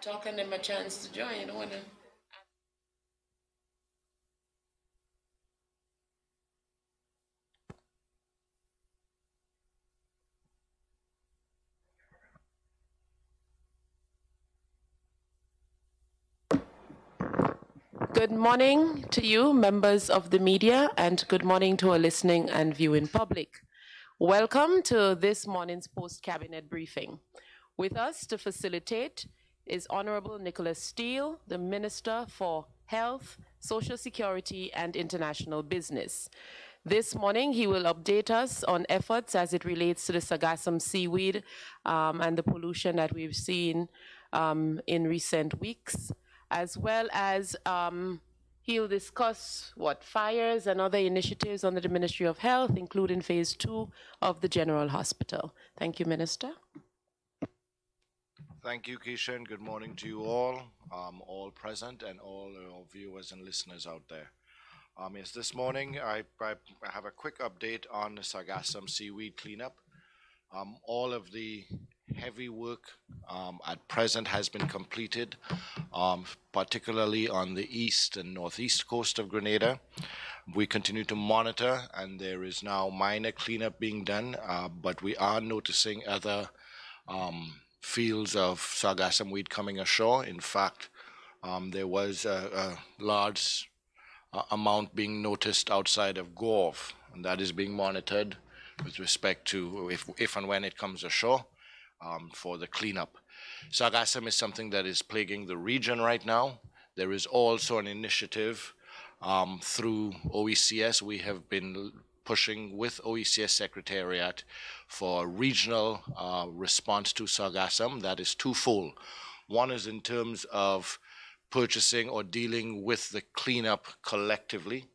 talk and them a chance to join. You don't want to. Good morning to you, members of the media, and good morning to our listening and viewing public. Welcome to this morning's post-cabinet briefing. With us to facilitate is Honorable Nicholas Steele, the Minister for Health, Social Security, and International Business. This morning, he will update us on efforts as it relates to the sargassum seaweed and the pollution that we've seen in recent weeks, as well as he'll discuss fires and other initiatives under the Ministry of Health, including phase 2 of the General Hospital. Thank you, Minister. Thank you, Keisha, and good morning to you all present and all our viewers and listeners out there. Yes, this morning I have a quick update on the sargassum seaweed cleanup. All of the heavy work at present has been completed, particularly on the east and northeast coast of Grenada. We continue to monitor, and there is now minor cleanup being done, but we are noticing other fields of sargassum weed coming ashore. In fact, there was a large amount being noticed outside of Gove, and that is being monitored with respect to if and when it comes ashore for the cleanup. Sargassum is something that is plaguing the region right now. There is also an initiative through OECS. We have been pushing with OECS Secretariat for regional response to sargassum. That is twofold. One is in terms of purchasing or dealing with the cleanup collectively,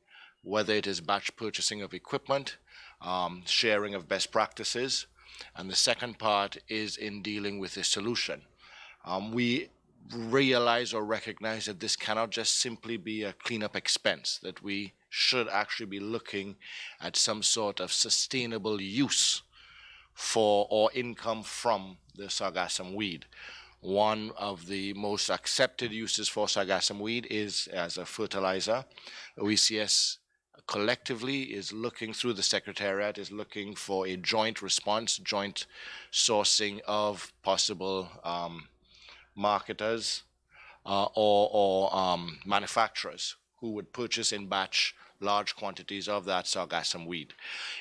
whether it is batch purchasing of equipment, sharing of best practices, and the second part is in dealing with the solution. We realize or recognize that this cannot just simply be a cleanup expense, that we should actually be looking at some sort of sustainable use for or income from the sargassum weed. One of the most accepted uses for sargassum weed is as a fertilizer. OECS collectively is looking through the Secretariat, is looking for a joint response, joint sourcing of possible marketers or manufacturers who would purchase in batch large quantities of that sargassum weed.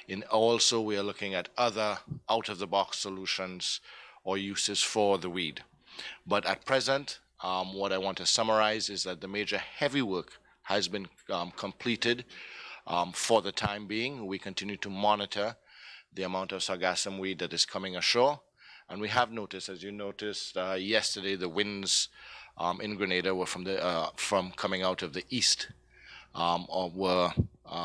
And also we are looking at other out-of-the-box solutions or uses for the weed. But at present, what I want to summarize is that the major heavy work has been completed for the time being. We continue to monitor the amount of sargassum weed that is coming ashore. And we have noticed, as you noticed yesterday, the winds in Grenada were from coming out of the east were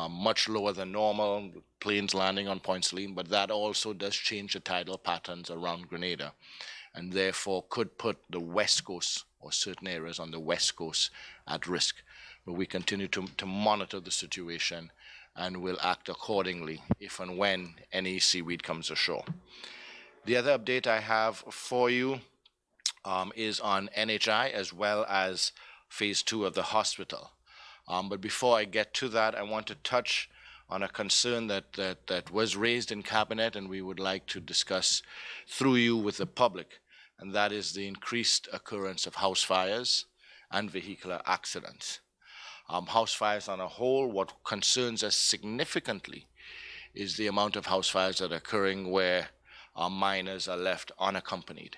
much lower than normal, planes landing on Point Celine, but that also does change the tidal patterns around Grenada, and therefore could put the west coast or certain areas on the west coast at risk. But we continue to monitor the situation and will act accordingly if and when any seaweed comes ashore. The other update I have for you is on NHI as well as phase 2 of the hospital. But before I get to that, I want to touch on a concern that was raised in Cabinet and we would like to discuss through you with the public, and that is the increased occurrence of house fires and vehicular accidents. House fires on a whole, what concerns us significantly is the amount of house fires that are occurring where minors are left unaccompanied.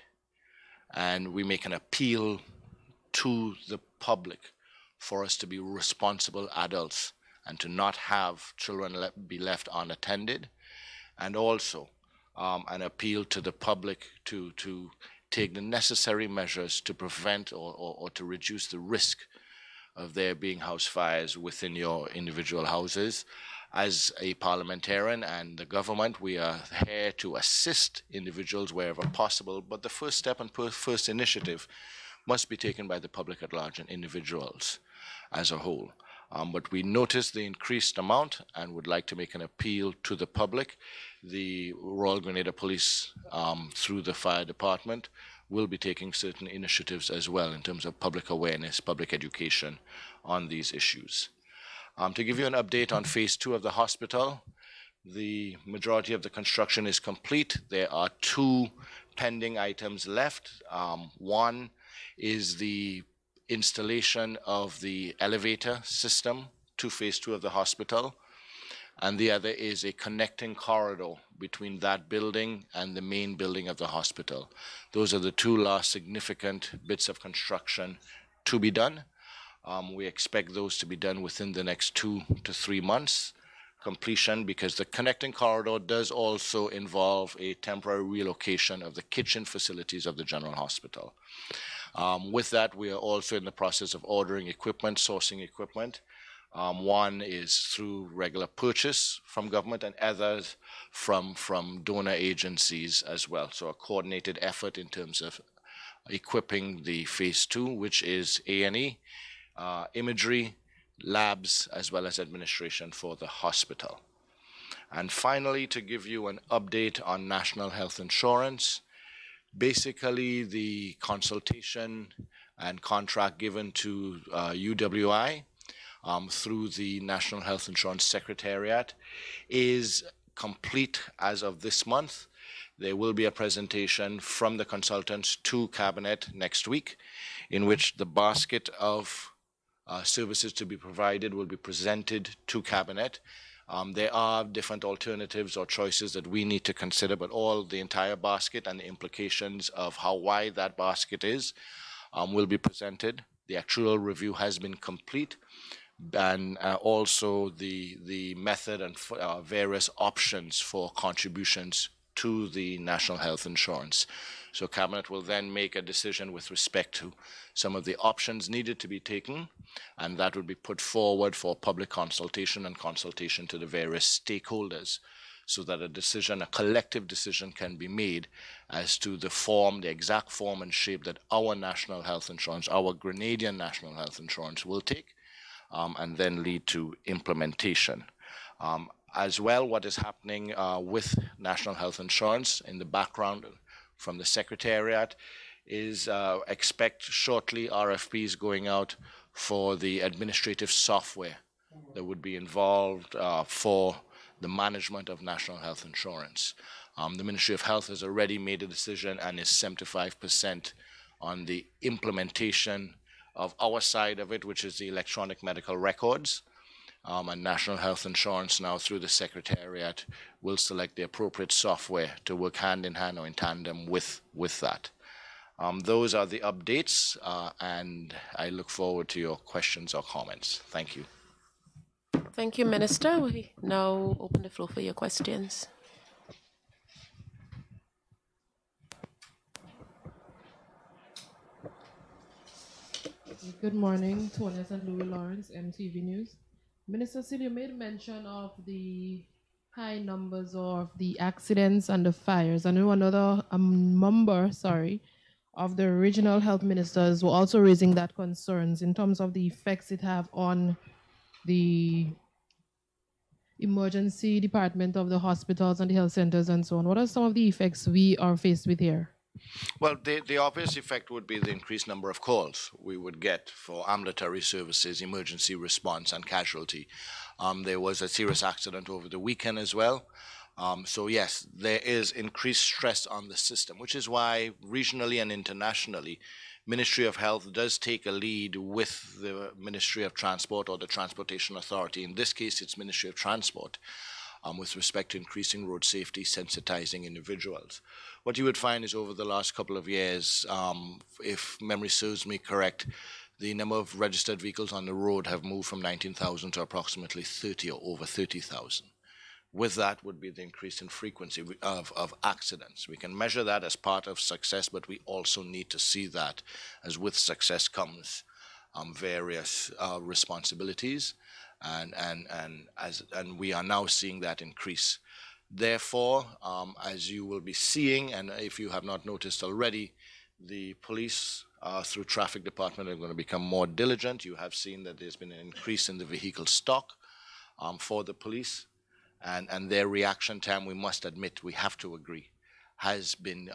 And we make an appeal to the public for us to be responsible adults and to not have children be left unattended, and also an appeal to the public to take the necessary measures to prevent or to reduce the risk of there being house fires within your individual houses. As a parliamentarian and the government, we are here to assist individuals wherever possible, but the first step and first initiative must be taken by the public at large and individuals as a whole. But we notice the increased amount and would like to make an appeal to the public. The Royal Grenada Police, through the fire department, will be taking certain initiatives as well in terms of public awareness, public education on these issues. To give you an update on phase 2 of the hospital, the majority of the construction is complete. There are 2 pending items left. One is the installation of the elevator system to phase 2 of the hospital, and the other is a connecting corridor between that building and the main building of the hospital. Those are the 2 last significant bits of construction to be done. We expect those to be done within the next 2 to 3 months completion, because the connecting corridor does also involve a temporary relocation of the kitchen facilities of the general hospital. With that, we are also in the process of ordering equipment, sourcing equipment. One is through regular purchase from government, and others from donor agencies as well. So a coordinated effort in terms of equipping the phase 2, which is A&E, imagery, labs, as well as administration for the hospital. And finally, to give you an update on national health insurance, basically the consultation and contract given to UWI through the National Health Insurance Secretariat is complete as of this month. There will be a presentation from the consultants to Cabinet next week, in which the basket of services to be provided will be presented to Cabinet. There are different alternatives or choices that we need to consider, but the entire basket and the implications of how wide that basket is will be presented. The actual review has been complete, and also the method and various options for contributions to the national health insurance. So Cabinet will then make a decision with respect to some of the options needed to be taken, and that will be put forward for public consultation and consultation to the various stakeholders, so that a decision, a collective decision, can be made as to the form, the exact form and shape that our national health insurance, our Grenadian national health insurance, will take, and then lead to implementation. As well, what is happening with national health insurance in the background from the Secretariat is expect shortly RFPs going out for the administrative software that would be involved for the management of national health insurance. The Ministry of Health has already made a decision and is 75% on the implementation of our side of it, which is the electronic medical records. And National Health Insurance now, through the Secretariat, will select the appropriate software to work hand in hand or in tandem with that. Those are the updates, and I look forward to your questions or comments. Thank you. Thank you, Minister. We now open the floor for your questions. Good morning, Tony and Louis Lawrence, MTV News. Minister Sil, you made mention of the high numbers of the accidents and the fires. I know another member, of the regional health ministers were also raising that concerns in terms of the effects it have on the emergency department of the hospitals and the health centers and so on. What are some of the effects we are faced with here? Well, the obvious effect would be the increased number of calls we would get for ambulatory services, emergency response, and casualty. There was a serious accident over the weekend as well. So yes, there is increased stress on the system, which is why regionally and internationally, Ministry of Health does take a lead with the Ministry of Transport or the Transportation Authority. In this case, it's Ministry of Transport, with respect to increasing road safety, sensitizing individuals. What you would find is over the last couple of years, if memory serves me correct, the number of registered vehicles on the road have moved from 19,000 to approximately 30 or over 30,000. With that would be the increase in frequency of accidents. We can measure that as part of success, but we also need to see that as with success comes various responsibilities, and we are now seeing that increase. Therefore, as you will be seeing, and if you have not noticed already, the police through traffic department are going to become more diligent. You have seen that there's been an increase in the vehicle stock for the police, and their reaction time, we must admit, we have to agree, has been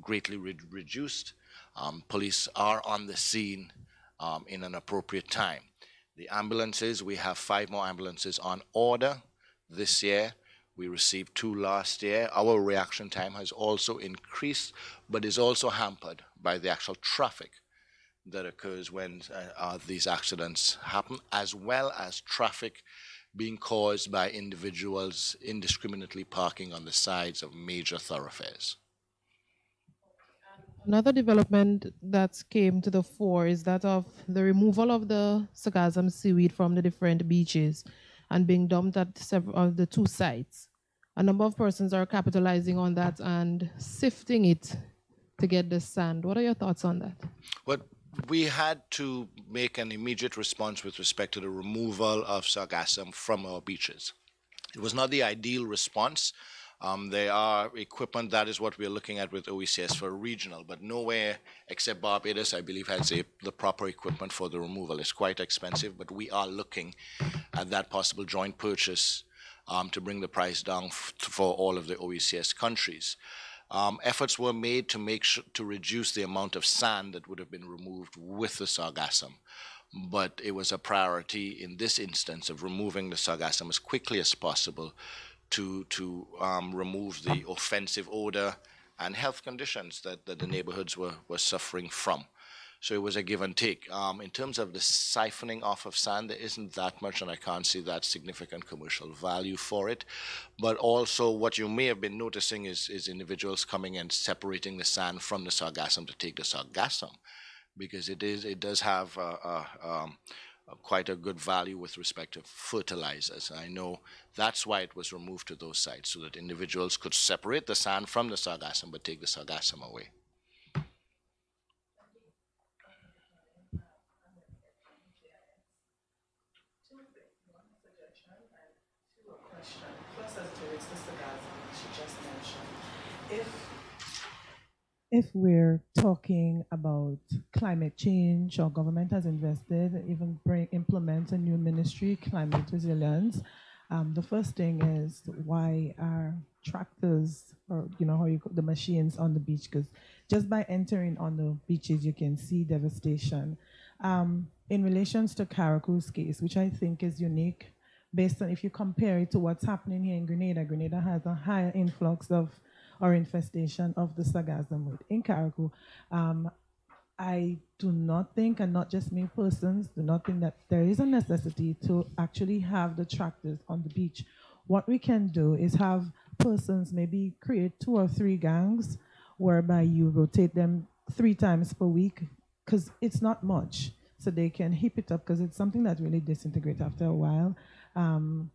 greatly reduced. Police are on the scene in an appropriate time. The ambulances, we have 5 more ambulances on order this year. We received 2 last year. Our reaction time has also increased, but is also hampered by the actual traffic that occurs when these accidents happen, as well as traffic being caused by individuals indiscriminately parking on the sides of major thoroughfares. Another development that came to the fore is that of the removal of the sargassum seaweed from the different beaches and being dumped at several of the 2 sites. A number of persons are capitalizing on that and sifting it to get the sand. What are your thoughts on that? Well, we had to make an immediate response with respect to the removal of sargassum from our beaches. It was not the ideal response. There are equipment, that is what we're looking at with OECS for regional, but nowhere except Barbados, I believe, has the proper equipment for the removal. It's quite expensive, but we are looking at that possible joint purchase to bring the price down for all of the OECS countries. Efforts were made to reduce the amount of sand that would have been removed with the sargassum, but it was a priority in this instance of removing the sargassum as quickly as possible to remove the offensive odor and health conditions that the neighborhoods were suffering from. So it was a give and take. In terms of the siphoning off of sand, there isn't that much, and I can't see that significant commercial value for it. But also what you may have been noticing is individuals coming and separating the sand from the sargassum to take the sargassum, because it does have quite a good value with respect to fertilizers. I know that's why it was removed to those sites, so that individuals could separate the sand from the sargassum but take the sargassum away. First, as it relates to sargassum, she just mentioned, if we're talking about climate change, our government has invested, even implement a new ministry, climate resilience. The first thing is, why are tractors, or the machines on the beach? Because just by entering on the beaches, you can see devastation. In relations to Caracu's case, which I think is unique, based on if you compare it to what's happening here in Grenada, Grenada has a higher influx of or infestation of the sargassum weed. In Caracu, I do not think, and not just me persons, do not think that there is a necessity to actually have the tractors on the beach. What we can do is have persons maybe create 2 or 3 gangs whereby you rotate them 3 times per week, because it's not much. So they can heap it up, because it's something that really disintegrates after a while. And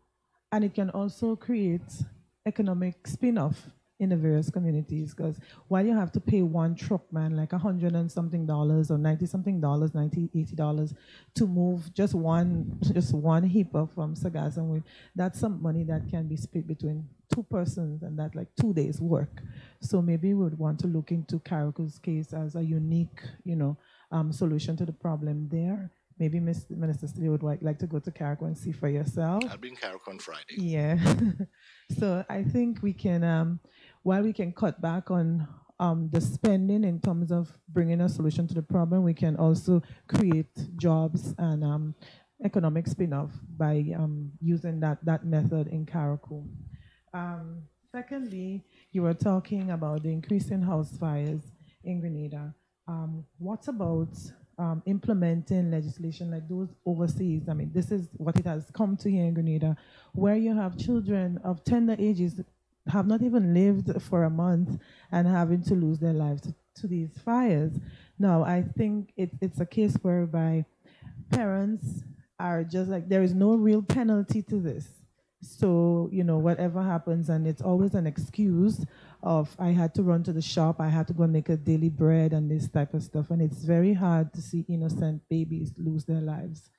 it can also create economic spin-off in the various communities, because while you have to pay one truckman like $100 and something or $90 something, $80 to move just one heap of sargassum weed, that's some money that can be split between 2 persons, and that's like 2 days work. So maybe we would want to look into Caracu's case as a unique, solution to the problem there. Maybe Minister Steele would like to go to Caracu and see for yourself. I'll be in Caracu on Friday. Yeah. So I think we can, while we can cut back on the spending in terms of bringing a solution to the problem, we can also create jobs and economic spin-off by using that method in Caracu. Secondly, you were talking about the increase in house fires in Grenada. What about implementing legislation like those overseas? I mean, this is what it has come to here in Grenada, where you have children of tender ages have not even lived for a month and having to lose their lives to these fires. Now, I think it's a case whereby parents are just like, there is no real penalty to this. So, whatever happens, and it's always an excuse of, I had to run to the shop, I had to go and make a daily bread and this type of stuff. And it's very hard to see innocent babies lose their lives.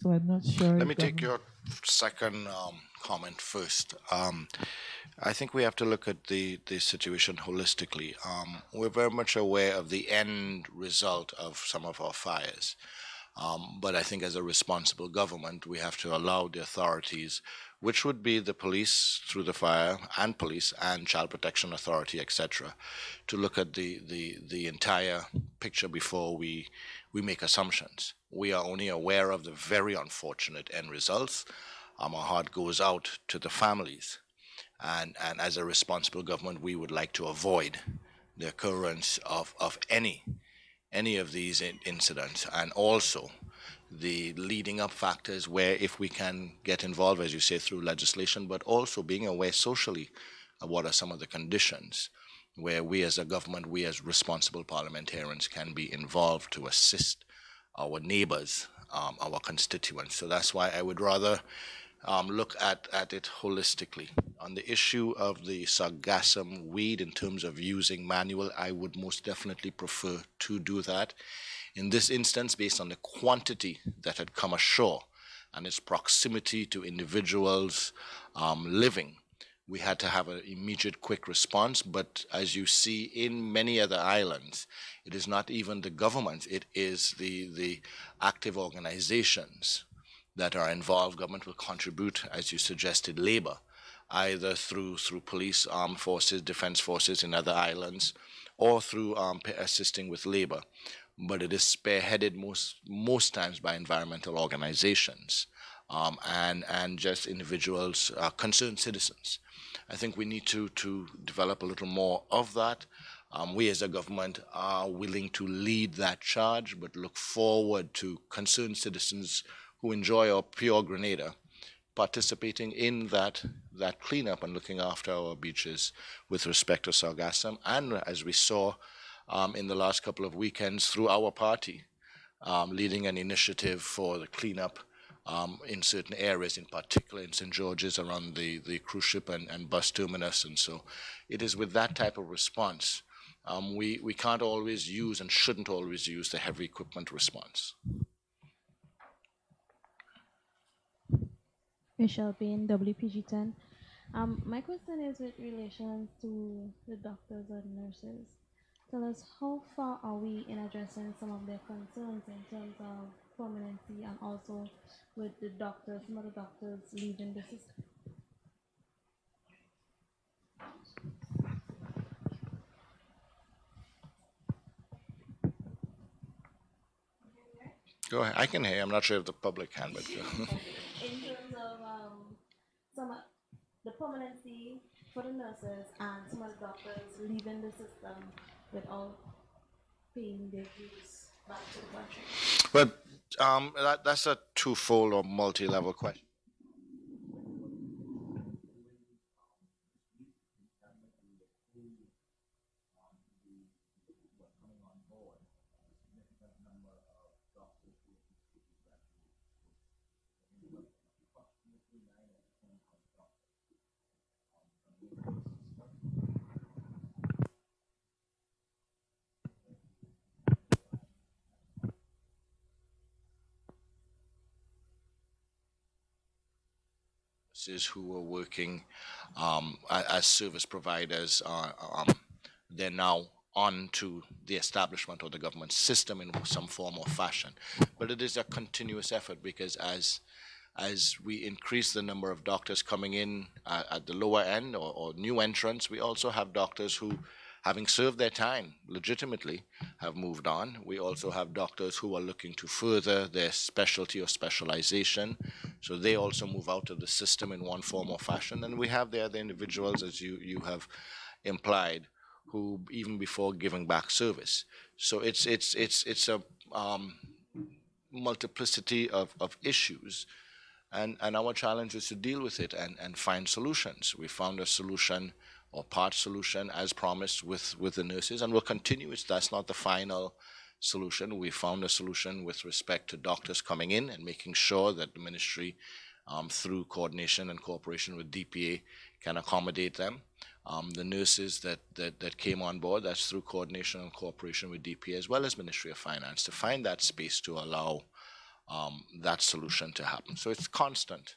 So I'm not sure. Let me take your second comment first. I think we have to look at the situation holistically. We're very much aware of the end result of some of our fires. But I think as a responsible government, we have to allow the authorities, which would be the police through the fire and police and child protection authority, etc., to look at the entire picture before we make assumptions. We are only aware of the very unfortunate end results. Our heart goes out to the families. And as a responsible government, we would like to avoid the occurrence of any of these incidents, and also the leading up factors where if we can get involved, as you say, through legislation, but also being aware socially of what are some of the conditions where we as a government, we as responsible parliamentarians can be involved to assist our neighbors, our constituents. So that's why I would rather look at it holistically. On the issue of the sargassum weed in terms of using manual, I would most definitely prefer to do that. In this instance, based on the quantity that had come ashore and its proximity to individuals living, we had to have an immediate quick response. But as you see in many other islands, it is not even the government, it is the active organizations that are involved. Government will contribute, as you suggested, labor, either through police, armed forces, defense forces in other islands, or through assisting with labor. But it is spearheaded most times by environmental organizations and just individuals, concerned citizens. I think we need to develop a little more of that. We as a government are willing to lead that charge, but look forward to concerned citizens who enjoy our pure Grenada participating in that cleanup and looking after our beaches with respect to sargassum. And as we saw in the last couple of weekends through our party, leading an initiative for the cleanup in certain areas, in particular in St. George's around the cruise ship and bus terminus. And so it is with that type of response. We can't always use and shouldn't always use the heavy equipment response. Michelle Payne, WPG10. My question is with relation to the doctors and nurses. Tell us, how far are we in addressing some of their concerns in terms of permanency and also with the doctors, some of the doctors leaving the system? Go ahead. I can hear. I'm not sure if the public can, but In terms of some of the permanency for the nurses and some of the doctors leaving the system without paying their dues back to the country. But that's a twofold or multi-level question. Who are working as service providers, they're now on to the establishment of the government system in some form or fashion. But it is a continuous effort, because as we increase the number of doctors coming in at the lower end or new entrants, we also have doctors who, having served their time legitimately, have moved on. We also have doctors who are looking to further their specialty or specialization, so they also move out of the system in one form or fashion. And we have the other individuals, as you have implied, who even before giving back service. So it's a multiplicity of issues, and our challenge is to deal with it and find solutions. We found a solution, or part solution, as promised with the nurses, and we'll continue. That's not the final solution. We found a solution with respect to doctors coming in and making sure that the ministry, through coordination and cooperation with DPA, can accommodate them. The nurses that came on board, that's through coordination and cooperation with DPA as well as Ministry of Finance, to find that space to allow that solution to happen. So it's constant.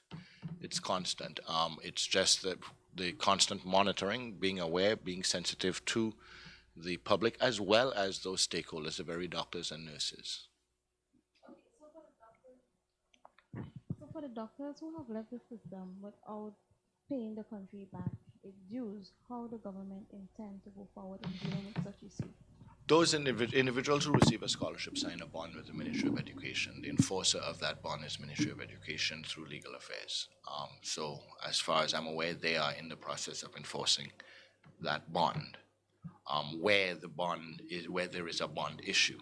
It's constant. It's just that the constant monitoring, being aware, being sensitive to the public as well as those stakeholders, the very doctors and nurses. So for the doctors who have left the system without paying the country back its dues, how the government intend to go forward in dealing with such issues? Those individuals who receive a scholarship sign a bond with the Ministry of Education. The enforcer of that bond is Ministry of Education through Legal Affairs. So as far as I'm aware, they are in the process of enforcing that bond. Where there is a bond issue.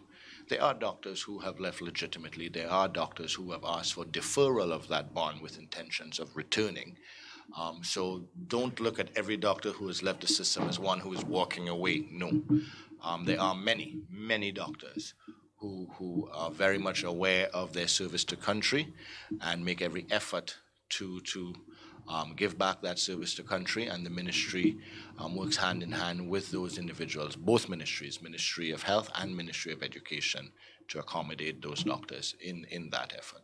There are doctors who have left legitimately. There are doctors who have asked for deferral of that bond with intentions of returning. So don't look at every doctor who has left the system as one who is walking away. No. There are many, many doctors who are very much aware of their service to country and make every effort to give back that service to country, and the ministry works hand in hand with those individuals, both ministries, Ministry of Health and Ministry of Education, to accommodate those doctors in that effort.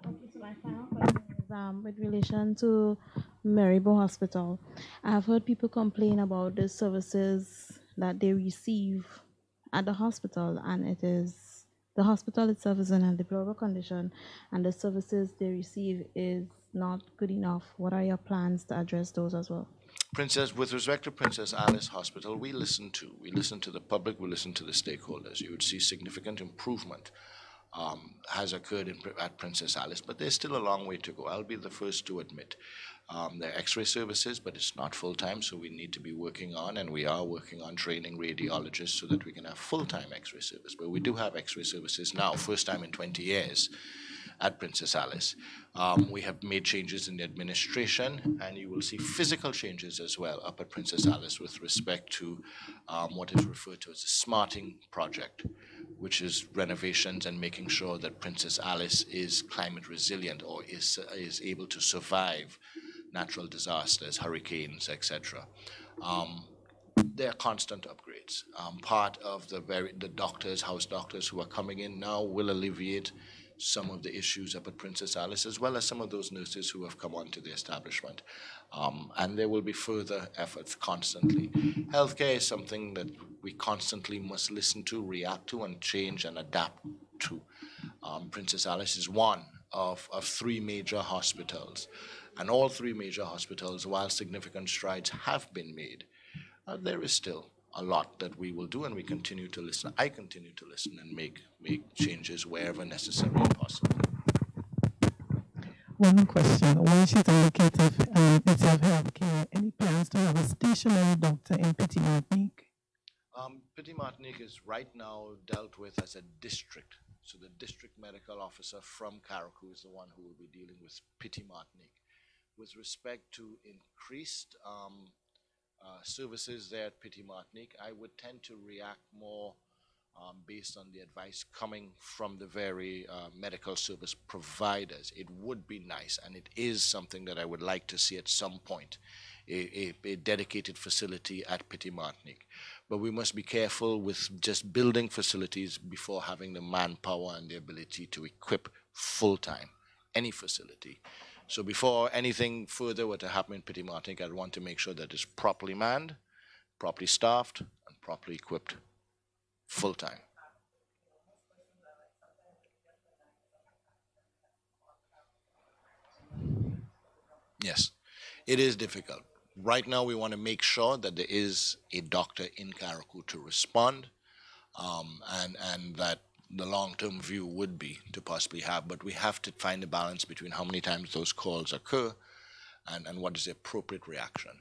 Okay, so my final question is with relation to Maribo Hospital. I have heard people complain about the services that they receive at the hospital, and it is the hospital itself is in a deplorable condition, and the services they receive is not good enough. What are your plans to address those as well? With respect to Princess Alice Hospital, we listen to the public, we listen to the stakeholders. You would see significant improvement has occurred at Princess Alice, but there's still a long way to go. I'll be the first to admit. There are x-ray services, but it's not full-time, so we need to be working on, and we are working on training radiologists so that we can have full-time x-ray service. But we do have x-ray services now, first time in 20 years at Princess Alice. We have made changes in the administration, and you will see physical changes as well up at Princess Alice with respect to what is referred to as a smarting project, which is renovations and making sure that Princess Alice is climate resilient or is able to survive natural disasters, hurricanes, etc. There are constant upgrades. Part of the doctors, house doctors who are coming in now will alleviate some of the issues up at Princess Alice, as well as some of those nurses who have come onto the establishment. And there will be further efforts constantly. Healthcare is something that we constantly must listen to, react to, and change and adapt to. Princess Alice is one of three major hospitals. And all three major hospitals, while significant strides have been made, there is still a lot that we will do, and we continue to listen. I continue to listen and make changes wherever necessary and possible. One question. Once she's located Ministry of Healthcare, any plans to have a stationary doctor in Petit Martinique? Petit Martinique is right now dealt with as a district. So the district medical officer from Carriacou is the one who will be dealing with Petit Martinique. With respect to increased services there at Petit Martinique, I would tend to react more based on the advice coming from the very medical service providers. It would be nice, and it is something that I would like to see at some point, a dedicated facility at Petit Martinique. But we must be careful with just building facilities before having the manpower and the ability to equip full-time any facility. So before anything further were to happen in Petit Martinique, I'd want to make sure that it's properly manned, properly staffed, and properly equipped full-time. Yes, it is difficult. Right now, we want to make sure that there is a doctor in Carriacou to respond, and that the long-term view would be to possibly have, but we have to find a balance between how many times those calls occur and what is the appropriate reaction.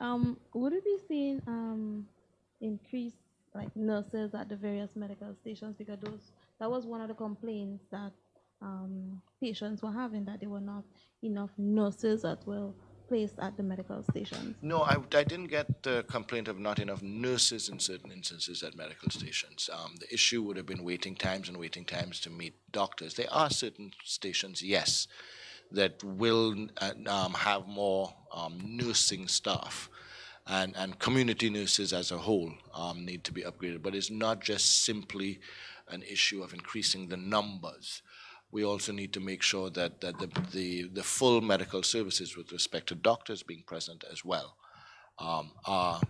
Would it be seeing increased nurses at the various medical stations, because that was one of the complaints that patients were having, that there were not enough nurses that were placed at the medical stations? No, I didn't get the complaint of not enough nurses in certain instances at medical stations. The issue would have been waiting times to meet doctors. There are certain stations, yes, that will have more nursing staff, and community nurses as a whole need to be upgraded. But it's not just simply an issue of increasing the numbers. We also need to make sure that the full medical services with respect to doctors being present as well are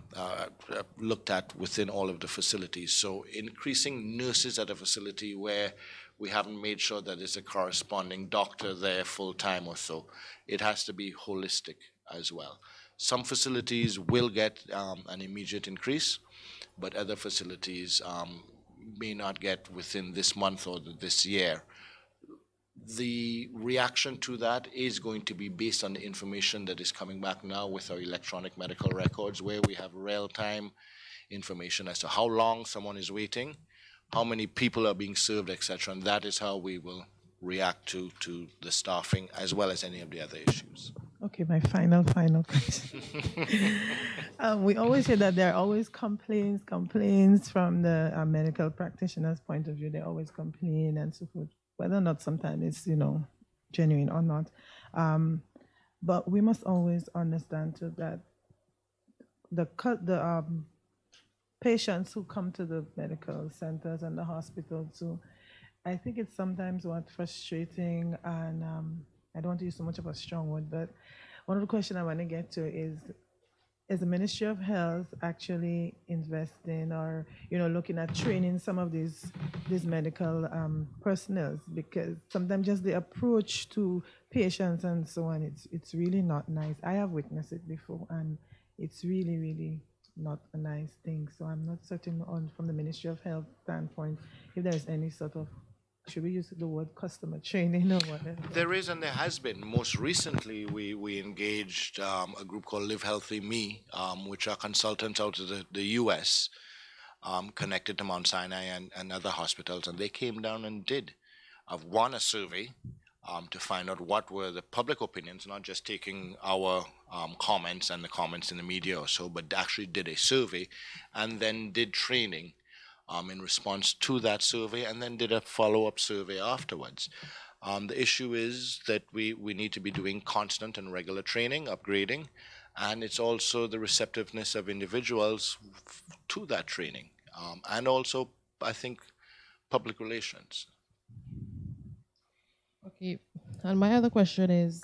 looked at within all of the facilities. So increasing nurses at a facility where we haven't made sure that there's a corresponding doctor there full time or so, it has to be holistic as well. Some facilities will get an immediate increase, but other facilities may not get within this month or this year. The reaction to that is going to be based on the information that is coming back now with our electronic medical records, where we have real-time information as to how long someone is waiting, how many people are being served, etc. And that is how we will react to the staffing as well as any of the other issues. Okay, my final question. We always hear that there are always complaints from the medical practitioner's point of view. They always complain and so forth, whether or not sometimes it's, genuine or not. But we must always understand too that the patients who come to the medical centers and the hospitals too, I think it's sometimes frustrating, and I don't want to use so much of a strong word, but one of the questions I want to get to is the Ministry of Health actually investing or, looking at training some of these medical personnel? Because sometimes just the approach to patients and so on, it's really not nice. I have witnessed it before, and it's really, really not a nice thing. So I'm not certain from the Ministry of Health standpoint if there's any sort of, should we use the word customer training or whatever? There is, and there has been. Most recently, we engaged a group called Live Healthy Me, which are consultants out of the U.S., connected to Mount Sinai and other hospitals, and they came down and did won a survey to find out what were the public opinions, not just taking our comments and the comments in the media or so, but actually did a survey and then did training in response to that survey, and then did a follow-up survey afterwards. The issue is that we need to be doing constant and regular training, upgrading, and it's also the receptiveness of individuals to that training, and also, I think, public relations. Okay, and my other question is,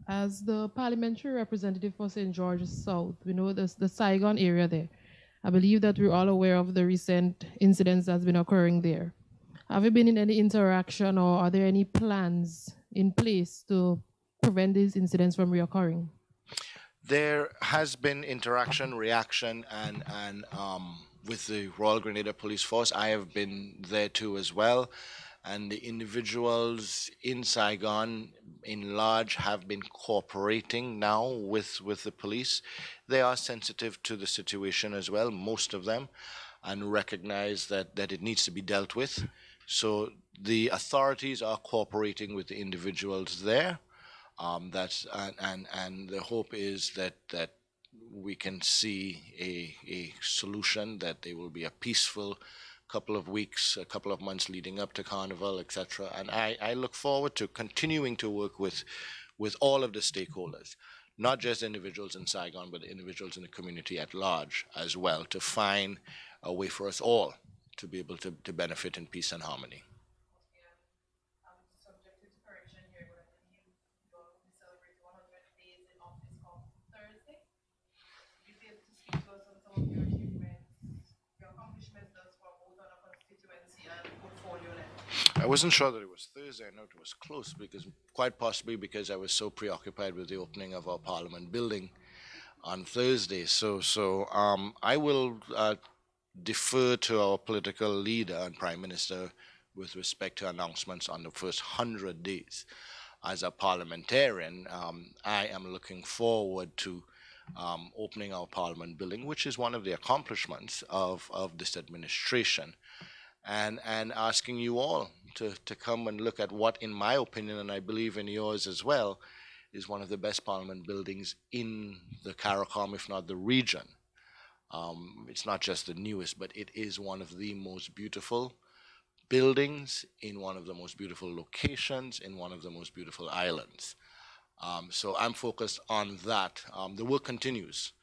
as the parliamentary representative for St. George's South, we know the Saigon area there. I believe that we're all aware of the recent incidents that's been occurring there. Have you been in any interaction, or are there any plans in place to prevent these incidents from reoccurring? There has been interaction, reaction, and with the Royal Grenada Police Force. I have been there too as well. And the individuals in Saigon, in large, have been cooperating now with the police. They are sensitive to the situation as well, most of them, and recognize that it needs to be dealt with. So the authorities are cooperating with the individuals there. And the hope is that we can see a solution, that there will be a peaceful couple of weeks, a couple of months leading up to Carnival, etc. And I look forward to continuing to work with all of the stakeholders, not just individuals in Saigon, but individuals in the community at large as well, to find a way for us all to be able to benefit in peace and harmony. I wasn't sure that it was Thursday. I know it was close, because quite possibly because I was so preoccupied with the opening of our Parliament building on Thursday. So I will defer to our political leader and Prime Minister with respect to announcements on the first 100 days. As a parliamentarian, I am looking forward to opening our Parliament building, which is one of the accomplishments of this administration, and asking you all to come and look at what, in my opinion, and I believe in yours as well, is one of the best Parliament buildings in the CARICOM, if not the region. It's not just the newest, but it is one of the most beautiful buildings in one of the most beautiful locations in one of the most beautiful islands. So I'm focused on that. The work continues.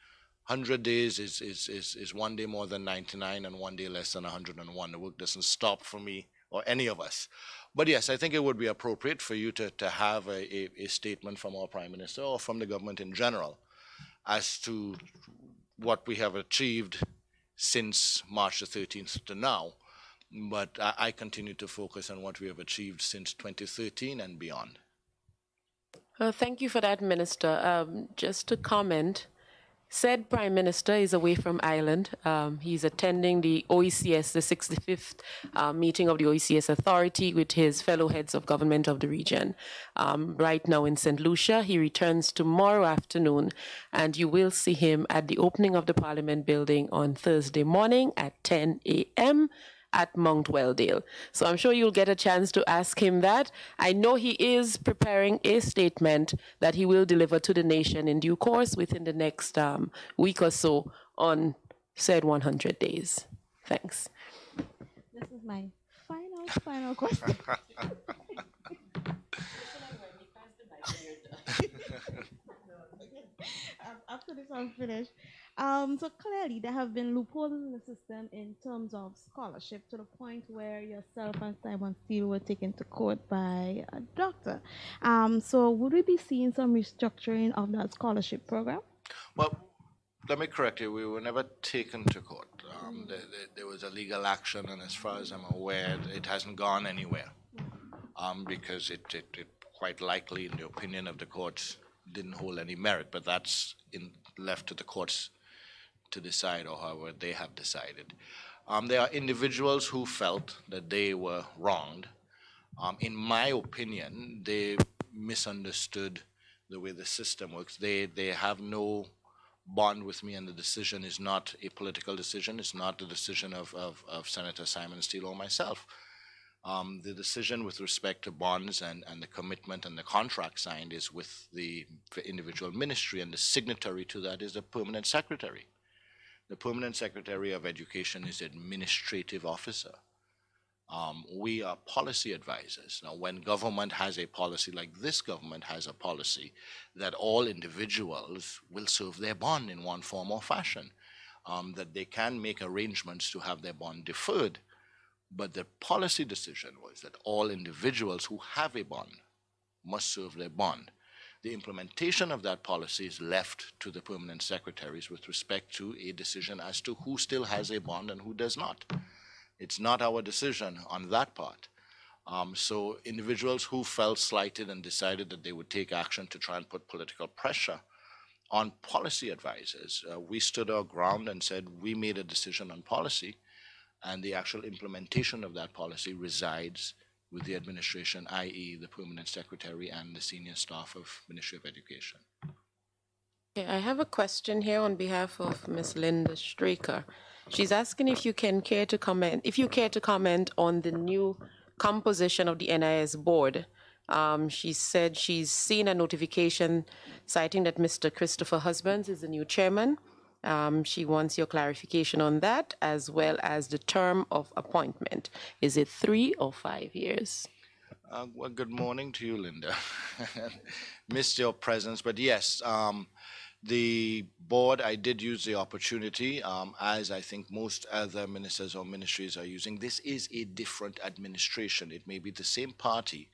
100 days is one day more than 99 and one day less than 101. The work doesn't stop for me or any of us. But yes, I think it would be appropriate for you to have a statement from our Prime Minister or from the government in general as to what we have achieved since March the 13th to now. But I continue to focus on what we have achieved since 2013 and beyond. Thank you for that, Minister. Just to comment, said Prime Minister is away from Ireland. He's attending the OECS, the 65th meeting of the OECS Authority with his fellow heads of government of the region. Right now in St. Lucia, he returns tomorrow afternoon, and you will see him at the opening of the Parliament building on Thursday morning at 10 a.m. at Mount Welldale. So I'm sure you'll get a chance to ask him that. I know he is preparing a statement that he will deliver to the nation in due course within the next week or so on said 100 days. Thanks. This is my final question. After this, I'm finished. So clearly, there have been loopholes in the system in terms of scholarship to the point where yourself and Simon Steele were taken to court by a doctor. So would we be seeing some restructuring of that scholarship program? Well, let me correct you. We were never taken to court. There was a legal action, and as far as I'm aware, it hasn't gone anywhere because it quite likely, in the opinion of the courts, didn't hold any merit. But that's left to the courts to decide, or however they have decided. There are individuals who felt that they were wronged. In my opinion, they misunderstood the way the system works. They have no bond with me, and the decision is not a political decision. It's not the decision of Senator Simon Steele or myself. The decision with respect to bonds and the commitment and the contract signed is with the individual ministry, and the signatory to that is the permanent secretary. The permanent secretary of education is the administrative officer. We are policy advisors. Now, when government has a policy, like this government has a policy, that all individuals will serve their bond in one form or fashion, that they can make arrangements to have their bond deferred. But the policy decision was that all individuals who have a bond must serve their bond. The implementation of that policy is left to the permanent secretaries with respect to a decision as to who still has a bond and who does not. It's not our decision on that part. So individuals who felt slighted and decided that they would take action to try and put political pressure on policy advisors, we stood our ground and said we made a decision on policy, and the actual implementation of that policy resides with the administration, i.e. the permanent secretary and the senior staff of Ministry of Education. Okay, I have a question here on behalf of Ms. Linda Straker. She's asking if you care to comment on the new composition of the NIS board. She said she's seen a notification citing that Mr. Christopher Husbands is the new chairman. She wants your clarification on that, as well as the term of appointment. Is it 3 or 5 years? Well, good morning to you, Linda. Missed your presence, but yes, the board, I did use the opportunity, as I think most other ministers or ministries are using. This is a different administration. It may be the same party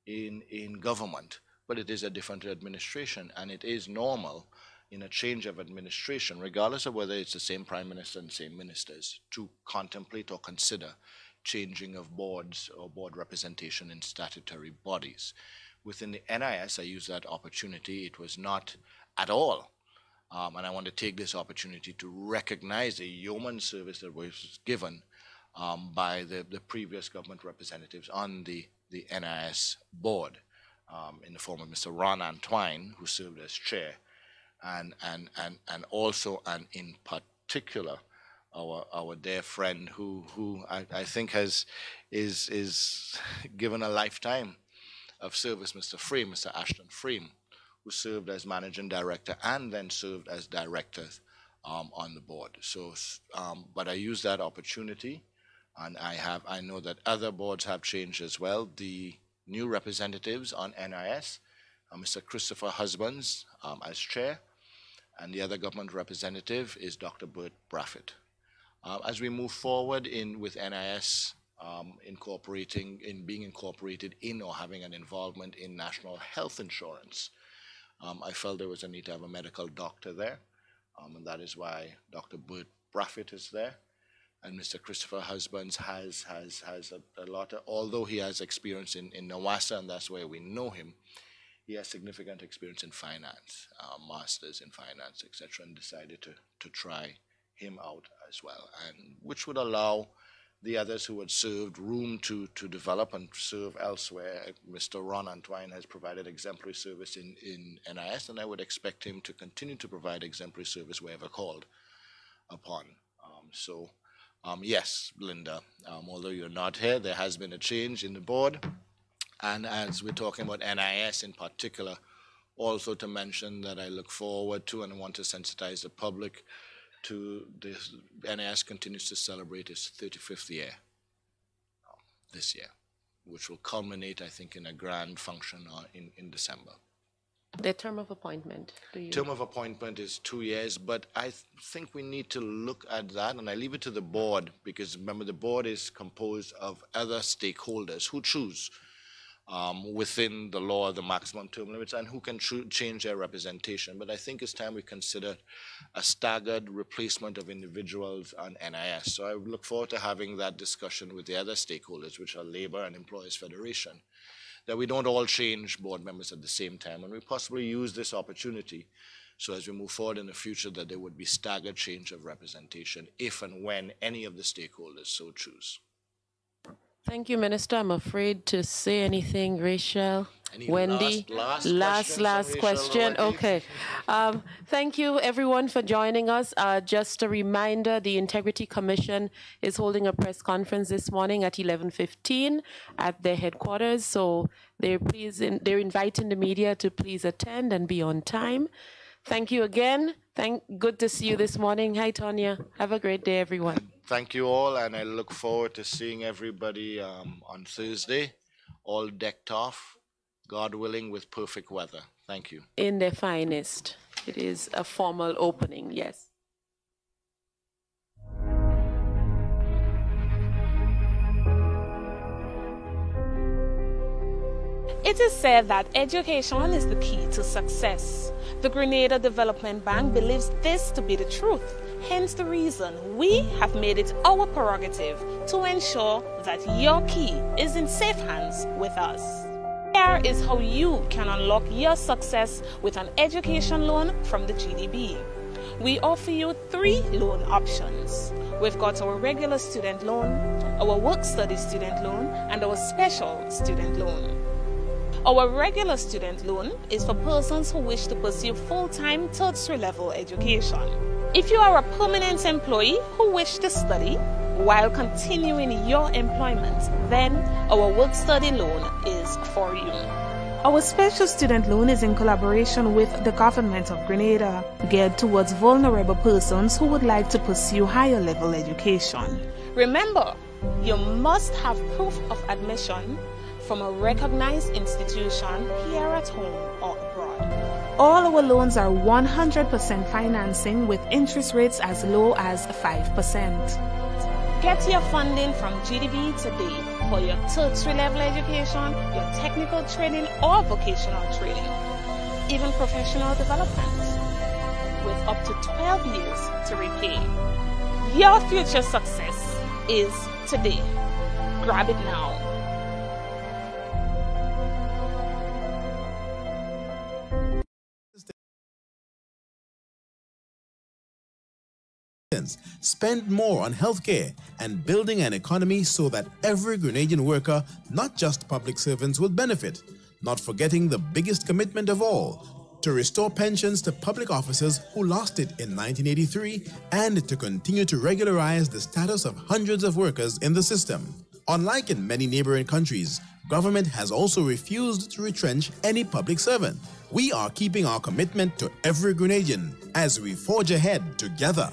in government, but it is a different administration, and it is normal in a change of administration, regardless of whether it's the same prime minister and same ministers, to contemplate or consider changing of boards or board representation in statutory bodies. Within the NIS, I used that opportunity. It was not at all, and I want to take this opportunity to recognize the yeoman service that was given by the previous government representatives on the NIS board, in the form of Mr. Ron Antoine, who served as chair, and also, and in particular, our dear friend who I think is given a lifetime of service, Mr. Ashton Frame, who served as managing director and then served as director on the board. So, but I use that opportunity, and I know that other boards have changed as well. The new representatives on NIS, Mr. Christopher Husbands as chair, and the other government representative is Dr. Bert Braffett. As we move forward with NIS being incorporated in or having an involvement in national health insurance, I felt there was a need to have a medical doctor there, and that is why Dr. Bert Braffett is there. And Mr. Christopher Husbands has a lot of, although he has experience in NOASA, and that's where we know him, he has significant experience in finance, masters in finance, etc., and decided to try him out as well, and which would allow the others who had served room to develop and serve elsewhere. Mr. Ron Antoine has provided exemplary service in NIS, and I would expect him to continue to provide exemplary service wherever called upon. Yes, Linda, although you're not here, there has been a change in the board. And as we're talking about NIS in particular, also to mention that I look forward to and want to sensitize the public to this. NIS continues to celebrate its 35th year this year, which will culminate, I think, in a grand function in December. The term of appointment, Term of appointment is 2 years, but I think we need to look at that, and I leave it to the board, because remember, the board is composed of other stakeholders who choose within the law the maximum term limits and who can change their representation. But I think it's time we consider a staggered replacement of individuals on NIS. So I look forward to having that discussion with the other stakeholders, which are Labor and Employers Federation, that we don't all change board members at the same time, and we possibly use this opportunity so as we move forward in the future that there would be staggered change of representation if and when any of the stakeholders so choose. Thank you, Minister. I'm afraid to say anything, Rachel. Wendy, last question. Okay. Thank you, everyone, for joining us. Just a reminder, the Integrity Commission is holding a press conference this morning at 11:15 at their headquarters. So they're inviting the media to please attend and be on time. Thank you again. Good to see you this morning. Hi, Tonya. Have a great day, everyone. Thank you all, and I look forward to seeing everybody on Thursday, all decked off, God willing, with perfect weather. Thank you. In their finest. It is a formal opening, yes. It is said that education is the key to success. The Grenada Development Bank believes this to be the truth. Hence the reason we have made it our prerogative to ensure that your key is in safe hands with us. Here is how you can unlock your success with an education loan from the GDB. We offer you 3 loan options. We've got our regular student loan, our work-study student loan, and our special student loan. Our regular student loan is for persons who wish to pursue full-time tertiary level education. If you are a permanent employee who wish to study while continuing your employment, then our work-study loan is for you. Our special student loan is in collaboration with the government of Grenada, geared towards vulnerable persons who would like to pursue higher level education. Remember, you must have proof of admission from a recognized institution here at home or abroad. All our loans are 100% financing with interest rates as low as 5%. Get your funding from GDB today for your tertiary level education, your technical training or vocational training, even professional development, with up to 12 years to repay. Your future success is today. Grab it now. Spend more on healthcare and building an economy so that every Grenadian worker, not just public servants, will benefit. Not forgetting the biggest commitment of all, to restore pensions to public officers who lost it in 1983 and to continue to regularize the status of hundreds of workers in the system. Unlike in many neighboring countries, government has also refused to retrench any public servant. We are keeping our commitment to every Grenadian as we forge ahead together.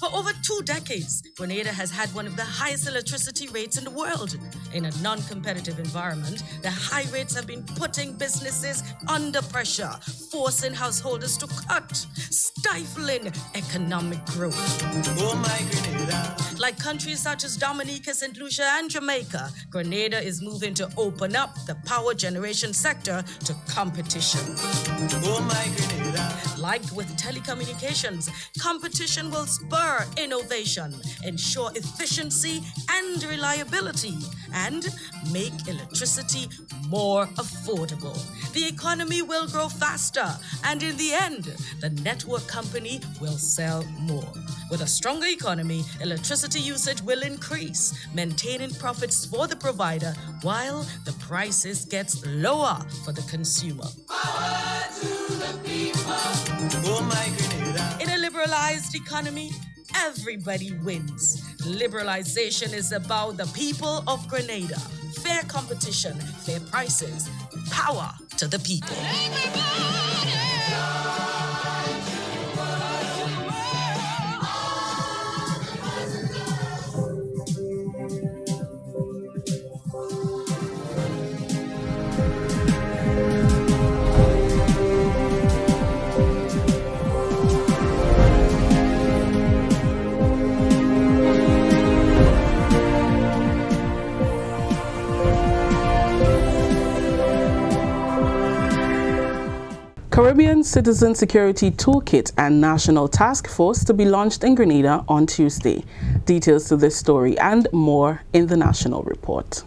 For For over 2 decades, Grenada has had one of the highest electricity rates in the world. In a non-competitive environment, the high rates have been putting businesses under pressure, forcing householders to cut, stifling economic growth. Oh my Grenada. Like countries such as Dominica, St. Lucia, and Jamaica, Grenada is moving to open up the power generation sector to competition. Oh my Grenada. Like with telecommunications, competition will spur innovation, ensure efficiency and reliability, and make electricity more affordable. The economy will grow faster, and in the end, the network company will sell more. With a stronger economy, electricity usage will increase, maintaining profits for the provider while the prices gets lower for the consumer. Power to the people. Oh my Grenada. In a liberalized economy, everybody wins. Liberalization is about the people of Grenada. Fair competition, fair prices, power to the people. Caribbean Citizen Security Toolkit and National Task Force to be launched in Grenada on Tuesday. Details to this story and more in the National Report.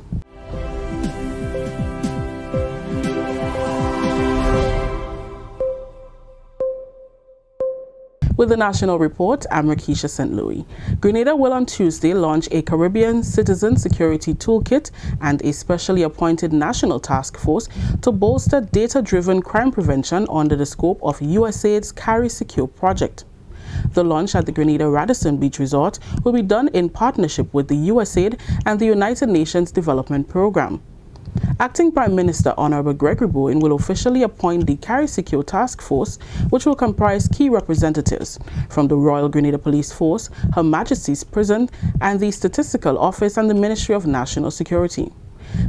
With the National Report, I'm Rakisha St. Louis. Grenada will on Tuesday launch a Caribbean Citizen Security Toolkit and a specially appointed National Task Force to bolster data-driven crime prevention under the scope of USAID's Carry Secure project. The launch at the Grenada Radisson Beach Resort will be done in partnership with the USAID and the United Nations Development Program. Acting Prime Minister Honorable Gregory Bowen will officially appoint the Carry Secure Task Force, which will comprise key representatives from the Royal Grenada Police Force, Her Majesty's Prison, and the Statistical Office and the Ministry of National Security.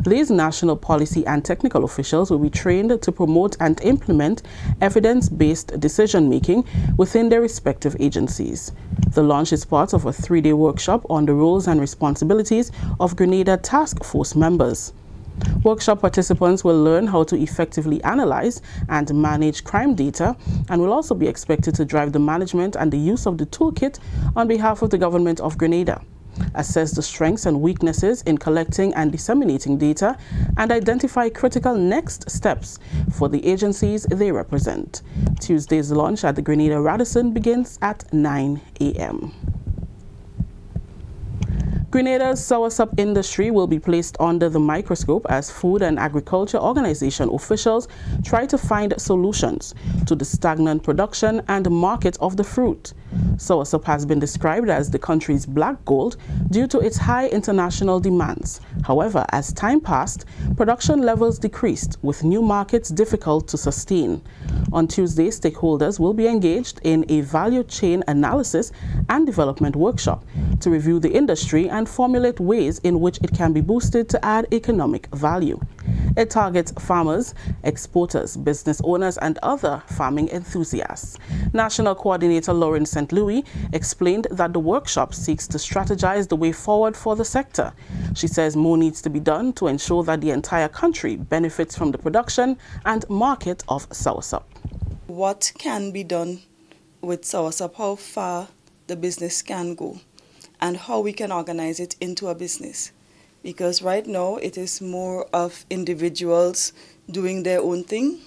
These national policy and technical officials will be trained to promote and implement evidence-based decision-making within their respective agencies. The launch is part of a 3-day workshop on the roles and responsibilities of Grenada Task Force members. Workshop participants will learn how to effectively analyze and manage crime data and will also be expected to drive the management and the use of the toolkit on behalf of the Government of Grenada, assess the strengths and weaknesses in collecting and disseminating data, and identify critical next steps for the agencies they represent. Tuesday's launch at the Grenada Radisson begins at 9 a.m. Grenada's soursop industry will be placed under the microscope as Food and Agriculture Organization officials try to find solutions to the stagnant production and market of the fruit. Soursop has been described as the country's black gold due to its high international demands. However, as time passed, production levels decreased, with new markets difficult to sustain. On Tuesday, stakeholders will be engaged in a value chain analysis and development workshop to review the industry and formulate ways in which it can be boosted to add economic value. It targets farmers, exporters, business owners, and other farming enthusiasts. National Coordinator Lauren St. Louis explained that the workshop seeks to strategize the way forward for the sector. She says more needs to be done to ensure that the entire country benefits from the production and market of soursop. What can be done with soursop, how far the business can go, and how we can organize it into a business. Because right now it is more of individuals doing their own thing,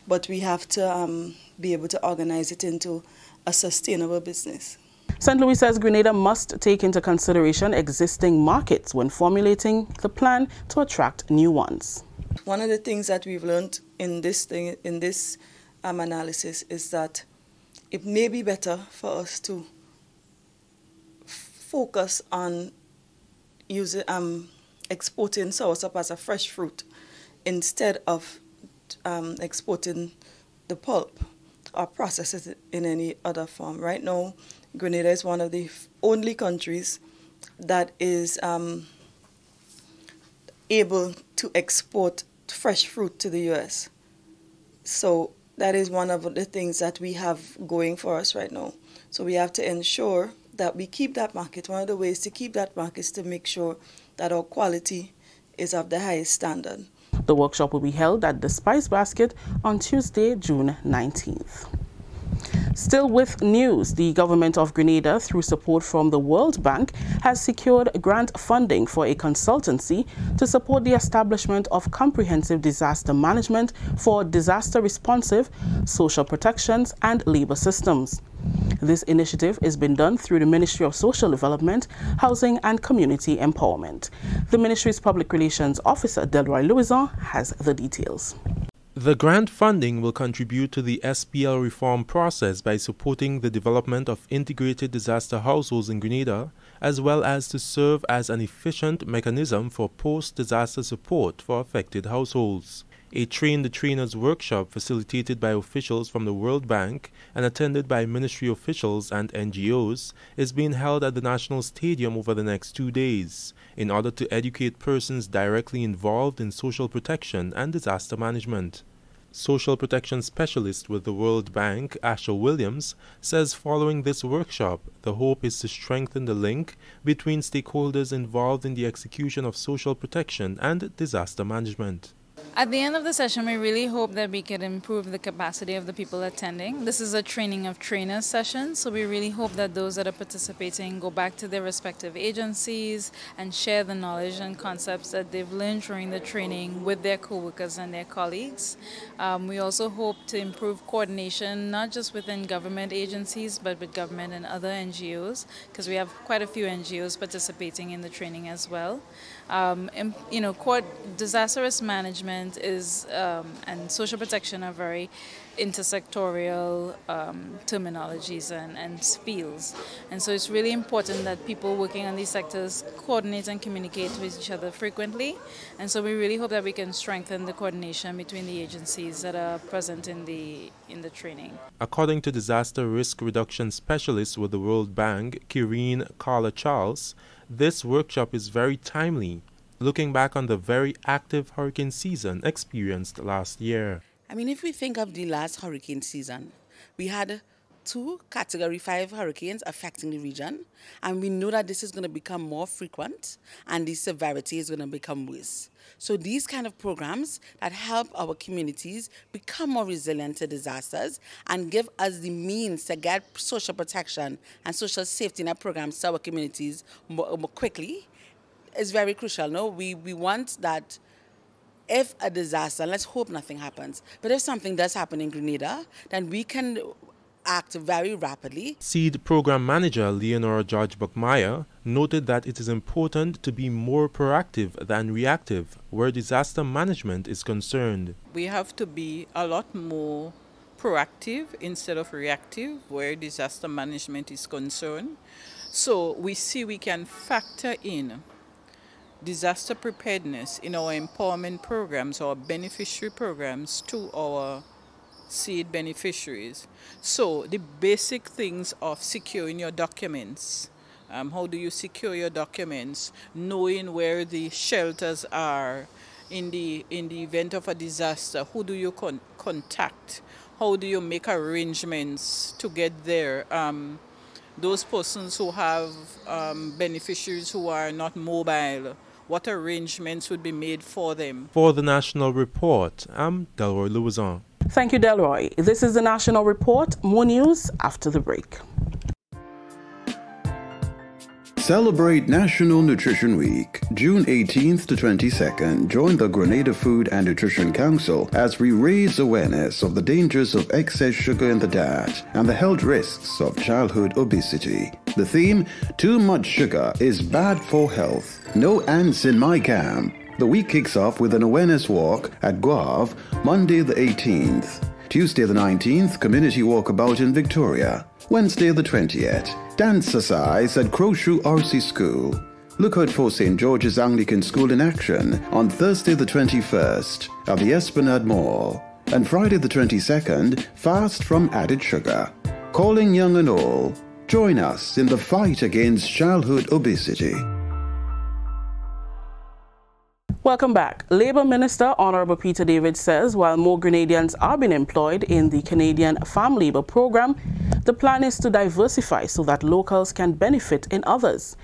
but we have to be able to organize it into a sustainable business. St. Louis says Grenada must take into consideration existing markets when formulating the plan to attract new ones. One of the things that we've learned in this analysis is that it may be better for us to focus on exporting soursop as a fresh fruit instead of exporting the pulp or process it in any other form. Right now, Grenada is one of the only countries that is able to export fresh fruit to the U.S. So that is one of the things that we have going for us right now. So we have to ensure that we keep that market. One of the ways to keep that market is to make sure that our quality is of the highest standard. The workshop will be held at the Spice Basket on Tuesday, June 19th. Still with news, the government of Grenada, through support from the World Bank, has secured grant funding for a consultancy to support the establishment of comprehensive disaster management for disaster-responsive social protections and labor systems. This initiative is being done through the Ministry of Social Development, Housing and Community Empowerment. The Ministry's Public Relations Officer, Delroy Louison, has the details. The grant funding will contribute to the SPL reform process by supporting the development of integrated disaster households in Grenada, as well as to serve as an efficient mechanism for post-disaster support for affected households. A train-the-trainers workshop facilitated by officials from the World Bank and attended by ministry officials and NGOs is being held at the National Stadium over the next 2 days in order to educate persons directly involved in social protection and disaster management. Social protection specialist with the World Bank, Asher Williams, says following this workshop, the hope is to strengthen the link between stakeholders involved in the execution of social protection and disaster management. At the end of the session, we really hope that we can improve the capacity of the people attending. This is a training of trainers session, so we really hope that those that are participating go back to their respective agencies and share the knowledge and concepts that they've learned during the training with their co-workers and their colleagues. We also hope to improve coordination, not just within government agencies, but with government and other NGOs, because we have quite a few NGOs participating in the training as well. Disaster risk management is and social protection are very intersectorial terminologies and fields, and so it's really important that people working on these sectors coordinate and communicate with each other frequently, and so we really hope that we can strengthen the coordination between the agencies that are present in the training. According to disaster risk reduction specialist with the World Bank, Kireen Carla Charles, this workshop is very timely, looking back on the very active hurricane season experienced last year. I mean, if we think of the last hurricane season, we had 2 Category 5 hurricanes affecting the region, and we know that this is going to become more frequent and the severity is going to become worse. So these kind of programs that help our communities become more resilient to disasters and give us the means to get social protection and social safety net programs to our communities more quickly is very crucial. No, we want that if a disaster, let's hope nothing happens, but if something does happen in Grenada, then we can act very rapidly. SEED Program Manager Leonora George Buckmeyer noted that it is important to be more proactive than reactive where disaster management is concerned. We have to be a lot more proactive instead of reactive where disaster management is concerned. So we see we can factor in disaster preparedness in our empowerment programs, our beneficiary programs to our seed beneficiaries. So the basic things of securing your documents. How do you secure your documents? Knowing where the shelters are in the event of a disaster. Who do you contact? How do you make arrangements to get there? Those persons who have beneficiaries who are not mobile, what arrangements would be made for them? For the National Report, I'm Delroy Louison. Thank you, Delroy. This is the National Report. More news after the break. Celebrate National Nutrition Week, June 18th to 22nd. Join the Grenada Food and Nutrition Council as we raise awareness of the dangers of excess sugar in the diet and the health risks of childhood obesity. The theme, Too Much Sugar is Bad for Health. No ants in my camp. The week kicks off with an awareness walk at Guave, Monday the 18th. Tuesday the 19th, community walkabout in Victoria. Wednesday the 20th, dance exercise at Crowshoe RC School. Look out for St. George's Anglican School in action on Thursday the 21st at the Esplanade Mall. And Friday the 22nd, fast from added sugar. Calling young and old, Join us in the fight against childhood obesity. Welcome back. Labour Minister Honourable Peter David says while more Grenadians are being employed in the Canadian Farm Labour Programme, the plan is to diversify so that locals can benefit in others.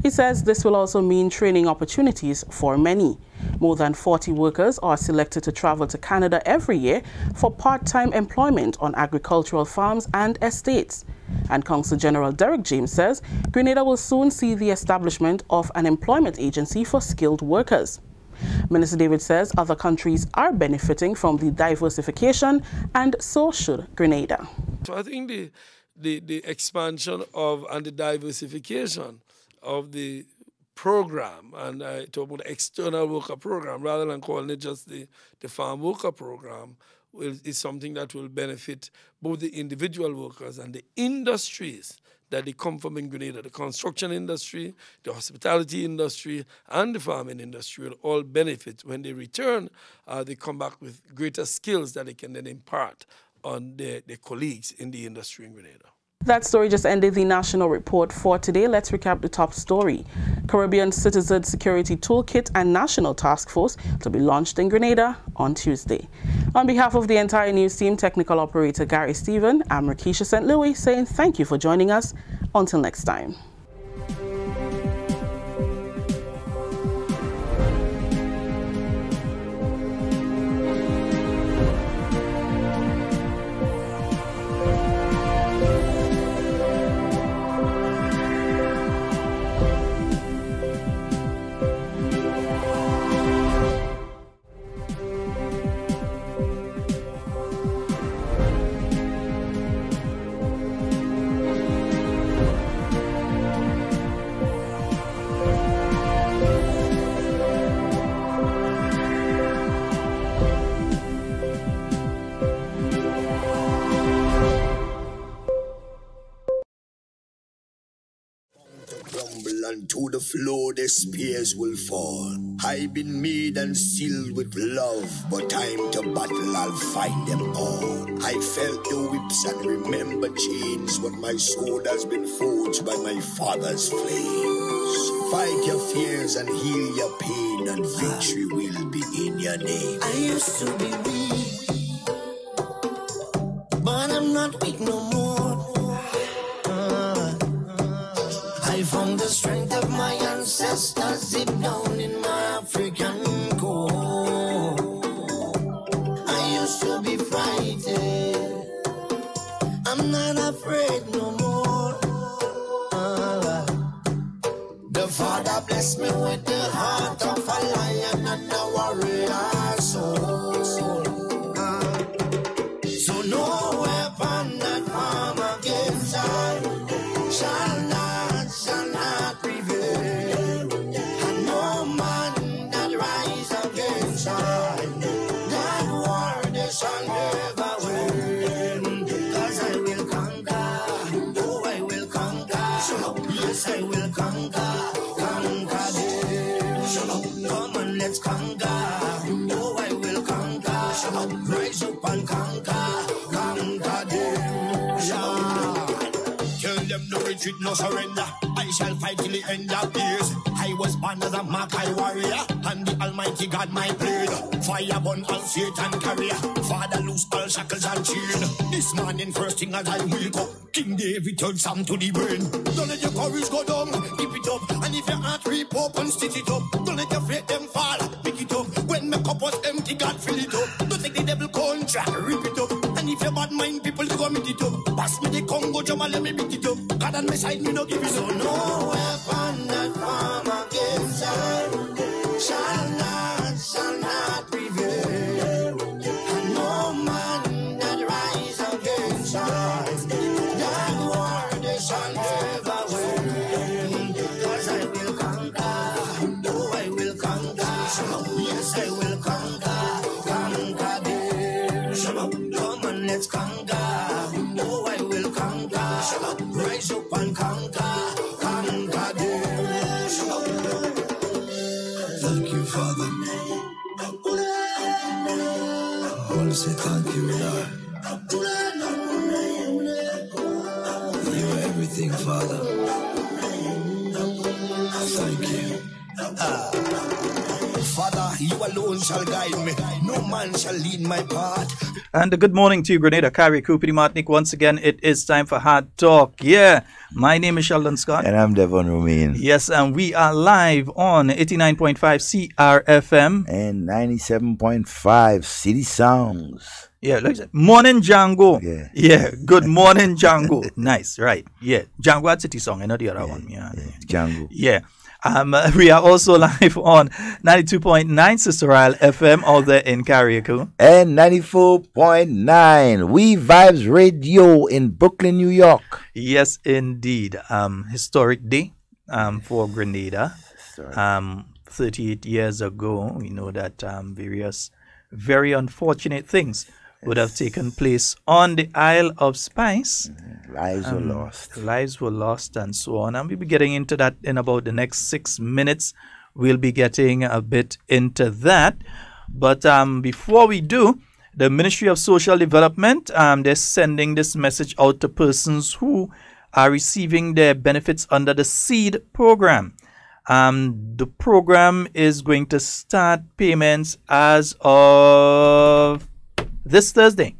He says this will also mean training opportunities for many. More than 40 workers are selected to travel to Canada every year for part-time employment on agricultural farms and estates. And Consul General Derek James says Grenada will soon see the establishment of an employment agency for skilled workers. Minister David says other countries are benefiting from the diversification, and so should Grenada. So I think the expansion of and the diversification of the program, and I talk about the external worker program rather than calling it just the farm worker program, is something that will benefit both the individual workers and the industries that they come from in Grenada. The construction industry, the hospitality industry, and the farming industry will all benefit. When they return, they come back with greater skills that they can then impart on their colleagues in the industry in Grenada. That story just ended the national report for today. Let's recap the top story. Caribbean Citizen Security Toolkit and National Task Force to be launched in Grenada on Tuesday. On behalf of the entire news team, technical operator Gary Stephen, I'm Rakisha St. Louis saying thank you for joining us. Until next time. To the floor the spears will fall. I've been made and sealed with love, but time to battle, I'll find them all. I felt the whips and remember chains, but my sword has been forged by my father's flames. Fight your fears and heal your pain, and victory will be in your name. I used to be weak, but I'm not weak no more. I found the strength of my ancestors deep down in my African core. I used to be frightened, I'm not afraid no more. The Father blessed me with the heart of a lion and a warrior soul. So no weapon that form against I shall not prevail, and no man that rise against I, that war they shall never win. 'Cause I will conquer, oh I will conquer, yes I will conquer them. Come on, let's conquer, oh I will conquer, rise up and conquer them. Tell them no retreat, no surrender. I shall fight till the end of days. I was born as a Makai warrior, and the Almighty God my blade. Fire burn all Satan carrier. Father loose all shackles and chain. This morning first thing as I wake up, King David turned Sam to the brain. Don't let your courage go down, keep it up. And if your heart rip up and stitch it up, don't let your faith them fall, pick it up. When my cup was empty, God fill it up. Don't take the devil contract, rip it up. And if your bad mind people to go meet it up, pass me the Congo drum and let me beat it up. God on my side, me no give it up. So no weapon that form against I shall not prevail. And no man that rise against I, that war they shall never win. 'Cause I will conquer, oh I will conquer, yes I will conquer them. Come on, let's conquer, oh I will conquer, rise up and conquer them. Thank you, Father. I want to say thank you, Lord. You are everything Thank you. Father, you alone shall guide me. No man shall lead my path. And good morning to you, Grenada. Kari Kupidi Martinique. Once again, it is time for Hard Talk. Yeah, my name is Sheldon Scott. And I'm Devon Romain. Yes, and we are live on 89.5 CRFM. And 97.5 City Sounds. Yeah, like I said, morning Django. Yeah, good morning Django. Nice, right. Yeah, Django had City Song, and not the other one. Yeah, Django. Yeah. We are also live on 92.9 Sister Isle FM out there in Carriacou. And 94.9 We Vibes Radio in Brooklyn, New York. Yes, indeed. Historic day for Grenada. 38 years ago, we know that various very unfortunate things would have taken place on the Isle of Spice. Lives were lost. Lives were lost and so on. And we'll be getting into that in about the next 6 minutes. We'll be getting a bit into that. But before we do, the Ministry of Social Development, they're sending this message out to persons who are receiving their benefits under the SEED program. The program is going to start payments as of this Thursday.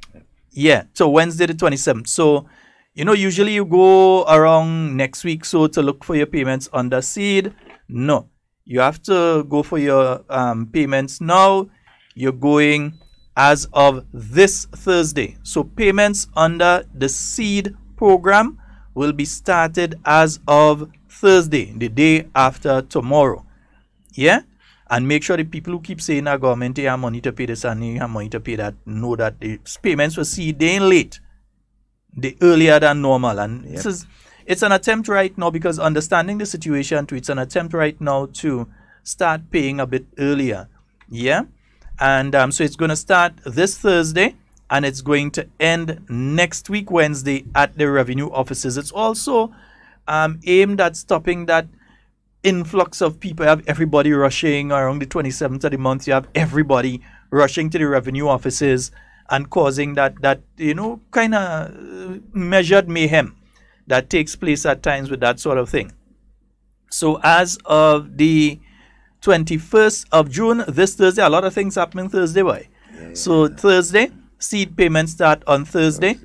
Yeah, so Wednesday the 27th. So, you know, usually you go around next week so to look for your payments under SEED. No, you have to go for your payments now. You're going as of this Thursday. So payments under the SEED program will be started as of Thursday, the day after tomorrow. Yeah? And make sure the people who keep saying our government they have money to pay this and they have money to pay that know that the payments for SEED they ain't late. They earlier than normal. And it's an attempt right now, because understanding the situation too, it's an attempt right now to start paying a bit earlier. Yeah? And so it's going to start this Thursday and it's going to end next week Wednesday at the revenue offices. It's also aimed at stopping that influx of people. You have everybody rushing around the 27th of the month. You have everybody rushing to the revenue offices and causing that you know, kind of measured mayhem that takes place at times with that sort of thing. So as of the 21st of June, this Thursday, a lot of things happening Thursday, boy. So Thursday, SEED payments start on Thursday.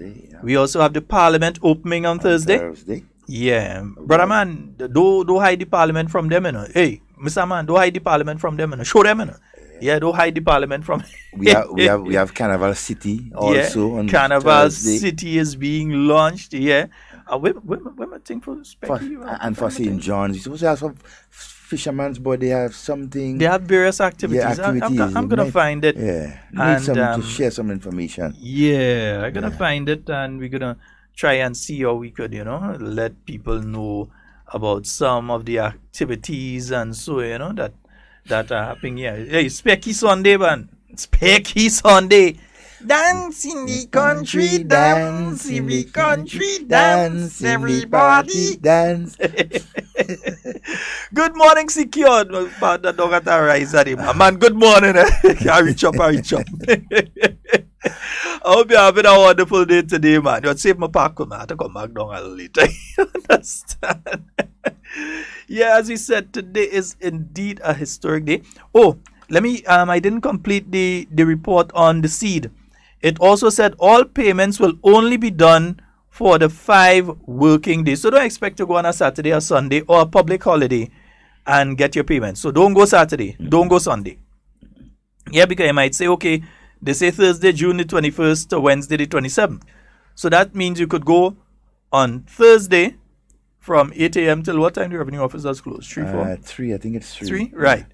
We also have the Parliament opening on Thursday. Yeah, brother man, don't hide the Parliament from them, you know. Hey, Mr. Man, don't hide the Parliament from them, you know. Show them, you know. Yeah, don't hide the Parliament from. we have Carnival City also. Yeah, on Carnival Thursday. City is being launched. Yeah, when I think for Specky and for St. John's, you supposed to have some fisherman's, but they have something. They have various activities. Yeah, I'm gonna find it. Yeah, and to share some information. Yeah, I'm gonna find it, and we're gonna try and see how we could, you know, let people know about some of the activities and so, you know, that are happening here. Hey, Specky Sunday, man. Specky Sunday. Dance in the country, dance in the country, dance, everybody dance. Good morning, secured. Partner dog at a rise at him. Man, good morning. I reach up. I hope you're having a wonderful day today, man. You'll save my park, man. I have to come back down a little later. You understand? Yeah, as we said, today is indeed a historic day. Oh, let me, I didn't complete the report on the SEED. It also said all payments will only be done for the 5 working days. So don't expect to go on a Saturday or Sunday or a public holiday and get your payments. So don't go Saturday, don't go Sunday. Yeah, because you might say, okay, they say Thursday, June the 21st to Wednesday the 27th. So that means you could go on Thursday from 8 a.m. till what time the revenue officers close? 3, 4? 3, I think it's 3. 3, right.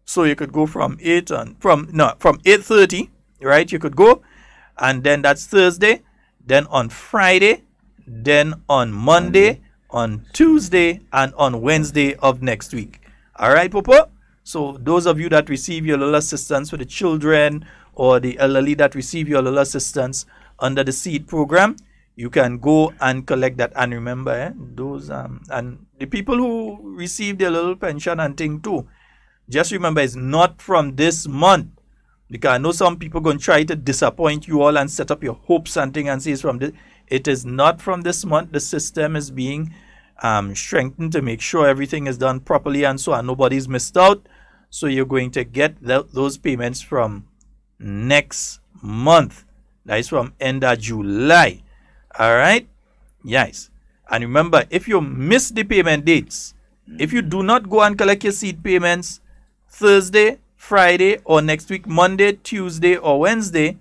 So you could go from 8:30, right? You could go, and then that's Thursday, then on Friday, then on Monday, on Tuesday, and on Wednesday of next week. All right, Popo? So those of you that receive your little assistance for the children or the elderly that receive your little assistance under the SEED program, you can go and collect that. And remember, those and the people who receive their little pension and thing too, just remember it's not from this month. Because I know some people going to try to disappoint you all and set up your hopes and thing and say it's from this. It is not from this month. The system is being strengthened to make sure everything is done properly and so on. Nobody's missed out. So you're going to get those payments from next month. That is from end of July. All right? Yes. And remember, if you miss the payment dates, if you do not go and collect your seed payments Thursday, Friday, or next week, Monday, Tuesday, or Wednesday,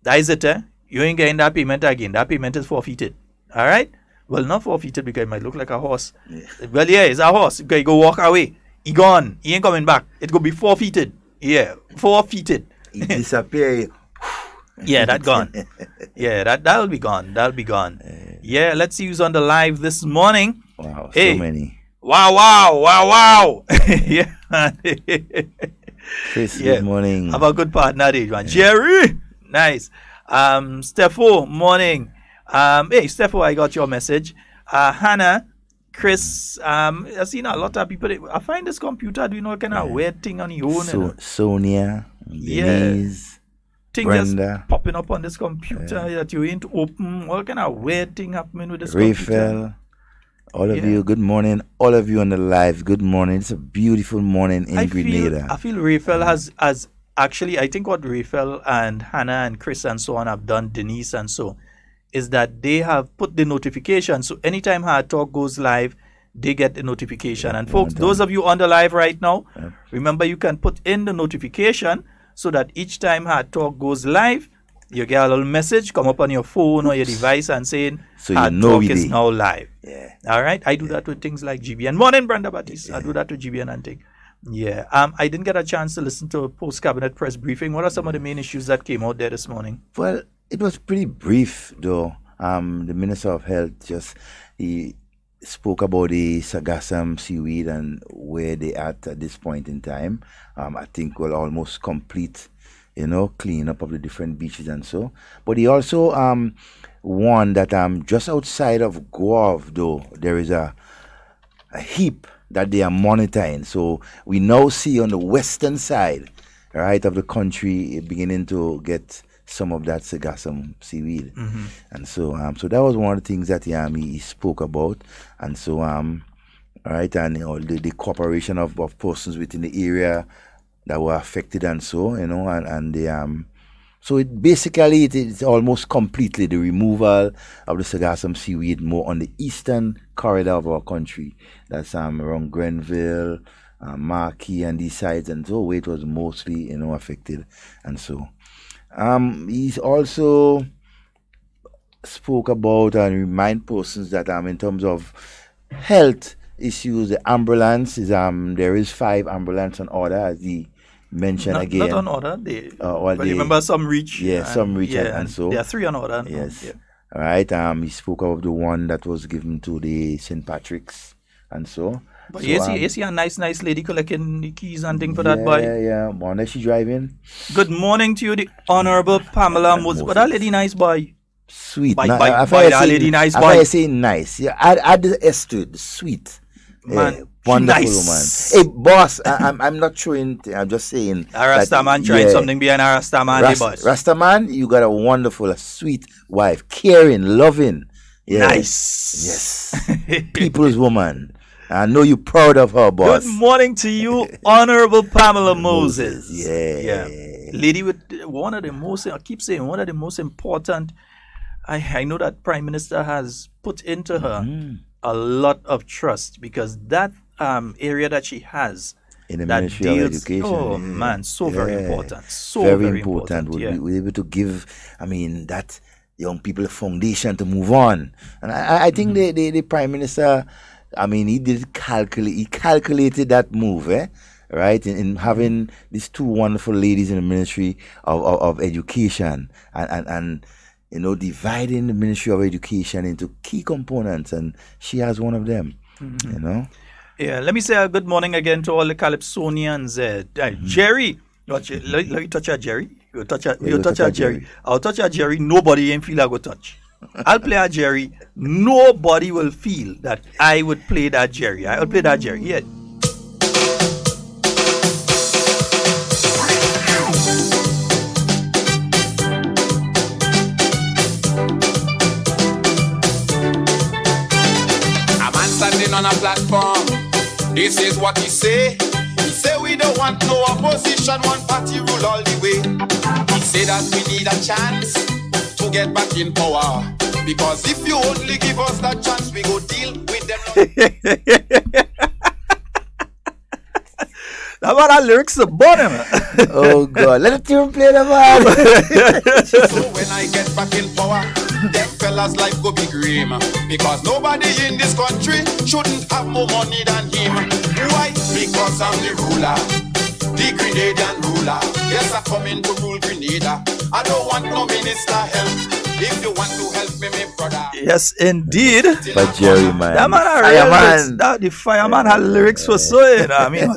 that is it. You ain't getting that payment again. That payment is forfeited. All right? Well, not forfeited because it might look like a horse. Yeah. Well, yeah, it's a horse. You go walk away. He gone. He ain't coming back. It could be forfeited. Yeah, forfeited. He disappear. Yeah, that gone. Yeah, that'll be gone. That'll be gone. Yeah, let's see who's on the live this morning. Wow, hey. So many. Wow. Yeah. Chris, good morning. Have a good partner, man. Jerry, nice. Steffo, morning. Hey, Steffo, I got your message. Hannah, Chris, I've seen a lot of people. I find this computer doing all kind of weird thing on your own. Sonia, Denise. Thing just popping up on this computer that you ain't open. All kind of weird thing happening with this computer. All of you, good morning. All of you on the live, good morning. It's a beautiful morning in Grenada. I feel Raphael has actually, I think what Raphael and Hannah and Chris and so on have done, Denise and so, is that they have put the notification. So anytime Hard Talk goes live, they get the notification. And folks, those of you on the live right now, remember you can put in the notification so that each time Hard Talk goes live, you get a little message come up on your phone or your device and saying Hard Talk is now live. Yeah. All right. I do that with things like GBN. Morning, Brenda Batiste. I do that with GBN and things. Yeah. I didn't get a chance to listen to a post-cabinet press briefing. What are some of the main issues that came out there this morning? Well, it was pretty brief, though. The Minister of Health he spoke about the Sargassum seaweed and where they at this point in time. I think we'll almost complete, clean up of the different beaches and so. But he also warned that just outside of Guave, though, there is a heap that they are monitoring. So we now see on the western side, right, of the country beginning to get some of that Sargassum seaweed. And so that was one of the things that he spoke about. And so right, and the cooperation of persons within the area that were affected and so, and the so it basically it's almost completely the removal of the Sargassum seaweed more on the eastern corridor of our country. That's around Grenville, Marquis and these sides, and so where it was mostly affected. And so he's also spoke about and remind persons that in terms of health issues, the ambulance is there is 5 ambulance on order, as he mentioned again. Not on order. But remember some reach. Yeah, some reach and so. There are 3 on order. Yes. Yeah. All right. He spoke of the one that was given to the St. Patrick's and so. But so, you see a nice lady collecting the keys and thing for that boy. Yeah. Morning, she driving. Good morning to you, the Honorable Pamela Moses. But that lady nice boy. Sweet. That lady nice boy. I say nice. Yeah, add the S to it. Sweet. Man, wonderful nice. Woman. Hey, boss, I'm not showing. I'm just saying. A Rastaman tried something behind a Rastaman, boss. Rastaman, you got a wonderful, sweet wife, caring, loving. Yeah. Nice. Yes. People's woman. I know you're proud of her, boss. Good morning to you, Honorable Pamela Moses. Yeah. Lady with one of the most, I keep saying, one of the most important, I know that Prime Minister has put into her a lot of trust, because that area that she has in the Ministry of Education. Oh man, so very important. So very important. We're able to give, that young people a foundation to move on. And I think the Prime Minister, he did he calculated that move, right? In having these 2 wonderful ladies in the Ministry of Education and dividing the Ministry of Education into key components, and she has one of them, Yeah, let me say a good morning again to all the Calypsonians. Jerry, let me touch her, Jerry. You touch her, Jerry. I'll touch her, Jerry. Nobody ain't feel I go touch. I'll play a Jerry. Nobody will feel that I would play that Jerry. I'll play that Jerry. Yeah. A man platform. This is what he say. He say we don't want no opposition, one party rule all the way. He say that we need a chance to get back in power. Because if you only give us that chance, we go deal with them. How about our lyrics the bottom? Oh God, let the tune play the man. So when I get back in power, them fellas life go be grim. Because nobody in this country shouldn't have more money than him. Why? Because I'm the ruler, the Grenadian ruler. Yes, I come in to rule Grenada. I don't want no minister help. If you want to help me, my brother. Yes, indeed. But Jerry, man. That man had lyrics. That the fireman had lyrics for so. I mean,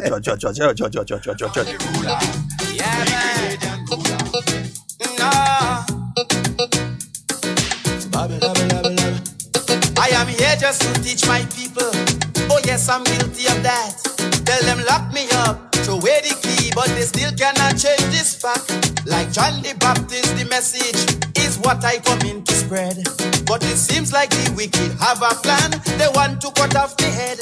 I am here just to teach my people. Oh yes, I'm guilty of that. Tell them lock me up, throw away the key, but they still cannot change this fact. Like John the Baptist, the message is what I come in to spread. But it seems like the wicked have a plan. They want to cut off my head.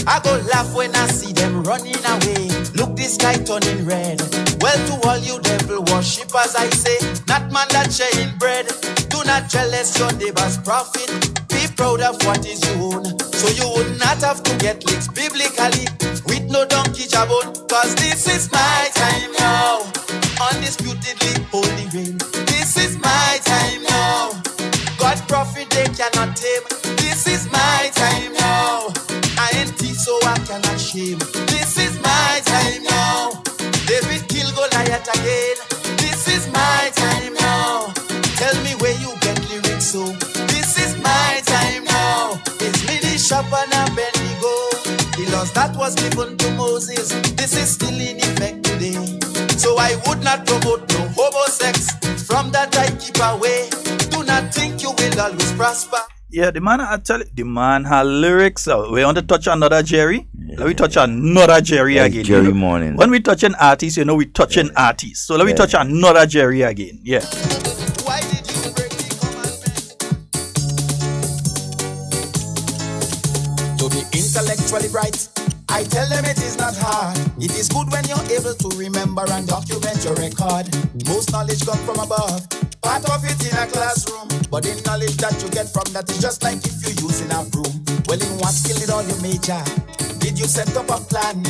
I go laugh when I see them running away. Look, this guy turning red. Well, to all you devil worshippers, I say, not man that sharing bread. Do not jealous your neighbor's profit. Be proud of what is your own. So you would not have to get licks biblically with no donkey jabon. Cause this is my time now. Undisputedly holy reign. This is my time now. God's prophet they cannot tame. This is my time now. I ain't thief so I cannot shame. This is my time now. David kill Goliath again. This is my time now. Tell me where you get lyrics so. This is my time now. It's me the shop and a Bendigo. The laws that was given to Moses, this is still in effect today. So I would not promote no homo sex. From that I keep away. Do not think you will always prosper. Yeah, the man, I tell you, the man had lyrics. We want to touch another Jerry. Yeah. Let me touch another Jerry again. Jerry Morning. When we touch an artist, you know we touch an artist. So let me touch another Jerry again. Yeah. Why did you break the commandment? To be intellectually bright, I tell them it is not hard. It is good when you're able to remember and document your record. Most knowledge comes from above. Part of it in a classroom, but the knowledge that you get from that is just like if you use in a broom. Well, in what skill did all you major? Did you set up a plan?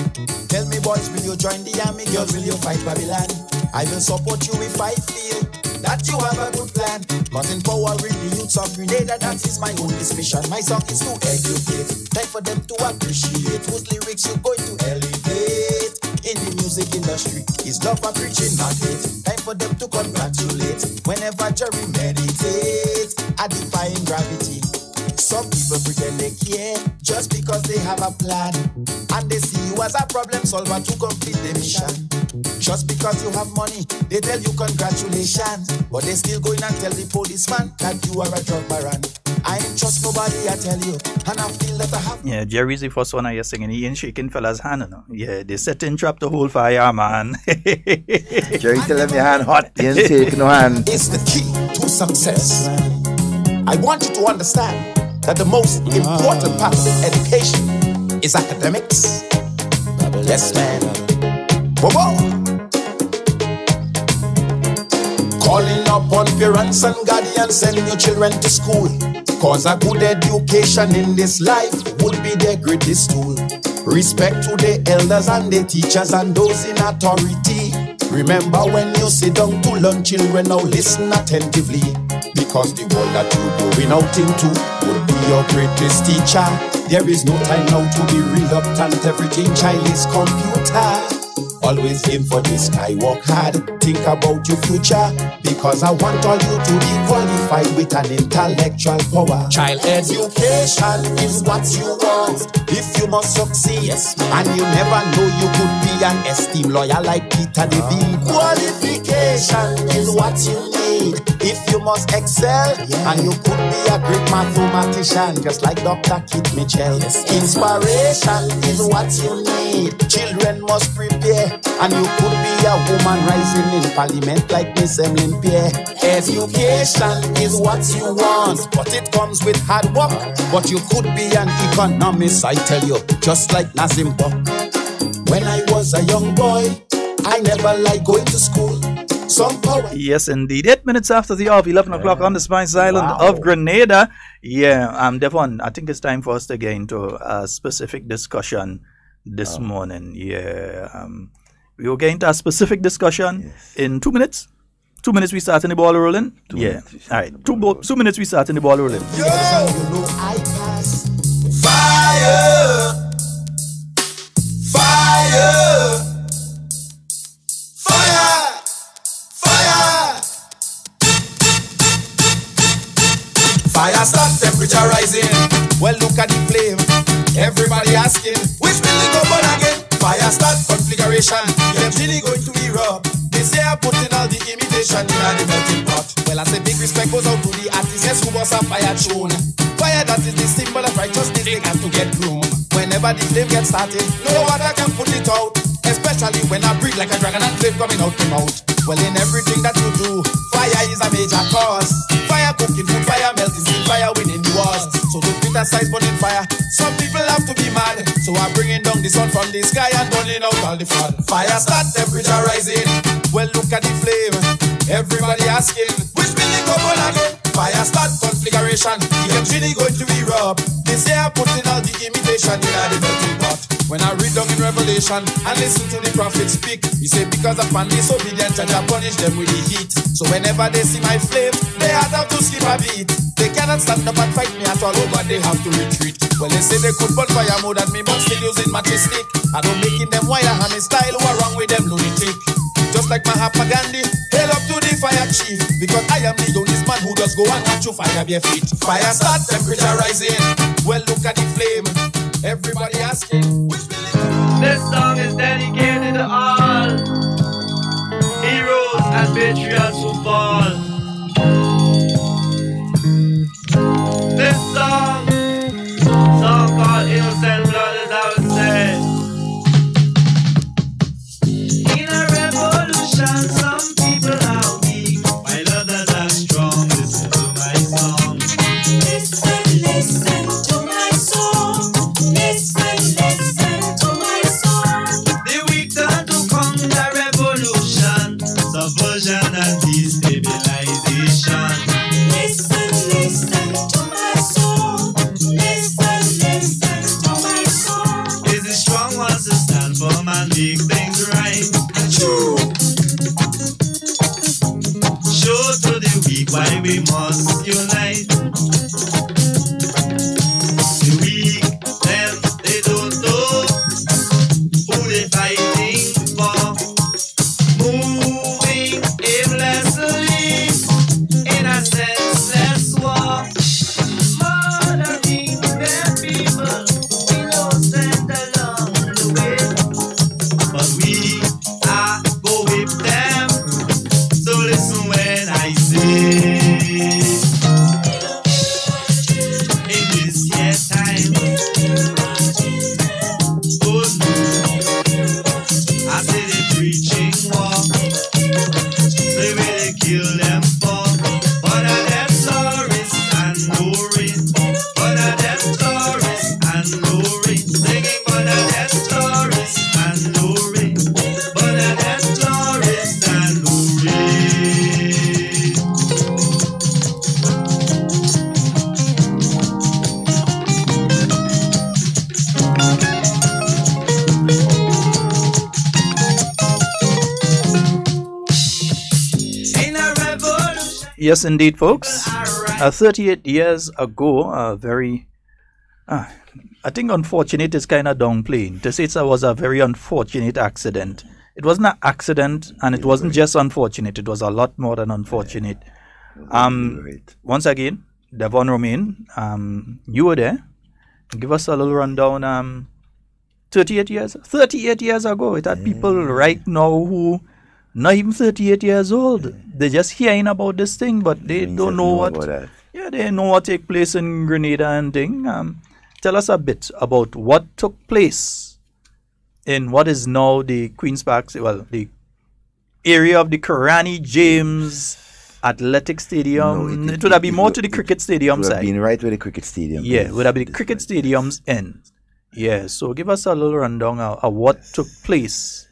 Tell me, boys, will you join the army? Girls, will you fight Babylon? I will support you if I feel that you have a good plan. But empowering the youths of Grenada, that is my only mission. My song is to educate, time for them to appreciate whose lyrics you're going to elevate. In the music industry, is love for preaching, not hate. Time for them to congratulate. Whenever Jerry meditates, I define gravity. Some people pretend they care just because they have a plan, and they see you as a problem solver to complete the mission. Just because you have money, they tell you congratulations, but they still go in and tell the policeman that you are a drug baron. I ain't trust nobody, I tell you, and I feel that I have. Yeah, Jerry's the first one I hear singing. He ain't shaking fella's hand, no. Yeah, they set in trap to hold fire, man. Jerry tell him your hand hot, he ain't shaking no hand. It's the key to success. I want you to understand that the most important part of education is academics. Yes, man. Whoa. Calling upon parents and guardians, sending your children to school. Cause a good education in this life would be their greatest tool. Respect to the elders and the teachers and those in authority. Remember when you sit down to learn, children, now listen attentively. Because the world that you're going out into would be your greatest teacher. There is no time now to be reluctant, everything child is computer. Always aim for the sky, work hard, think about your future. Because I want all you to be qualified with an intellectual power. Child education is what you want if you must succeed. Yes, and you never know you could be an esteemed lawyer like Peter David. Qualification is what you need if you must excel, and you could be a great mathematician, just like Dr. Kit Mitchell. Inspiration is what you need. Children must prepare, and you could be a woman rising in parliament like Miss Emlyn Pierre. Education is what you want, but it comes with hard work. But you could be an economist, I tell you, just like Nazim Buck. When I was a young boy, I never liked going to school. Yes, indeed. 8 minutes after the hour of 11 o'clock on the Spice Island of Grenada. Yeah, Devon, I think it's time for us to get into a specific discussion this morning. Yeah, we will get into a specific discussion in 2 minutes. 2 minutes we start in the ball rolling. All right, 2 minutes we start in the ball rolling. Yo! You know I pass fire. Fire! Fire! Fire! Fire start, temperature rising. Well, look at the flame. Everybody asking, which building go burn again? Fire start, conflagration. Them really going to erupt. They say I put in all the imitation in the melting pot. Well, I say big respect goes out to the artists yes, who was a fire tune. Fire that is the symbol of righteousness, they got to get room. Whenever the flame gets started, no water can put it out. Especially when I breathe like a dragon and flame coming out the mouth. Well, in everything that you do, fire is a major cause. Fire cooking food, fire melting steel, fire winning the wars. So don't criticize burning fire. Some people have to be mad, so I'm bringing down the sun from the sky and burning out all the flood. Fire start, temperature rising. Well, look at the flame. Everybody asking, which building go burn again? Fire start, conflagration. The really going to erupt. They say I put in all the imitation in the melting pot. When I read down in Revelation and listen to the prophet speak, he say because of my disobedience I punish them with the heat. So whenever they see my flame, they have to skip a beat. They cannot stand up and fight me at all, but they have to retreat. Well, they say they could burn fire more than me, but still using matches stick. I don't making them wire hammer style. What wrong with them lunatic? Just like Mahatma Gandhi, hail up to the fire chief, because I am the youngest man who does go and watch you fire bare feet. Fire start, temperature rising. Well, look at the flame. Everybody asking, which building? This song is dedicated to all heroes and patriots who fall. This song called Innocent Blood, as I would say. In a revolution, some people are weak, while others are strong. Listen to my song. Listen, listen to my song. Listen, listen to my song. The weak turn to counter revolution, subversion and destabilization. Listen, listen to my song. Listen, listen to my song. Is the strong ones to stand firm and make things right? True. Show to the weak why we must unite. The weak, them, they don't know who they fighting for. Moving aimlessly in a senseless war. Murdering their people, innocent along the way. But we are go with them, so listen when I say. In this year time, oh no, I say they preaching war. They really kill them for. But are them tourists and no rain. But are them tourists and no rain. Singing but are them tourists and no rain. But are them tourists and no rain. In a revolution. Yes, indeed, folks. 38 years ago, a very, I think unfortunate is kind of downplaying. To say it was a very unfortunate accident. It wasn't an accident, and it wasn't just unfortunate. It was a lot more than unfortunate. Once again, Devon Romain, you were there. Give us a little rundown. 38 years ago, it had people right now who not even 38 years old. They're just hearing about this thing, but they don't know what. Yeah, they know what take place in Grenada and thing. Tell us a bit about what took place in what is now the Queen's Park, well, the area of the Karani James Athletic Stadium. No, it would have been more to the cricket stadium side. It would have been right where the cricket stadium is. It would have been the cricket stadium's end. Yeah, so give us a little rundown of what took place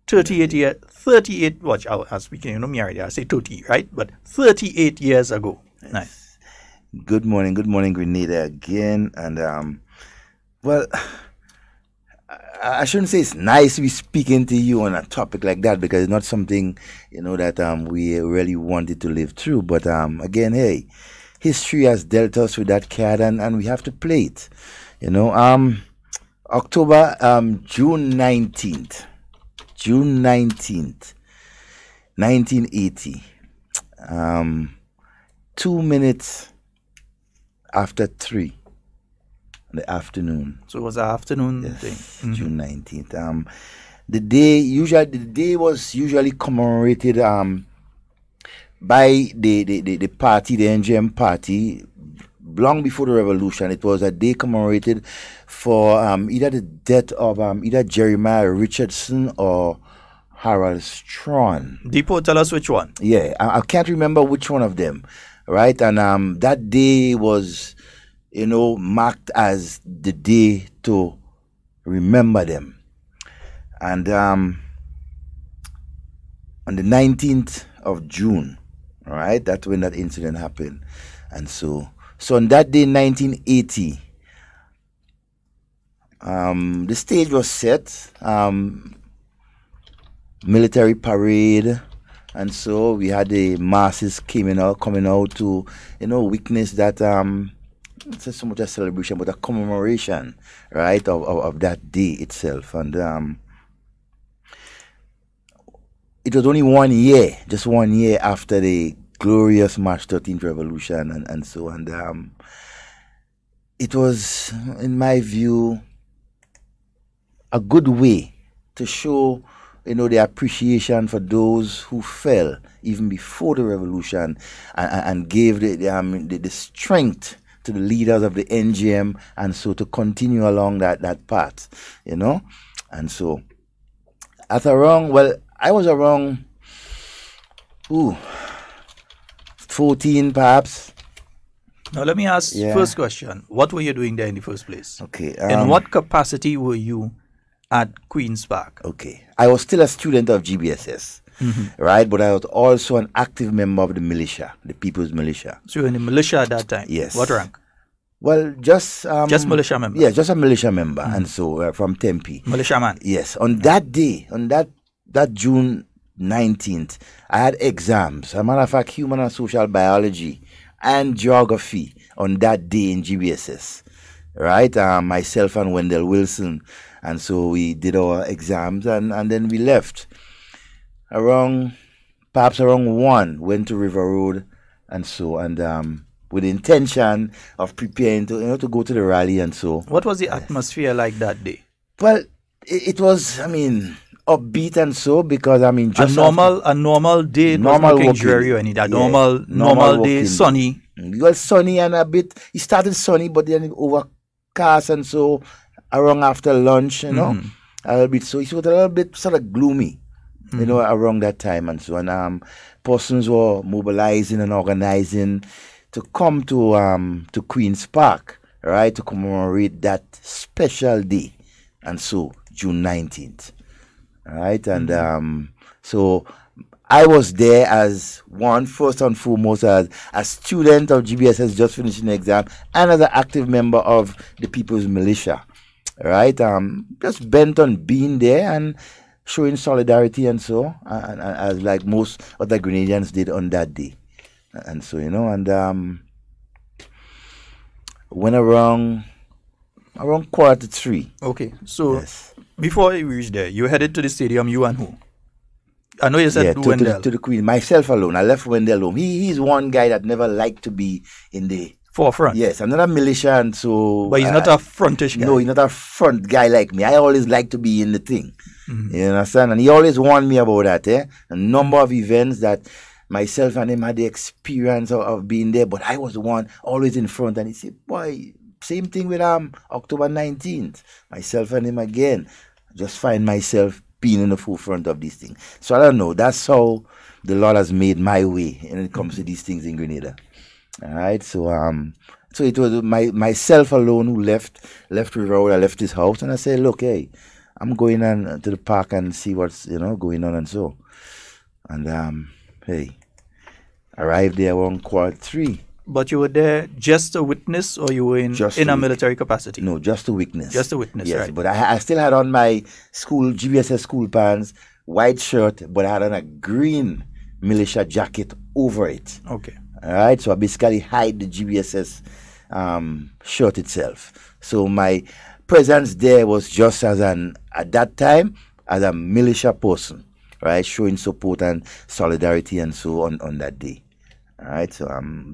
38, watch out, I'm speaking, I say 30, right? But 38 years ago. Nice. Good morning, Grenada again. And, well, I shouldn't say it's nice to be speaking to you on a topic like that because it's not something, that we really wanted to live through. But, again, hey, history has dealt us with that card and we have to play it. October, June 19th, 1980, 2 minutes after 3 in the afternoon. So it was an afternoon thing. Mm-hmm. June 19th. The day was usually commemorated by the party, the NGM party. Long before the revolution, it was a day commemorated for either the death of either Jeremiah Richardson or Harold Strawn. Depot, tell us which one. Yeah, I can't remember which one of them, right? And that day was, marked as the day to remember them. And on the 19th of June, right, that's when that incident happened. And so on that day, 1980, the stage was set, military parade, and so we had the masses coming out to, witness that, it's not so much a celebration, but a commemoration, right, of that day itself. And it was only 1 year, just 1 year after the glorious March 13th revolution and so on. It was, in my view, a good way to show, the appreciation for those who fell even before the revolution and gave the strength to the leaders of the NGM and so to continue along that path, And so, I was around, 14 perhaps. Now let me ask first question. What were you doing there in the first place? Okay. In what capacity were you at Queen's Park? Okay. I was still a student of GBSS, right? But I was also an active member of the militia, the People's Militia. So you were in the militia at that time? Yes. What rank? Well, just militia member? Yeah, just a militia member. And so from Tempe. Militiaman? Yes. On that day, on that June 19th, I had exams. As a matter of fact, human and social biology and geography on that day in GBSS, right? Myself and Wendell Wilson. And so we did our exams and then we left. Perhaps around 1, went to River Road and so, and with the intention of preparing to go to the rally and so. What was the atmosphere like that day? Well, it was, upbeat and so, because just a normal day, normal working dreary or any that normal day, sunny. Well, sunny and a bit. It started sunny, but then overcast and so around after lunch, a little bit. So it was a little bit sort of gloomy, around that time and so. And persons were mobilizing and organizing to come to Queen's Park, right, to commemorate that special day, and so June 19th. Right, and so I was there as first and foremost, as a student of GBSS just finishing the exam, and as an active member of the People's Militia, right? Just bent on being there and showing solidarity and so, and as like most other Grenadians did on that day, and so and went around 2:45. Okay, so. Yes. Before you reached there, you headed to the stadium, you and who? I know you said Wendell. To the Queen. Myself alone. I left Wendell home. He's one guy that never liked to be in the forefront. Yes, I'm not a militia and so... But he's not a frontish guy. No, he's not a front guy like me. I always like to be in the thing. You understand? And he always warned me about that. A number of events that myself and him had the experience of being there, but I was the one always in front. And he said, boy, same thing with October 19th. Myself and him again. Just find myself being in the forefront of these things. So I don't know. That's how the Lord has made my way when it comes to these things in Grenada. All right. So so it was myself alone who left the road. I left his house, and I said, look, hey, I'm going on to the park and see what's going on and so. And hey, arrived there around 3:15. But you were there just a witness, or you were in a military capacity? No, just a witness. Just a witness, yes, right. But I still had on my GBSS school pants, white shirt, but I had on a green militia jacket over it. Okay. All right, so I basically hide the GBSS shirt itself. So my presence there was just at that time, as a militia person, right, showing support and solidarity and so on that day. All right, so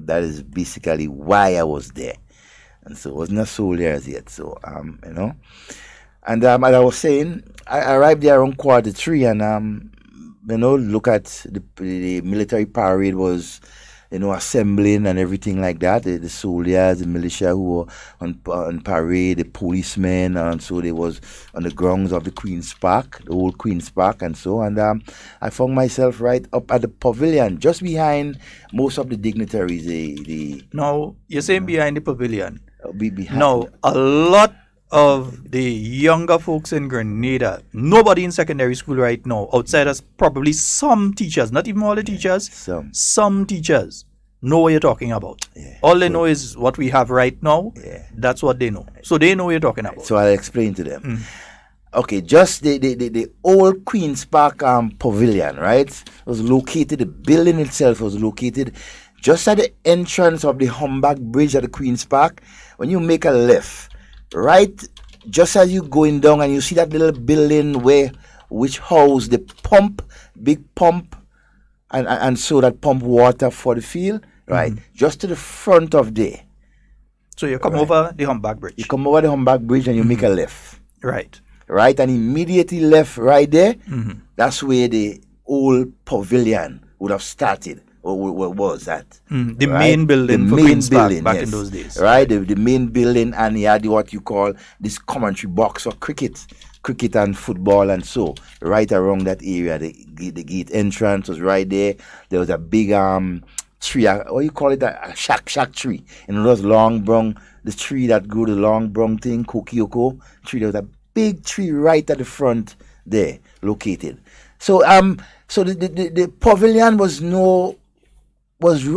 that is basically why I was there, and so I was not sold there as yet. So and as I was saying, I arrived there around 3:15, and look at the military parade was assembling and everything like that. The soldiers, the militia who were on parade, the policemen, and so they was on the grounds of the Queen's Park, the old Queen's Park, and so. And I found myself right up at the pavilion, just behind most of the dignitaries. Now, you're saying behind the pavilion. Behind. Now, a lot of the younger folks in Grenada, nobody in secondary school right now, outside us, probably some teachers, not even all the teachers, some teachers know what you're talking about. All they know is what we have right now. That's what they know. So they know what you're talking about. So I'll explain to them. Okay, just the old Queen's Park pavilion, right, was located, the building itself was located just at the entrance of the Humbug Bridge at the Queen's Park. When you make a left, right, just as you going down, and you see that little building which house the pump, big pump, and so that pump water for the field, right, just to the front of there. So you come over the Humbug Bridge. You come over the Humbug Bridge and you make a left. Right. Right, and immediately left right there, that's where the old pavilion would have started. What was that? The main building for Queen's Park back in those days. Right, the main building, and he had what you call this commentary box for cricket and football, and so right around that area. The gate entrance was right there. There was a big tree, what you call it, a shack tree. And those long brung, the tree that grew the long brung thing, kokioko tree. There was a big tree right at the front there, located. So so the pavilion was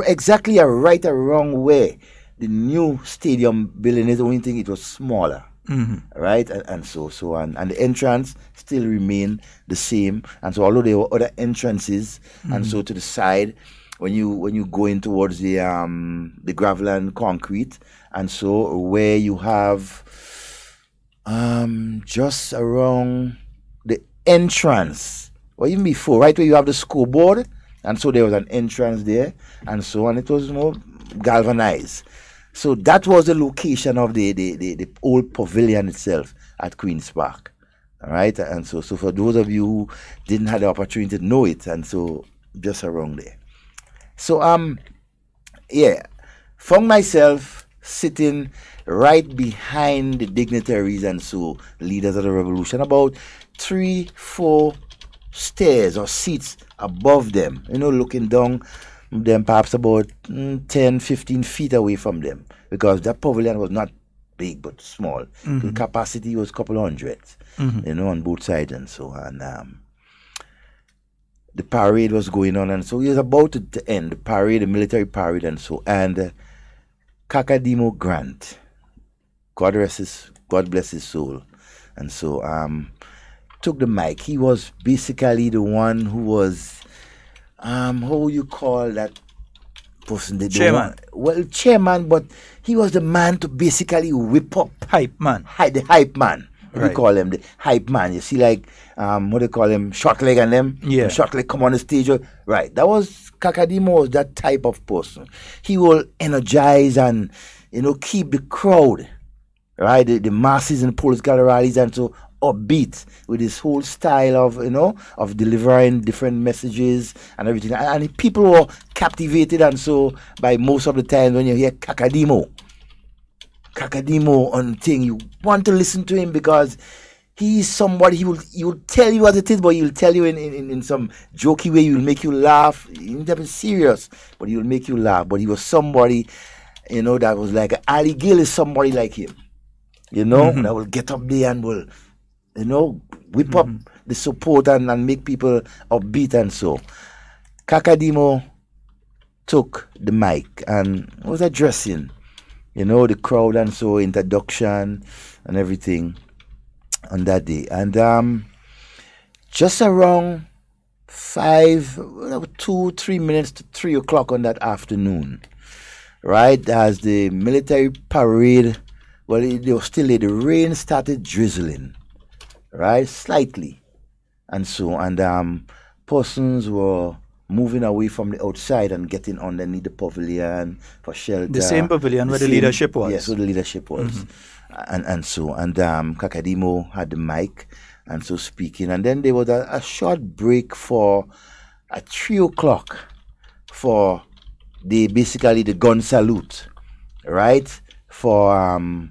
exactly right around where the new stadium building is. The only thing, it was smaller, right? And the entrance still remained the same. And so although there were other entrances, and so to the side, when you go in towards the gravel and concrete, and so where you have just around the entrance, or even before, right where you have the scoreboard. And so there was an entrance there, and so on. It was more galvanized. So that was the location of the old pavilion itself at Queen's Park. All right, and so for those of you who didn't have the opportunity to know it, and so just around there. So found myself sitting right behind the dignitaries and so leaders of the revolution, about 3-4 stairs or seats above them, looking down them, perhaps about 10-15 feet away from them, because that pavilion was not big but small. The capacity was a couple hundred, on both sides, and so on. The parade was going on, and so it was about to end, the military parade, and so. And Kakadimo Grant, God bless his soul, and so took the mic. He was basically the one who was, how you call that person? Chairman. Chairman, but he was the man to basically whip up. Hype man. The hype man. Right. We call him the hype man. You see, like, what they call him, short leg and them? Yeah. Short leg come on the stage. Right. That was, Kakadimo was that type of person. He will energize and, keep the crowd, right? The masses in the political rallies and so upbeat with his whole style of, of delivering different messages and everything. And people were captivated, and so by most of the time when you hear Kakadimo on thing, you want to listen to him because he's somebody, he will tell you as it is, but he'll tell you in some jokey way. He will make you laugh. He ain't even serious, but he will make you laugh. But he was somebody, that was like, Ali Gill is somebody like him, that will get up there and will, whip up the support and make people upbeat. And so Kakadimo took the mic and was addressing, the crowd, and so introduction and everything on that day. And just around 3 minutes to 3 o'clock on that afternoon, right, as the military parade, well, they were still there, the rain started drizzling, right, slightly. And so, persons were moving away from the outside and getting underneath the pavilion for shelter. The same pavilion where the leadership was. Yes, where the leadership was. And so Kakadimo had the mic, and so speaking. And then there was a short break for at 3 o'clock for basically the gun salute, right? For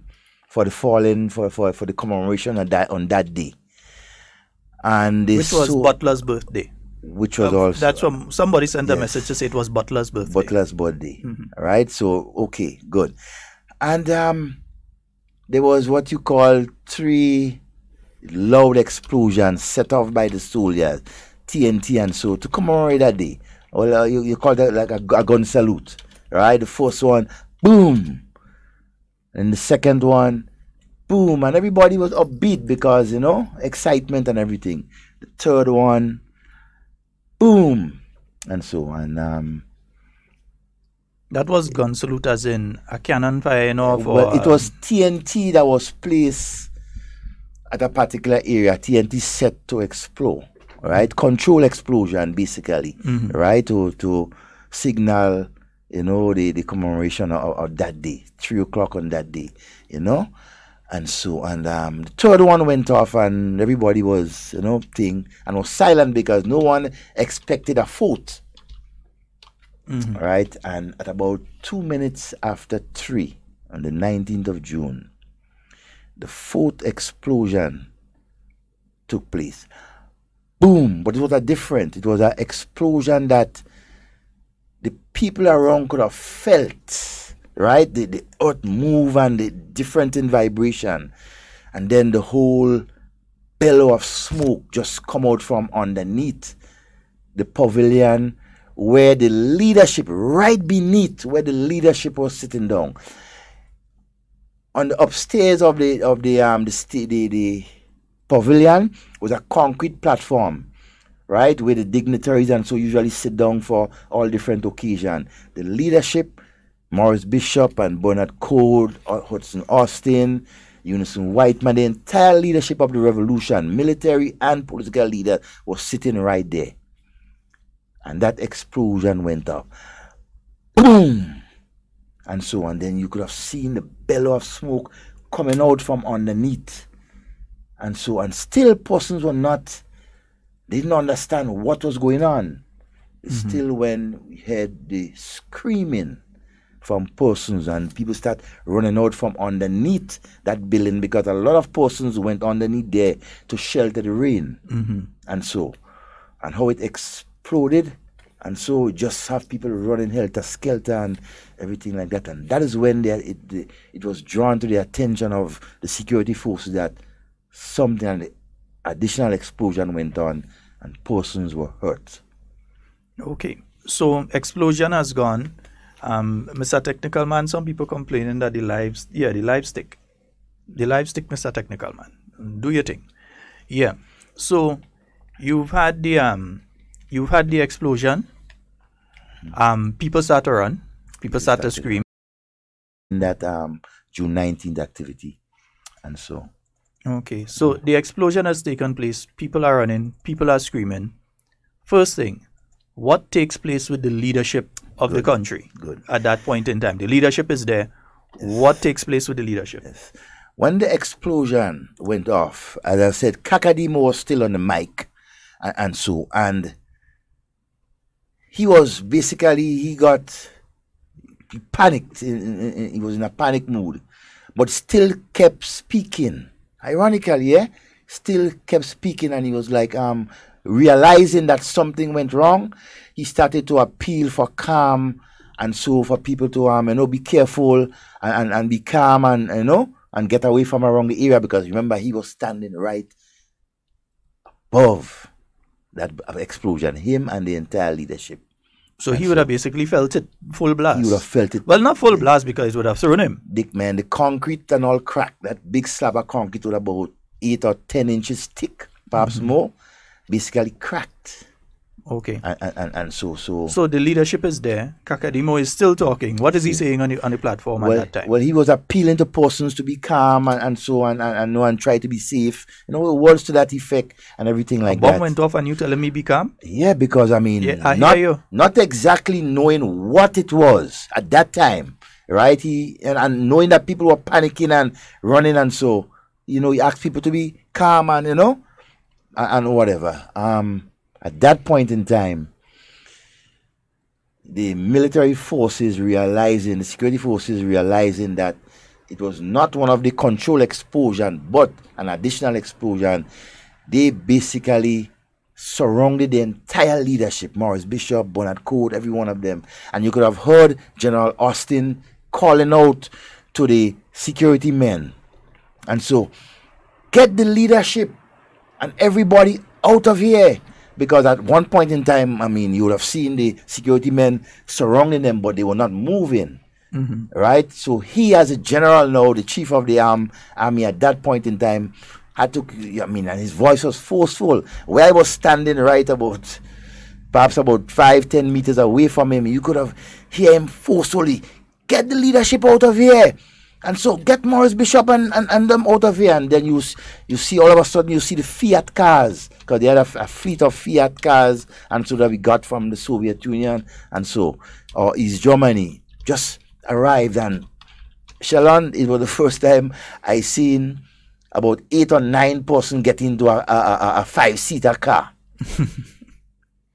the fallen, for the commemoration on that day. And which was Butler's birthday. Which was also... That's what somebody sent a message to say it was Butler's birthday. Butler's birthday, right? So, okay, good. And there was what you call 3 loud explosions set off by the soldiers, TNT, and so to commemorate that day. Well, you call that like a gun salute, right? The first one, boom. And the second one, boom. And everybody was upbeat because, excitement and everything. The third one, boom. And so on. That was gun salute as in a cannon fire, Well, it was TNT that was placed at a particular area. TNT set to explode, right? Control explosion, basically, right? To signal, the commemoration of that day, 3 o'clock on that day, And so, the third one went off, and everybody was, and was silent because no one expected a fourth. Right, and at about 2 minutes after 3 on the 19th of June, the fourth explosion took place. Boom! But it was different. It was an explosion that the people around could have felt, right? The earth move and the different in vibration, and then the whole bellow of smoke just come out from underneath the pavilion, where the leadership, right beneath where the leadership was sitting down. On the upstairs of the pavilion was a concrete platform, right, where the dignitaries and so usually sit down for all different occasions. The leadership, Morris Bishop and Bernard Cole, Hudson Austin, Unison Whiteman, the entire leadership of the revolution, military and political leader, was sitting right there. And that explosion went up. Boom! And so on. Then you could have seen the bellow of smoke coming out from underneath. And so on. Still persons didn't understand what was going on. Still when we heard the screaming from persons and people start running out from underneath that building because a lot of persons went underneath there to shelter the rain. And so, and how it exploded, and so just have people running helter-skelter and everything like that. And that is when it was drawn to the attention of the security forces that something, an additional explosion went on and persons were hurt. Okay, so explosion has gone. Mr. Technical Man, some people complaining that the live stick, Mr. Technical Man, do your thing. Yeah, so you've had the explosion. People start to run. People start to scream. In that June 19th activity, and so. Okay, so the explosion has taken place. People are running. People are screaming. First thing, what takes place with the leadership of the country at that point in time? The leadership is there. Yes. What takes place with the leadership? Yes. when the explosion went off, as I said, Kakadimo was still on the mic, and he was basically, he panicked, he was in a panic mood, but still kept speaking. Ironically, yeah, still kept speaking, and he was like, realizing that something went wrong, he started to appeal for calm, and so for people to, be careful and be calm, and, and get away from around the area, because remember, he was standing right above that explosion, him and the entire leadership. So he would have basically felt it full blast. He would have felt it. Well, not full blast, because it would have thrown him. Dick, man, the concrete and all cracked. That big slab of concrete was about 8 or 10 inches thick, perhaps more, basically cracked. Okay. And so. So the leadership is there. Kakadimo is still talking. What is he saying on the platform at that time? Well, he was appealing to persons to be calm and so on, and try to be safe. Words to that effect and everything like that. A bomb went off and you telling me be calm? Yeah, because I hear you. Not exactly knowing what it was at that time, right? And knowing that people were panicking and running, and so, he asked people to be calm and, and whatever. At that point in time, the military forces the security forces realizing that it was not one of the control explosion, but an additional explosion, they basically surrounded the entire leadership, Morris Bishop, Bernard Code, every one of them. And you could have heard General Austin calling out to the security men. And so, get the leadership and everybody out of here. Because at one point in time, you would have seen the security men surrounding them, but they were not moving, right? So he, as a general now, the chief of the army at that point in time, had to, and his voice was forceful. Where I was standing perhaps about 5-10 meters away from him, you could have heard him forcefully, get the leadership out of here. And so get Morris Bishop and them out of here. And then you see all of a sudden, you see the Fiat cars, because they had a fleet of Fiat cars, and so that we got from the Soviet Union, and so, or East Germany, just arrived. And Sheldon, it was the first time I seen about 8 or 9 persons get into a 5-seater car.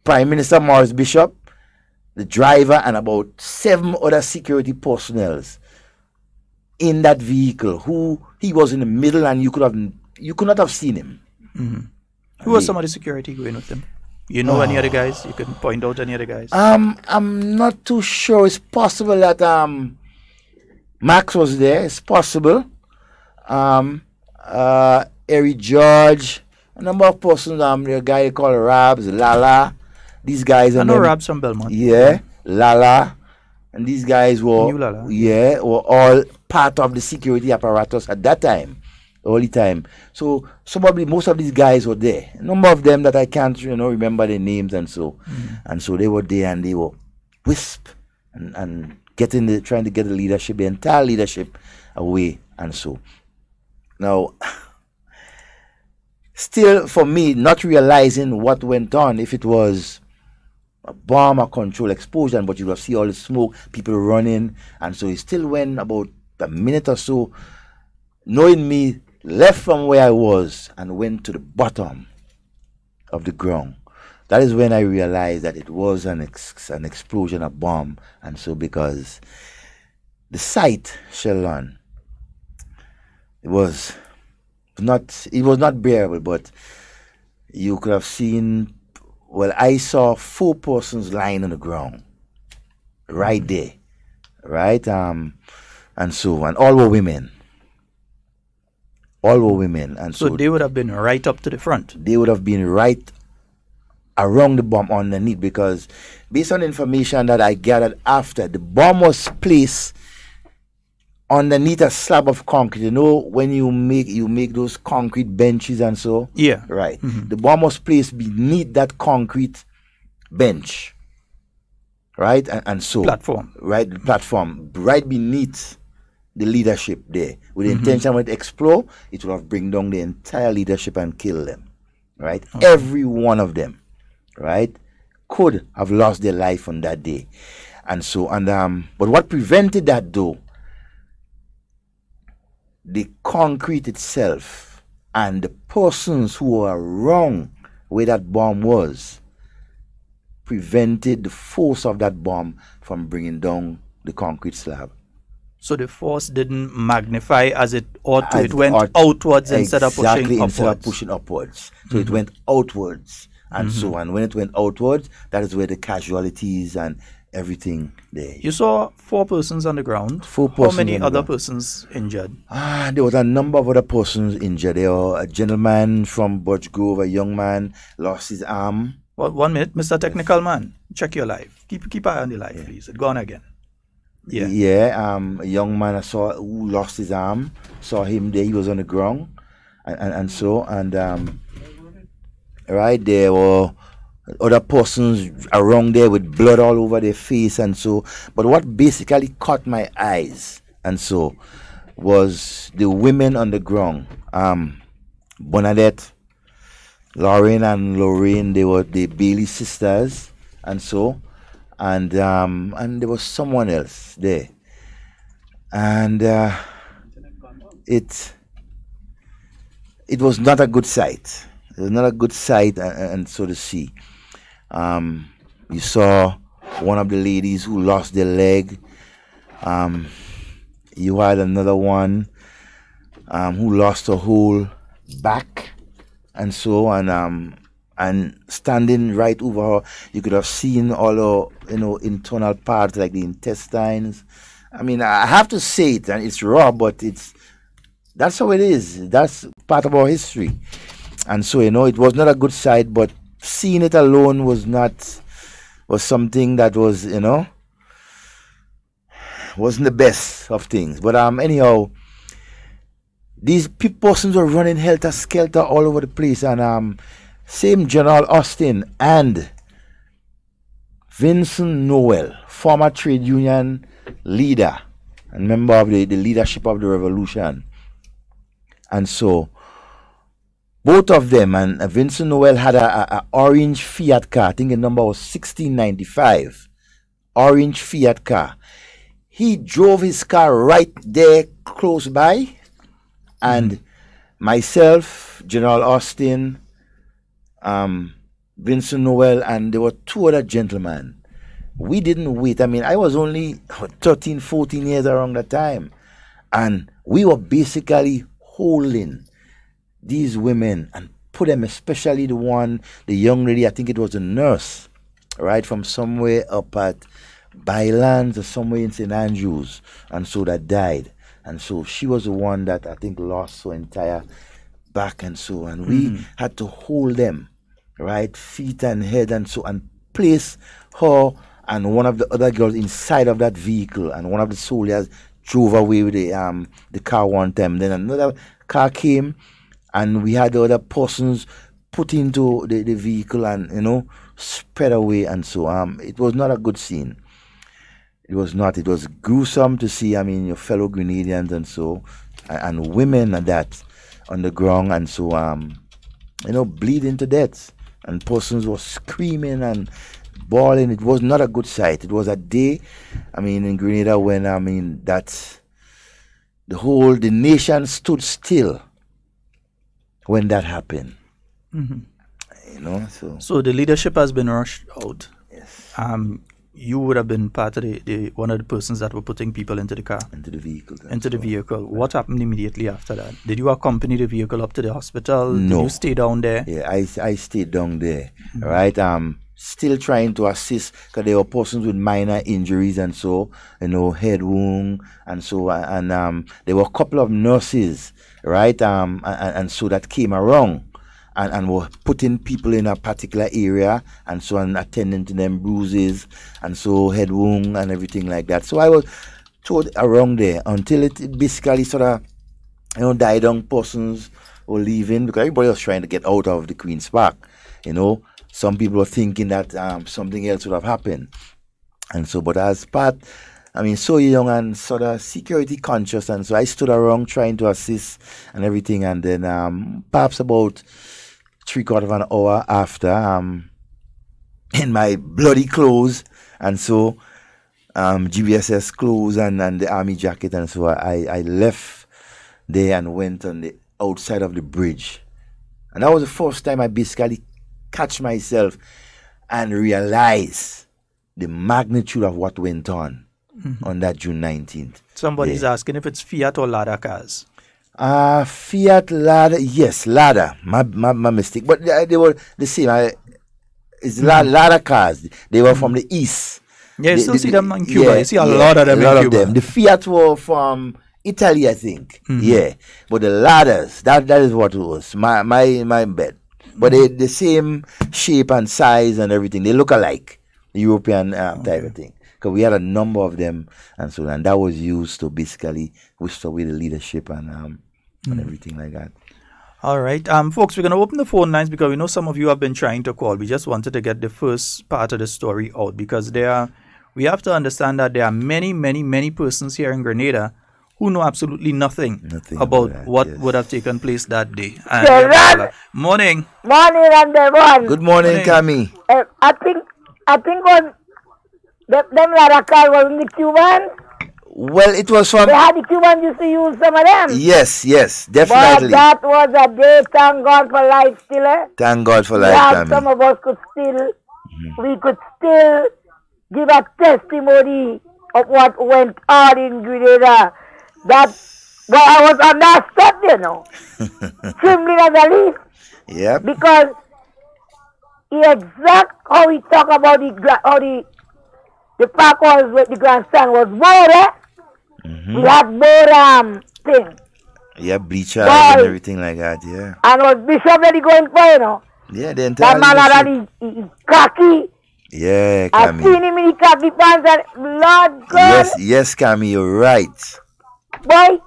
Prime Minister Morris Bishop, the driver, and about 7 other security personnel in that vehicle, who he was in the middle, and you could not have seen him. Who was some of the security going with him? Any other guys? You can point out any other guys? I'm not too sure. It's possible that Max was there. It's possible. Eric George, a number of persons. A guy called Rabs, Lala. These guys. I know Rabs from Belmont. Yeah, Lala. And these guys were all part of the security apparatus at that time, early time. So probably most of these guys were there. A number of them that I can't, remember their names, and so, and so they were there, and they were wisp and trying to get the entire leadership away, and so. Now, still for me, not realizing what went on, if it was a bomb or control explosion, but you will see all the smoke, people running, and so it still went about a minute or so, knowing me, left from where I was and went to the bottom of the ground. That is when I realized that it was an explosion, a bomb, and so because the sight, Sheldon, it was not bearable, but you could have seen. Well, I saw 4 persons lying on the ground, right there, right, and all were women. And so they would have been right up to the front. They would have been right around the bomb underneath, because based on information that I gathered after, the bomb was placed underneath a slab of concrete. When you make those concrete benches and so. Yeah. Right. The bomb was placed beneath that concrete bench. Right? And so. Platform. Right. The platform. Right beneath the leadership there. With the intention when it explode, it will have bring down the entire leadership and kill them. Right? Okay. Every one of them. Right? Could have lost their life on that day. And so, but what prevented that though, the concrete itself and the persons who were wrong where that bomb was prevented the force of that bomb from bringing down the concrete slab. So the force didn't magnify as it ought to. It went outwards instead of pushing upwards. Instead of pushing upwards. So it went outwards. And so on. When it went outwards, that is where the casualties and everything there. You saw 4 persons on the ground. 4 persons. How many other persons injured? There was a number of other persons injured. There was a gentleman from Birch Grove, a young man, lost his arm. Well, 1 minute, Mr. Technical Man. Check your live. Keep eye on the live, please. Go on again. Yeah. A young man I saw who lost his arm. Saw him there. He was on the ground, right there were other persons around there with blood all over their face and so. But what basically caught my eyes and so was the women on the ground. Bernadette, Lauren and Lorraine, they were the Bailey sisters and so. And there was someone else there. And it was not a good sight. It was not a good sight, and so to see. You saw one of the ladies who lost their leg. You had another one who lost her whole back, and so on. And standing right over her, you could have seen all her, internal parts like the intestines. I mean, I have to say it, and it's raw, but that's how it is. That's part of our history. And so, it was not a good sight, but seeing it alone was something that was, wasn't the best of things. But anyhow, these persons were running helter-skelter all over the place. And same General Austin and Vincent Noel, former trade union leader and member of the leadership of the revolution. And so, both of them, and Vincent Noel had a orange Fiat car. I think the number was 1695. Orange Fiat car. He drove his car right there close by. And myself, General Austin, Vincent Noel, and there were 2 other gentlemen. We didn't wait. I mean, I was only 13, 14 years around that time. And we were basically holding these women and put them, especially the young lady, I think it was a nurse, right, from somewhere up at Bylands or somewhere in St. Andrews, and so that died. And so she was the one that I think lost her entire back and so, and we had to hold them, right, feet and head and so, and place her and one of the other girls inside of that vehicle, and one of the soldiers drove away with the car one time. Then another car came, and we had the other persons put into the vehicle and, spread away and so. It was not a good scene. It was not. It was gruesome to see, your fellow Grenadians and so, and women and that on the ground and so, bleeding to death. And persons were screaming and bawling. It was not a good sight. It was a day, in Grenada when, that the nation stood still when that happened. So the leadership has been rushed out. Yes. You would have been part of the one of the persons that were putting people into the car. Into the vehicle. What happened immediately after that? Did you accompany the vehicle up to the hospital? No. Did you stay down there? Yeah, I stayed down there. Right. Still trying to assist, because there were persons with minor injuries and so, head wound and so, and there were a couple of nurses, right, and so that came around and were putting people in a particular area and so, and attending to them bruises and so, head wound and everything like that. So I was told around there until it basically sort of, died down. Persons were leaving because everybody was trying to get out of the Queen's Park, Some people were thinking that something else would have happened. And so, but as part, so young and sort of security conscious, and so I stood around trying to assist and everything. And then perhaps about 3/4 of an hour after, in my bloody clothes, and so GBSS clothes and the army jacket, and so I left there and went on the outside of the bridge. And that was the first time I basically catch myself and realize the magnitude of what went on that June 19th. Somebody's asking if it's Fiat or Lada cars. Fiat, Lada, yes, Lada. My mistake. But they were the same. It's Lada cars. They were from the east. Yeah, you still see them in Cuba. You see a lot of them in Cuba. The Fiat were from Italy, I think. Yeah. But the Ladas, that is what it was. My bet. But they the same shape and size and everything. They look alike. The European type of thing. Because we had a number of them and so on. And that was used to basically whisk away the leadership and everything like that. All right. Folks, we're going to open the phone lines because we know some of you have been trying to call. We just wanted to get the first part of the story out because we have to understand that there are many persons here in Grenada who know absolutely nothing about what would have taken place that day. And morning. Morning, everyone. Good morning, Cami. I think was them Radical was in the Cubans. Well, it was from... They had the Cubans used to use some of them. Yes, definitely. But that was a day, thank God for life still. Thank God for life, Cami. Some of us could still, we could still give a testimony of what went on in Grenada. That, well, I was on that step, you know. Trembling as a leaf. Yeah. Because the exact how we talk about the park was with the grandstand was water. We had more thing. Yeah, bleachers and everything like that, yeah. And was Bishop really going for, you know. Yeah, the entire that man had his khaki. Yeah, I Cami. seen him in the khaki pants and Lord God. Yes, Cami, you're right. Boy,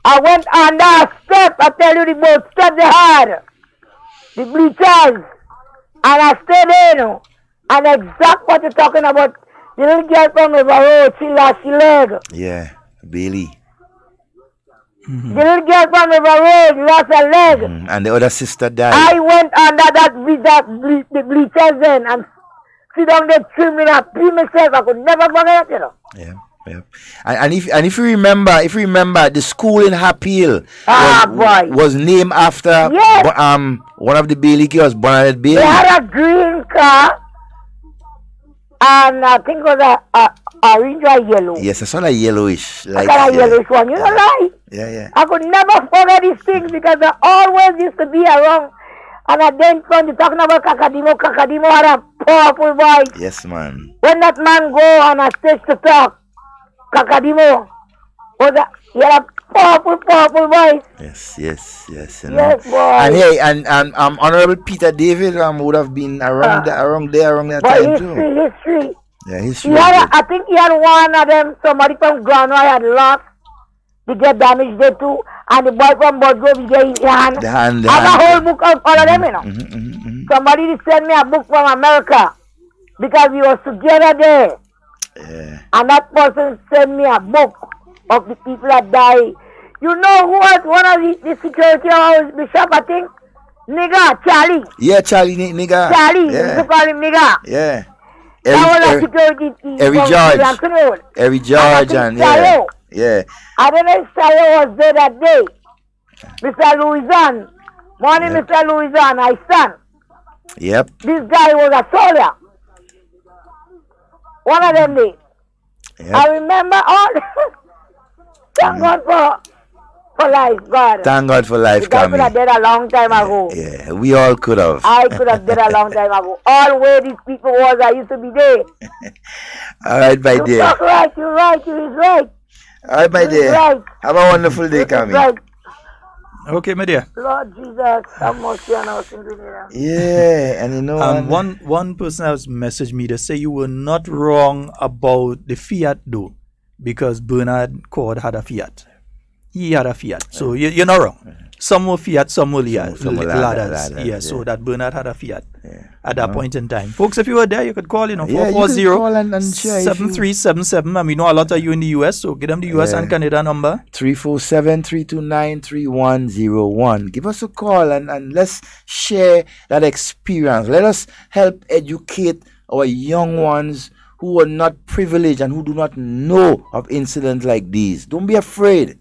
I went on that step. I tell you the both steps they had. The bleachers. And I stayed there, you know. And exact what you're talking about. The little girl from the road, she lost her leg. Yeah, Bailey. The little girl from the road lost her leg. And the other sister died. I went under the bleachers then and sit down there trimming up, pee myself. I could never forget, you know. Yeah. And if you remember, the school in Happy Hill was named after one of the Bailey girls, Bernadette Bailey. They had a green car. And I think it was a orange or yellow. Yes, I saw a yellowish. Like, I saw a yellowish one, you know, right? Yeah. I could never forget these things because I always used to be around. And I then come to talking about Kakadimo had a powerful voice. Yes, man. When that man go on a stage to talk, Kakadimo he had a powerful voice. Yes. You know. Yes, boy. And hey, and Honorable Peter David would have been around that time too. History. Yeah, history. I think he had one of them. Somebody from Granoy had lost. They get damaged there too. And the boy from Bodgrove, he get his hand. The hand. I have a whole book of all of them, you know. Somebody sent me a book from America because we was together there. Yeah. And that person sent me a book of the people that died. You know who was one of the security of Bishop, I think? Nigga, Charlie. Yeah, Charlie, nigga. Charlie, yeah. they used to call him nigga. Yeah. That was a security. Every George and yeah. I don't know if Sayo was there that day. Mr. Louisan. Morning, Mr. Louisan, my son. Yep. This guy was a soldier. One of them days. Yep. I remember all. Thank God for life, God. Thank God for life, Cami. I could have did a long time ago. Yeah, we all could have. I could have did a long time ago. All where these people was, I used to be there. All right, my dear. You're right. All right, my dear. Right. Have a wonderful day, Cami. Right. Okay, my dear. Lord Jesus, have mercy on us in Grenada. Yeah, and you know... one person has messaged me to say you were not wrong about the Fiat, though, because Bernard Cord had a Fiat. He had a Fiat. So you're not wrong. Some were Fiat, some were ladders. Yeah, so that Bernard had a Fiat at that point in time. Folks, if you were there, you could call, 440-7377. And we know a lot of you in the US, so give them the US and Canada number. 347-329-3101. Give us a call and let's share that experience. Let us help educate our young ones who are not privileged and who do not know of incidents like these. Don't be afraid.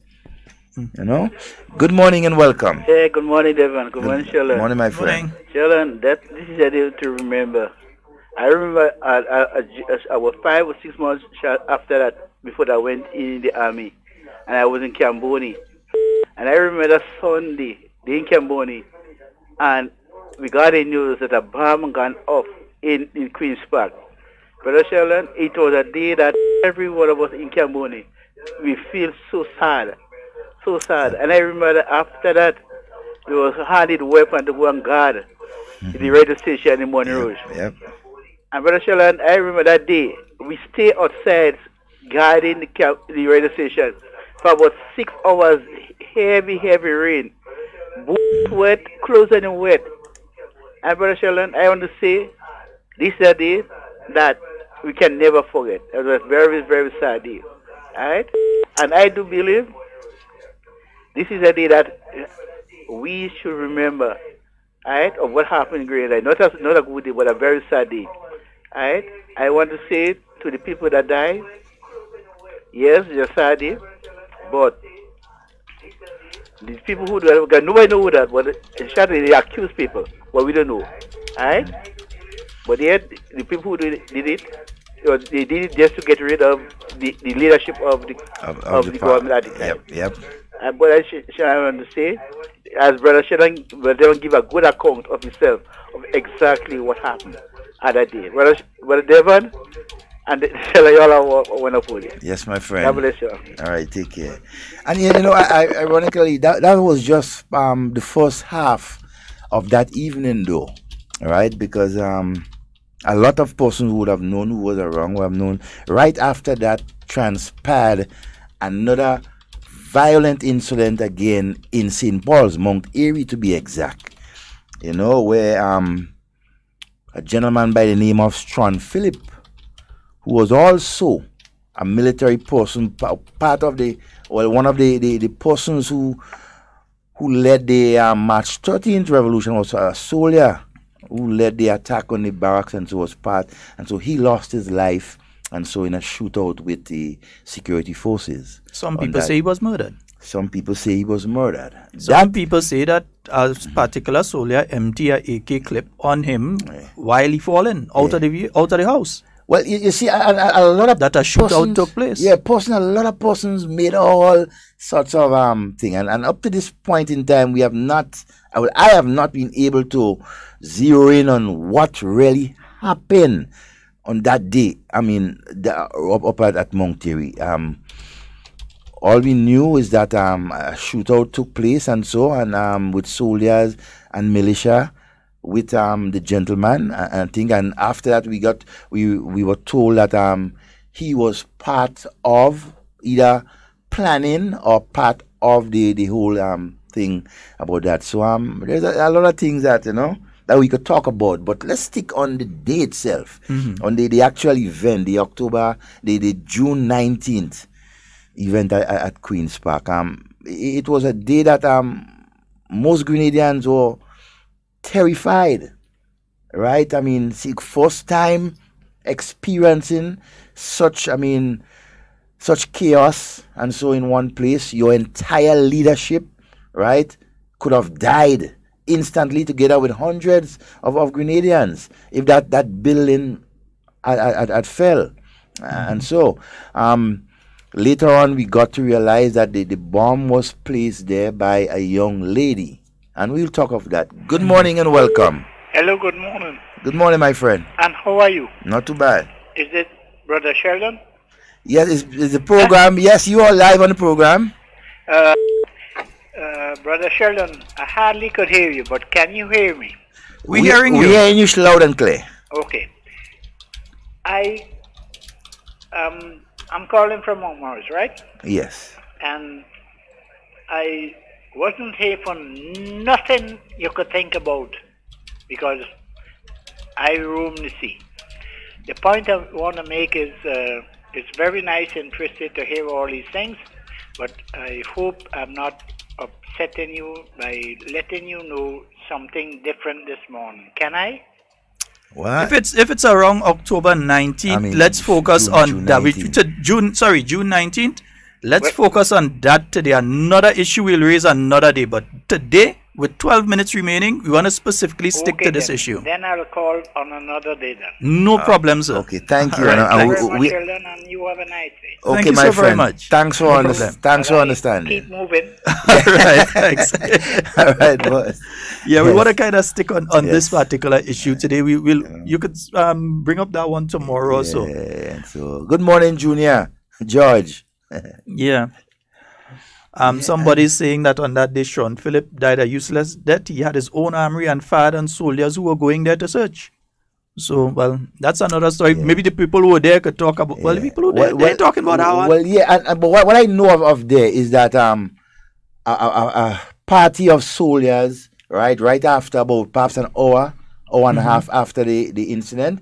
You know. Good morning and welcome. Hey, good morning, Devon. Good morning, Sheldon. Morning, my friend. Sheldon, this is a day to remember. I remember I was 5 or 6 months after that, before I went in the army, and I was in Camboni. And I remember that Sunday, in Camboni, and we got the news that a bomb gone off in Queen's Park. Brother Sheldon, it was a day that every one of us in Camboni, we feel so sad. So sad. And I remember that after that, we was handed weapon to go and guard the radio station in Morning Rouge. Yep. And Brother Sheldon, I remember that day, we stay outside guarding the radio station for about 6 hours, heavy rain. Boots wet, clothes and wet. And Brother Sheldon, I want to say, this is a day that we can never forget. It was a very, very sad day. Alright? And I do believe this is a day that we should remember, alright, of what happened in Grenada. Not a good day, but a very sad day. Alright? I want to say to the people that died, yes, it's a sad day, but these people who do it, because nobody knows that, but they accuse people, but we don't know. Alright? But yet, the people who did it, they did it just to get rid of the leadership of the government at the time. Yep. But I want to say, as Brother Sheldon give a good account of himself, of exactly what happened at that day. Brother Devon and Sheldon, you all are wonderful. Yes, my friend. God bless you. All right, take care. And ironically, that was just the first half of that evening, though. All right, because a lot of persons would have known who was around, would have known. Right after that transpired another violent incident again in St. Paul's, Mount Airy to be exact. Where a gentleman by the name of Strawn Philip, who was also a military person, part of one of the persons who led the March 13th revolution, was a soldier who led the attack on the barracks, and so was part, and so he lost his life, and so in a shootout with the security forces. Some people say he was murdered. Some people say he was murdered. Some people say that a particular soldier emptied a AK clip on him while he fallen out of the house. Well, you see, a lot of that a shootout took place. Yeah, a lot of persons made all sorts of thing, and up to this point in time, we have not. I have not been able to zero in on what really happened on that day. I mean, up at Mount Airy. All we knew is that a shootout took place, and with soldiers and militia, with the gentleman and thing. And after that, we were told that he was part of either planning or part of the whole thing about that. So there's a lot of things that that we could talk about, but let's stick on the day itself, on the actual event, the June 19th event at Queen's Park. It was a day that most Grenadians were terrified, right? I mean, first time experiencing such chaos, and so in one place, your entire leadership, right, could have died instantly together with hundreds of Grenadians if that building had fell. And so later on we got to realize that the bomb was placed there by a young lady, and we'll talk of that. Good morning and welcome. Hello, good morning. Good morning, my friend. And how are you? Not too bad. Is it Brother Sheldon? Yes, it's the program. Yes, you are live on the program. Brother Sheldon, I hardly could hear you, but can you hear me? We're hearing you loud and clear. Okay. I'm calling from Mount Morris, right? Yes. And I wasn't here for nothing you could think about, because I roam the sea. The point I want to make is it's very nice and interesting to hear all these things, but I hope I'm not upsetting you by letting you know something different this morning. Can I? What? If it's around October 19th, let's focus on that. June 19th. let's focus on that today. Another issue we'll raise another day. But today, with 12 minutes remaining, we want to specifically stick to this issue. Then I'll call on another day then. No problem, sir. Okay, thank you. All right, Thank you very much, Sheldon, and you have a nice day. Okay, Thank you my so friend. very much. Thanks for thanks for understanding. Keep moving. All right, thanks. All right, boss. Yeah, we Yes. want to kind of stick on this Yes. particular issue today. We will. You could bring up that one tomorrow or so. Yeah, so good morning, Junior. George. Yeah. Somebody's saying that on that day, Sean Phillip died a useless death. He had his own armory and fired on soldiers who were going there to search. So, well, that's another story. Maybe the people who were there could talk about. Well, the people who were they're talking about our. Well, yeah, but what I know of there is that a party of soldiers, right after about perhaps an hour and a half after the incident,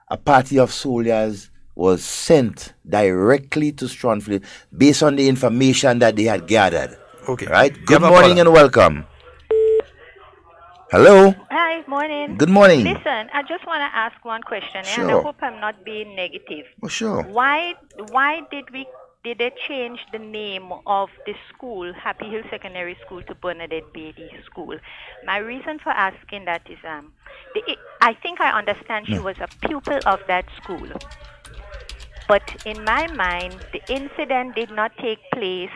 a party of soldiers was sent directly to Stranfield based on the information that they had gathered. Okay. Right? Good morning and welcome. Hello? Hi, morning. Good morning. Listen, I just want to ask one question, and I Sure. hope I'm not being negative. Oh, sure. Why did they change the name of the school, Happy Hill Secondary School, to Bernadette Bailey School? My reason for asking that is, I think I understand she was a pupil of that school. But in my mind, the incident did not take place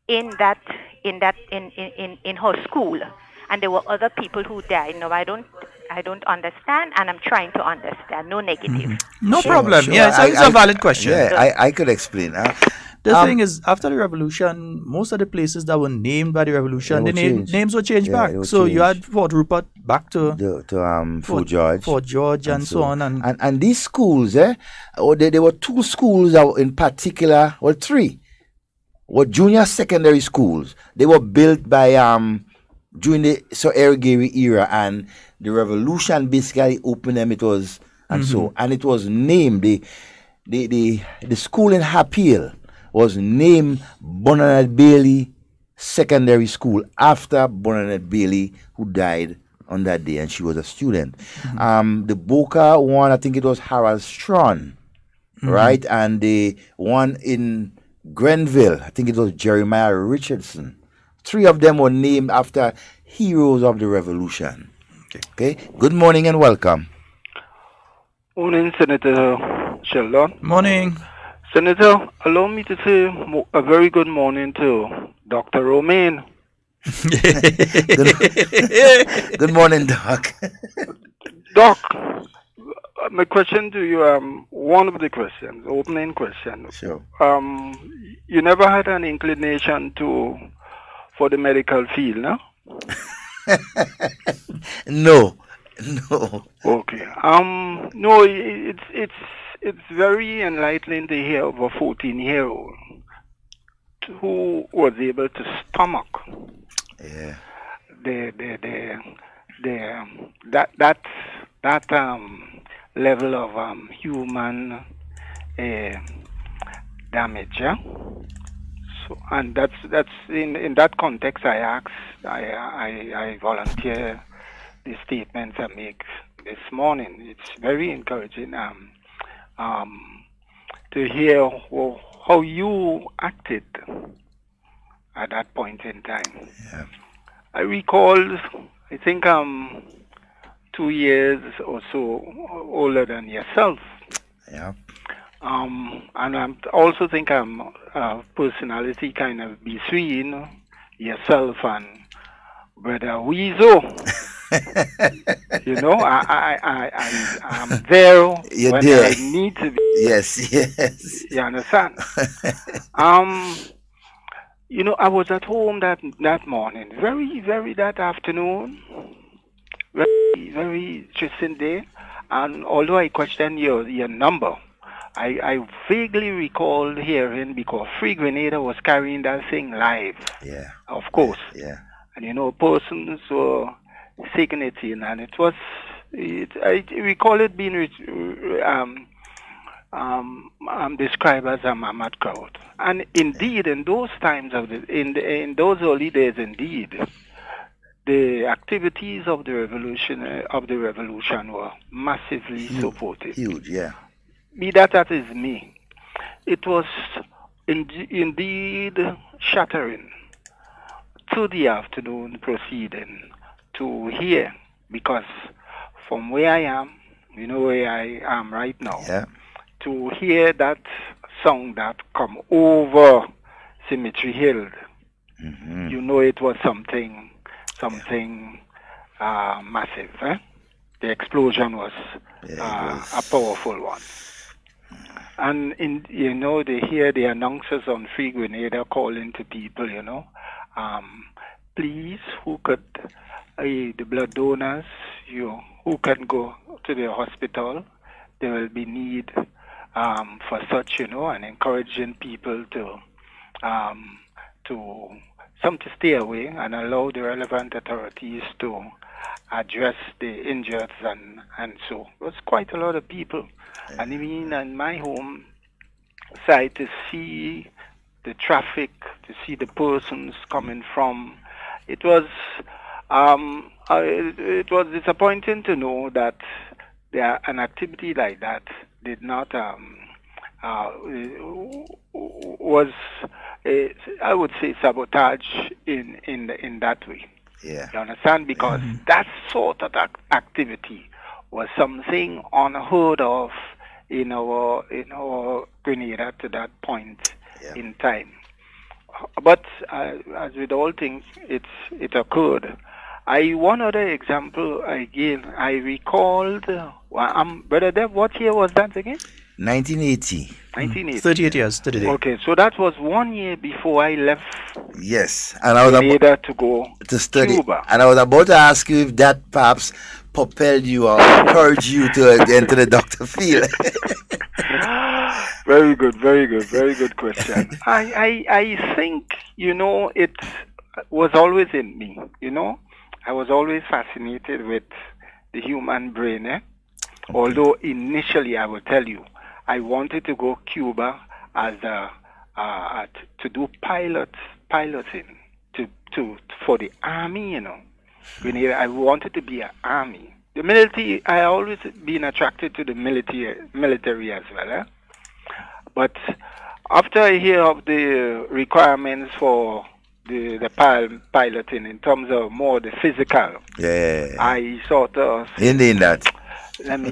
in her school, and there were other people who died. No, I don't understand, and I'm trying to understand. No negative. No problem. Yeah, it's a valid question. Yeah, I could explain. The thing is, after the revolution, most of the places that were named by the revolution, the names were changed back. So you had Fort Rupert back to Fort George. Fort George and so on. And these schools, there were two schools that were in particular, well, three, were junior secondary schools. They were built by during the Sir Eric Gary era, and the revolution basically opened them. It was and it was named the school in Happy Hill was named Bernadette Bailey Secondary School after Bernadette Bailey, who died on that day, and she was a student. The Boca one, I think it was Harold Strawn, right? And the one in Grenville, I think it was Jeremiah Richardson. Three of them were named after heroes of the revolution. Okay. Good morning and welcome. Morning, Senator Sheldon. Morning. Senator, allow me to say a very good morning to Dr. Romain. Good morning, Doc. Doc, my question to you, one of the questions, opening question. Sure. You never had an inclination for the medical field, no? No. Okay. No, it's very enlightening to hear of a 14-year-old who was able to stomach that level of human damage. Yeah? So, and that's in that context. I volunteer the statements I make this morning. It's very encouraging to hear how you acted at that point in time. Yeah. I recall, I think I'm 2 years or so older than yourself. Yeah. And I also think I'm personality kind of between yourself and Brother Weezo. You know, I'm there when I need to be. Yes. You understand? You know, I was at home that morning, very that afternoon, very interesting day. And although I questioned your number, I vaguely recall hearing, because Free Grenada was carrying that thing live. Yeah. Of course. Yeah. And you know, persons were taking it in, and I recall it being described as a mammoth crowd. And indeed, in those times in those early days, indeed, the activities of the revolution were massively supported. Huge, yeah. Be that is me. It was Indeed, shattering to the afternoon proceeding to hear, because from where I am, you know where I am right now, to hear that song that come over Cemetery Hill, you know it was something massive. The explosion was a powerful one. And they hear the announcers on Free Grenada calling to people, please, who could, the blood donors, who can go to the hospital, there will be need for such, and encouraging people to stay away and allow the relevant authorities to address the injured and so. It was quite a lot of people. And even in my home side, to see the traffic, to see the persons coming from, it was disappointing to know that an activity like that did not was I would say sabotage in that way. Yeah. You understand? Because that sort of activity was something unheard of in our Grenada to that point in time. But as with all things, it occurred. One other example I gave, I recalled, Brother Dev, what year was that again? 1980. 1980. 38 years to the day. Okay, so that was 1 year before I left. Yes, and I was Grenada to go to study. Cuba. And I was about to ask you if that perhaps propelled you or encouraged you to enter the doctor field. Very good question. I think, it was always in me, I was always fascinated with the human brain, Although initially, I will tell you, I wanted to go Cuba as to do piloting for the army, Grenada, I wanted to be an army. The military, I always been attracted to the military as well. But after I hear of the requirements for the piloting in terms of more the physical, I sort of in that.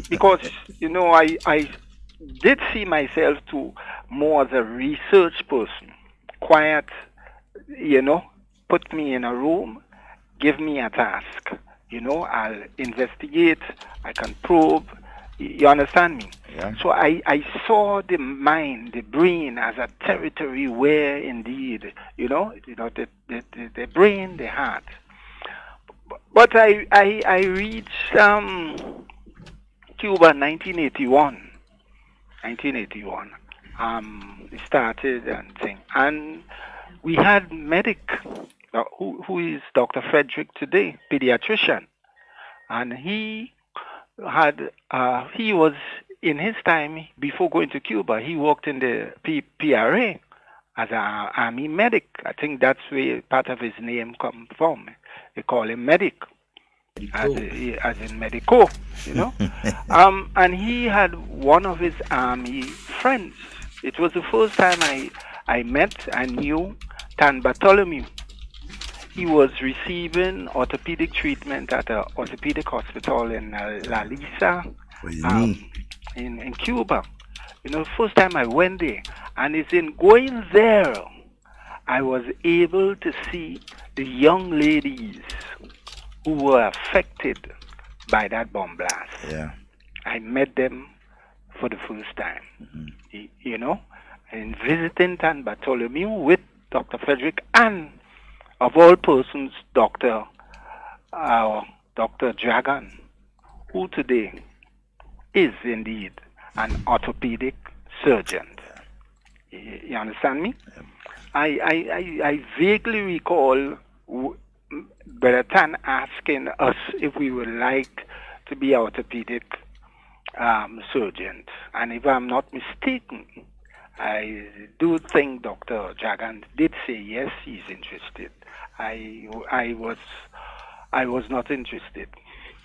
Because I did see myself to more as a research person, quiet, put me in a room, give me a task, I'll investigate, I can probe, you understand me? Yeah. So I saw the mind, the brain as a territory where indeed, the brain, the heart. But I reached Cuba 1981. Started and thing. And we had medic, who is Dr. Frederick today, pediatrician. And he was, in his time, before going to Cuba, he worked in the PRA as an army medic. I think that's where part of his name comes from. They call him medic, as in medico, and he had one of his army friends. It was the first time I met and knew Tan Bartholomew. He was receiving orthopedic treatment at an orthopedic hospital in La Lisa, in Cuba. First time I went there, and it's in going there, I was able to see the young ladies who were affected by that bomb blast. Yeah. I met them for the first time, and visiting Tan Bartholomew with Dr. Frederick and, of all persons, Dr. Dragon, who today is indeed an orthopedic surgeon. You understand me? I vaguely recall Brother Tan asking us if we would like to be orthopedic surgeons. And if I'm not mistaken, I do think Dr. Dragan did say yes, he's interested. I was not interested.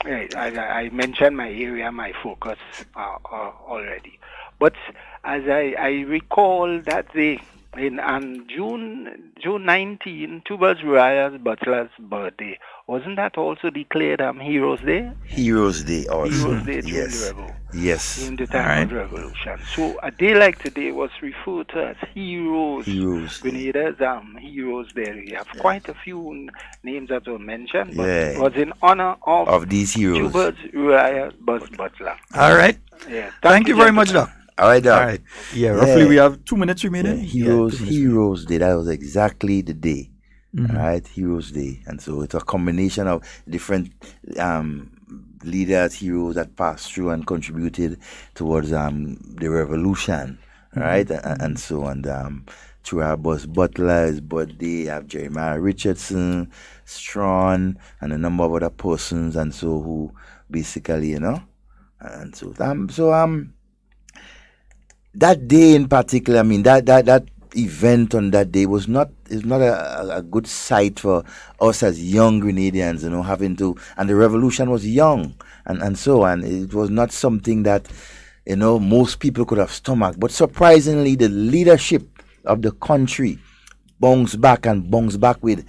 I mentioned my area, my focus, already. But as I recall that day, on June 19, Tubal Uriah's Butler's birthday. Wasn't that also declared Heroes Day? Heroes Day also. Heroes Day during Yes. the revolution. Yes. During the time of the revolution. So a day like today was referred to as Heroes. Grenada's Heroes Day. We have quite a few names that were mentioned, but it was in honor of these heroes. Tubal Uriah Butler. All right. Yeah. Thank you very much, Doc. All right, Doc. All right. Yeah, roughly we have 2 minutes remaining. Heroes Day. That was exactly the day. All right, Heroes Day. And so it's a combination of different leaders, heroes that passed through and contributed towards the revolution. All right, and so on. Through our boss Butler's birthday, you have Jeremiah Richardson, Strawn, and a number of other persons, and so who basically, and so that day in particular, I mean, that event on that day is not a good sight for us as young Grenadians, having to, and the revolution was young, and so on. It was not something that, most people could have stomached. But surprisingly, the leadership of the country bounced back with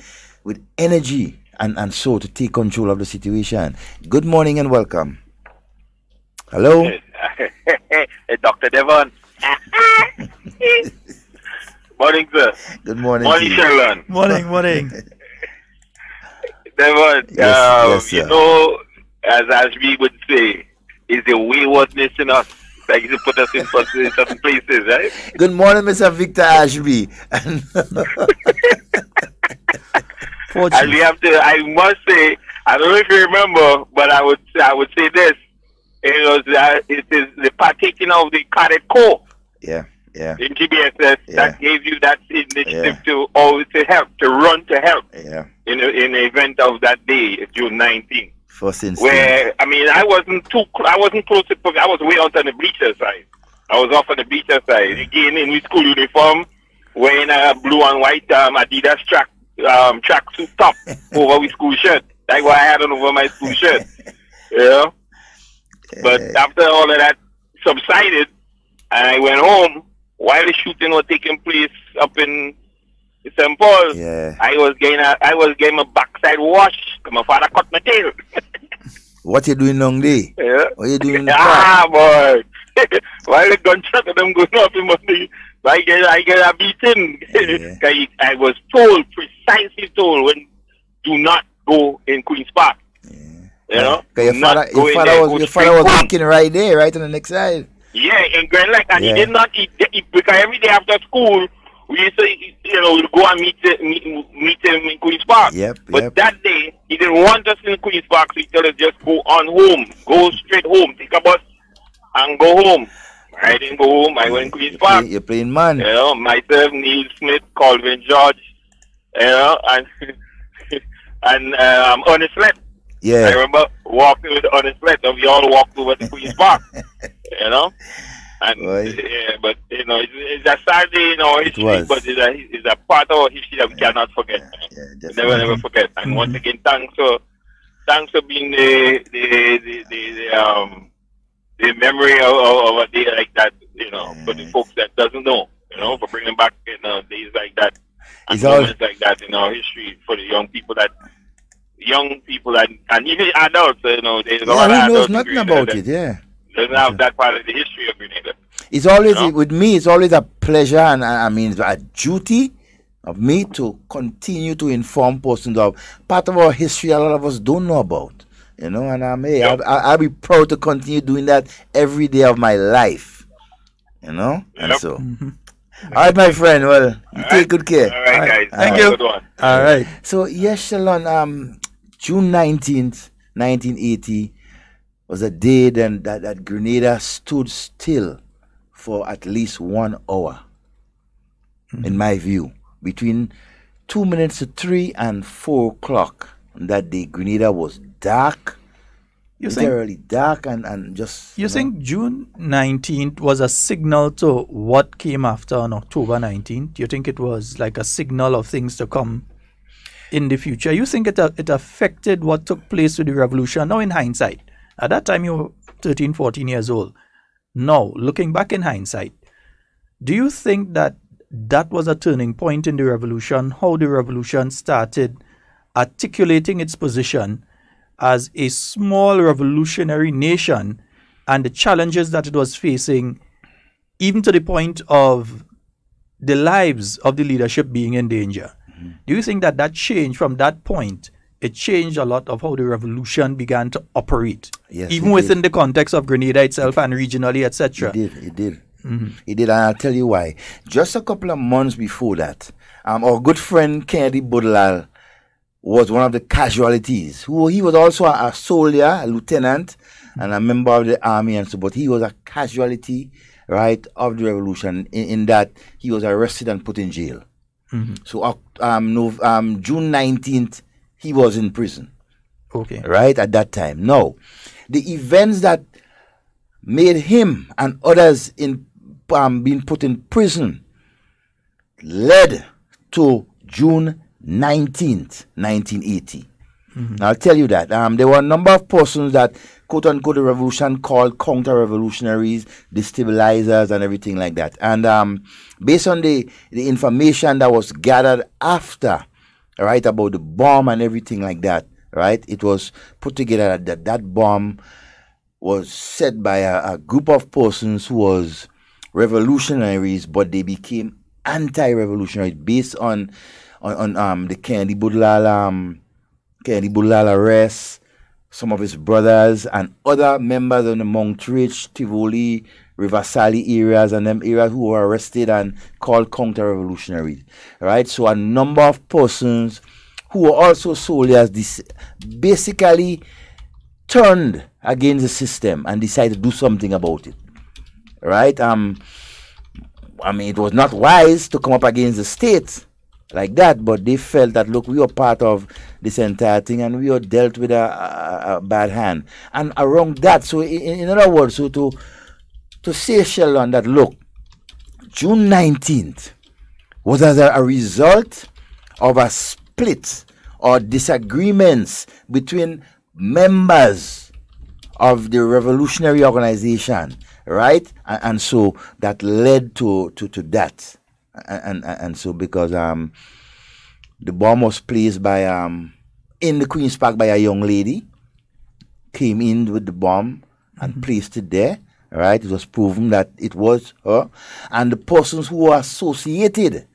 energy, and so to take control of the situation. Good morning and welcome. Hello? Hey, Dr. Devon. Morning, sir. Good morning. Morning, Sheldon. Morning. Devon, yes, sir. as we would say, is the waywardness in us that you put us in certain places, right? Good morning, Mr. Victor Ashby. And we have to, I must say, I don't know if you remember, but I would say this. It is the partaking of the Carrico. Yeah. In GBSS that gave you that initiative to run to help. Yeah. In the event of that day, June 19th. First instance. Where I wasn't close to. I was way out on the bleacher side. I was off on the bleacher side again in school uniform, wearing a blue and white Adidas tracksuit top over my school shirt. That's what I had on over my school shirt. But after all of that subsided, and I went home while the shooting was taking place up in St. Paul. I was getting a backside wash. My father cut my tail. What you doing long day? Yeah. What you doing in the boy. While the gunshot of them going off in my face, I get a beating. I was precisely told, do not go in Queen's Park. Your father was working right there, right on the next side. Yeah, in Grand Lake, and he did not eat because every day after school we used to, we'd go and meet him in Queen's Park. But that day he didn't want us in Queen's Park, so he told us just go straight home, take a bus and go home. I didn't go home. I went in Queen's Park. You're playing man. Myself, Neil Smith, Colvin George, and Ernest Lett. I remember walking with Ernest Lett, and we all walked over to Queen's Park. And but it's a sad day in our history, but it's a part of our history that we cannot forget. Never forget. And once again, thanks for being the memory of a day like that. For the folks that doesn't know, for bringing back days like that and moments like that in our history for the young people and even adults. There's a lot of who knows adults nothing about it. Doesn't have that part of the history of Grenada. It's always with me. It's always a pleasure and a duty of me to continue to inform persons of part of our history a lot of us don't know about. And I'll be proud to continue doing that every day of my life. And so. All right, my friend. Well, you take good care. All right, guys. Thank you. Good one. All right. So yes, Sheldon. June 19th, 1980 was a day then that Grenada stood still for at least 1 hour, in my view. Between 2 minutes to 3 and 4 o'clock on that day, Grenada was dark, literally dark and just... You think June 19th was a signal to what came after on October 19th? Do you think it was like a signal of things to come in the future? You think it affected what took place with the revolution? Now in hindsight, at that time you were 13, 14 years old. Now, looking back in hindsight, do you think that that was a turning point in the revolution, how the revolution started articulating its position as a small revolutionary nation and the challenges that it was facing, even to the point of the lives of the leadership being in danger. Do you think that that changed from that point? It changed a lot of how the revolution began to operate, yes, even within the context of Grenada itself and regionally, etc. It did. It did, and I'll tell you why. Just a couple of months before that, our good friend Kennedy Budlal was one of the casualties. He was also a soldier, a lieutenant, and a member of the army, and so. But he was a casualty, right, of the revolution. In that he was arrested and put in jail. So, June 19th, he was in prison. Okay. Right at that time. Now, the events that made him and others in being put in prison led to June 19th, 1980. I'll tell you that. There were a number of persons that, quote unquote, the revolution called counter-revolutionaries, destabilizers, and everything like that. And based on the information that was gathered after, right, about the bomb and everything like that, right, it was put together that that bomb was set by a group of persons who was revolutionaries, but they became anti-revolutionaries based on the Kennedy Budlal arrest, some of his brothers and other members of the Montreach, Tivoli, Riversali areas and them areas who were arrested and called counter-revolutionaries. Right? So a number of persons who were also soldiers basically turned against the system and decided to do something about it. Right? I mean, it was not wise to come up against the state like that, but they felt that, look, we are part of this entire thing and we are dealt with a bad hand. And around that, so in other words, so to say, Sheldon, that, look, June 19th was as a result of a split or disagreements between members of the revolutionary organization, right? And so that led to that. And so because the bomb was placed by in the Queen's Park by a young lady, came in with the bomb and placed it there, right? It was proven that it was her, and the persons who were associated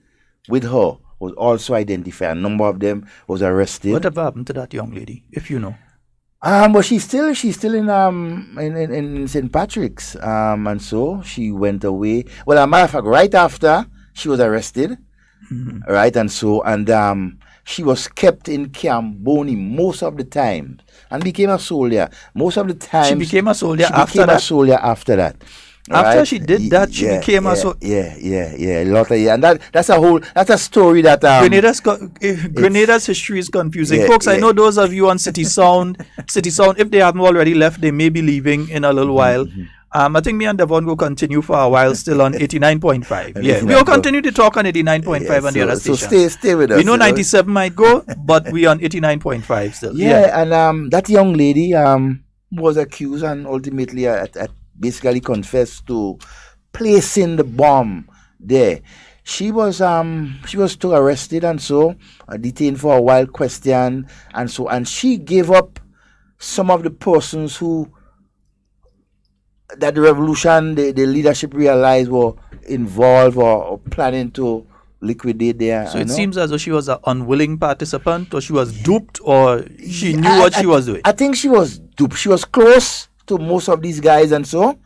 with her was also identified. A number of them was arrested. What happened to that young lady, if you know? But she's still in St. Patrick's, and so she went away. Well, as a matter of fact, right after she was arrested, right, and so she was kept in Camp Boney most of the time and became a soldier. Most of the time, she became a soldier after that. After right? she did that, she became a soldier. A lot of and that's a story that Grenada's history is confusing, folks. I know those of you on City Sound, if they haven't already left, they may be leaving in a little while. I think me and Devon will continue for a while still on 89.5. Yeah, we will continue to talk on 89.5 on the other station. So stay with us. We know 97 might go, but we on 89.5 still. And that young lady was accused and ultimately basically confessed to placing the bomb there. She was still arrested and so detained for a while, questioned and she gave up some of the persons who that the revolution, the leadership realized were involved or planning to liquidate there. So it seems as though she was an unwilling participant, or she was duped, or she knew what she was doing. I think she was duped. She was close to most of these guys and so,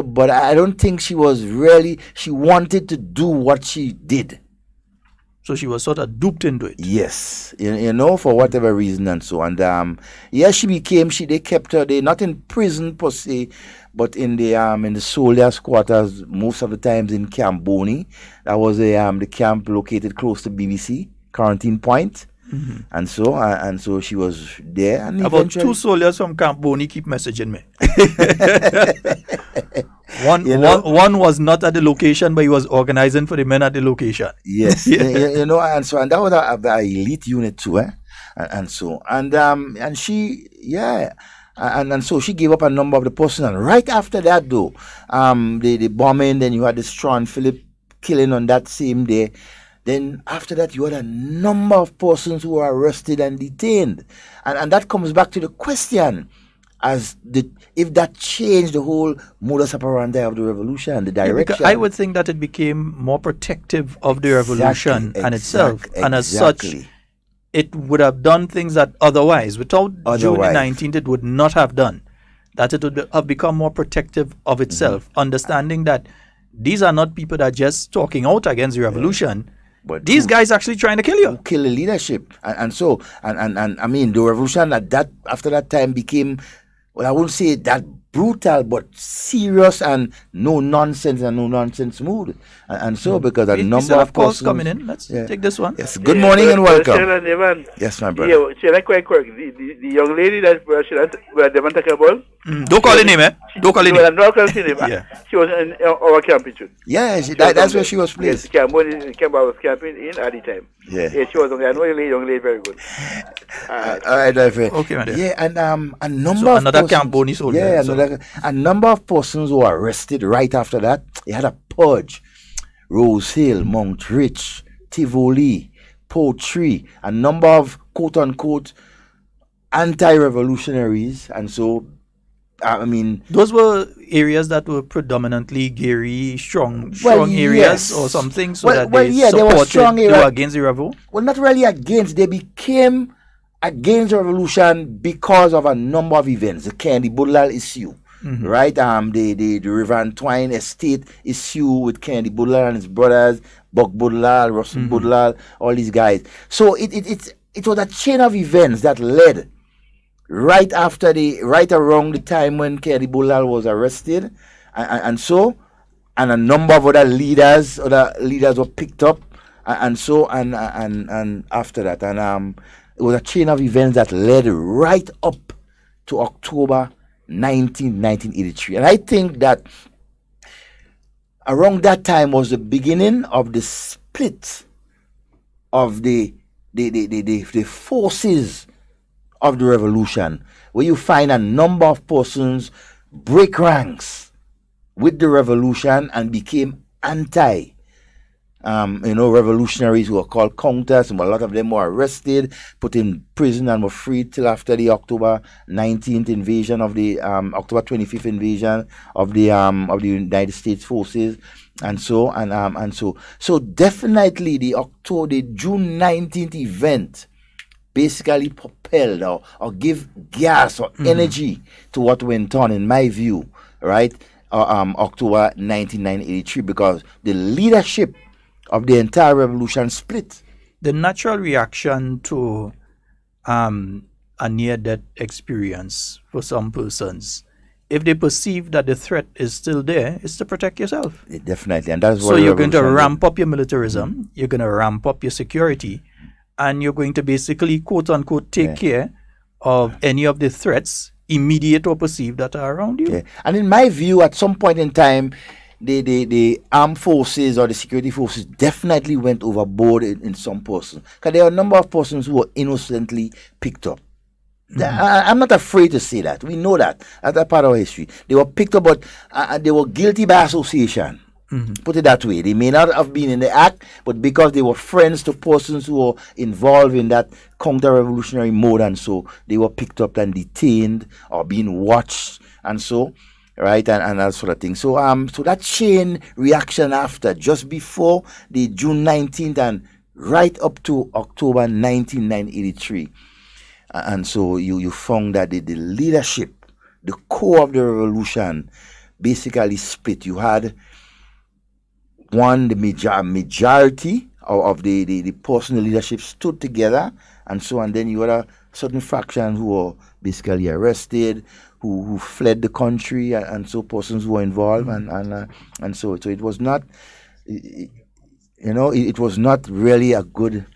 but I don't think she was really, she wanted to do what she did. So she was sort of duped into it. Yes, you know, for whatever reason and so. And they kept her. They not in prison per se, but in the soldiers' quarters most of the times in Camp Boney. That was the camp located close to BBC quarantine point. And so she was there. And about 2 soldiers from Camp Boney keep messaging me. One was not at the location, but he was organizing for the men at the location. Yes, you know, and that was a elite unit too, and so she gave up a number of the persons. And right after that, though, the bombing, then you had the Strawn Phillip killing on that same day. Then after that, you had a number of persons who were arrested and detained. And that comes back to the question if that changed the whole modus operandi of the revolution, the direction. I would think that it became more protective of the revolution and itself. And as such, it would have done things that otherwise, without June 19th, it would not have done. That it would have become more protective of itself, understanding that these are not people that are just talking out against the revolution. But these guys actually trying to kill you. Kill the leadership. And I mean, the revolution after that time became, well, I wouldn't say that brutal, but serious and no nonsense mood. And so, because a number of calls coming in. Let's take this one. Yes. Good morning and welcome. Sheldon Devon. Yes, my brother. Yeah, Sheldon, quick. The young lady that Devon talking about. Don't call her name, eh? Don't call her name. Don't call her name. Yeah. She was in our camping too. Yeah, that's where she was placed. Yes, Campbell was camping in at the time. Yeah. She was on there. I know the young lady very good. All right, my friend. Okay, my dear. Yeah, and a number of another Campbell soldier. Yeah, a number of persons were arrested right after that. They had a purge. Rose Hill, Mount Rich, Tivoli, Poetry, a number of quote-unquote anti-revolutionaries. And so, I mean... Those were areas that were predominantly Gary, strong areas or something, so that they were against the revolution? Well, not really against. They became against the revolution because of a number of events. The Kennedy Budlal issue. Right, the Reverend Twine estate issue with Kennedy Budlal and his brothers, Buck Budlal, Russell Budlal, all these guys. So it was a chain of events that led right around the time when Kennedy Budlal was arrested, and a number of other leaders were picked up, and after that, it was a chain of events that led right up to October 1983. And I think that around that time was the beginning of the split of the forces of the revolution, where you find a number of persons break ranks with the revolution and became revolutionaries who were called counters, and a lot of them were arrested, put in prison, and were freed till after the October 19th invasion of the October 25th invasion of the United States forces, so definitely the June 19th event basically propelled or give gas or energy to what went on, in my view, right? October 1983, because the leadership of the entire revolution split. The natural reaction to a near-death experience for some persons, if they perceive that the threat is still there, is to protect yourself. Definitely, and that's what. So you're going to ramp up your militarism, you're going to ramp up your security, and you're going to basically, quote-unquote, take care of any of the threats, immediate or perceived, that are around you. Yeah. And in my view, at some point in time, the armed forces or the security forces definitely went overboard in some persons. Because there are a number of persons who were innocently picked up. I'm not afraid to say that. We know that. That's a part of our history. They were picked up, but they were guilty by association. Put it that way. They may not have been in the act, but because they were friends to persons who were involved in that counter-revolutionary mode, and so they were picked up and detained or being watched, and so, right, and that sort of thing. So so that chain reaction after, just before the June 19th and right up to October 1983, and so you found that the leadership, the core of the revolution, basically split. You had the majority of the personal leadership stood together, and then you had a certain fraction who were basically arrested, who fled the country, and so persons who were involved, and so it was not, it was not really a good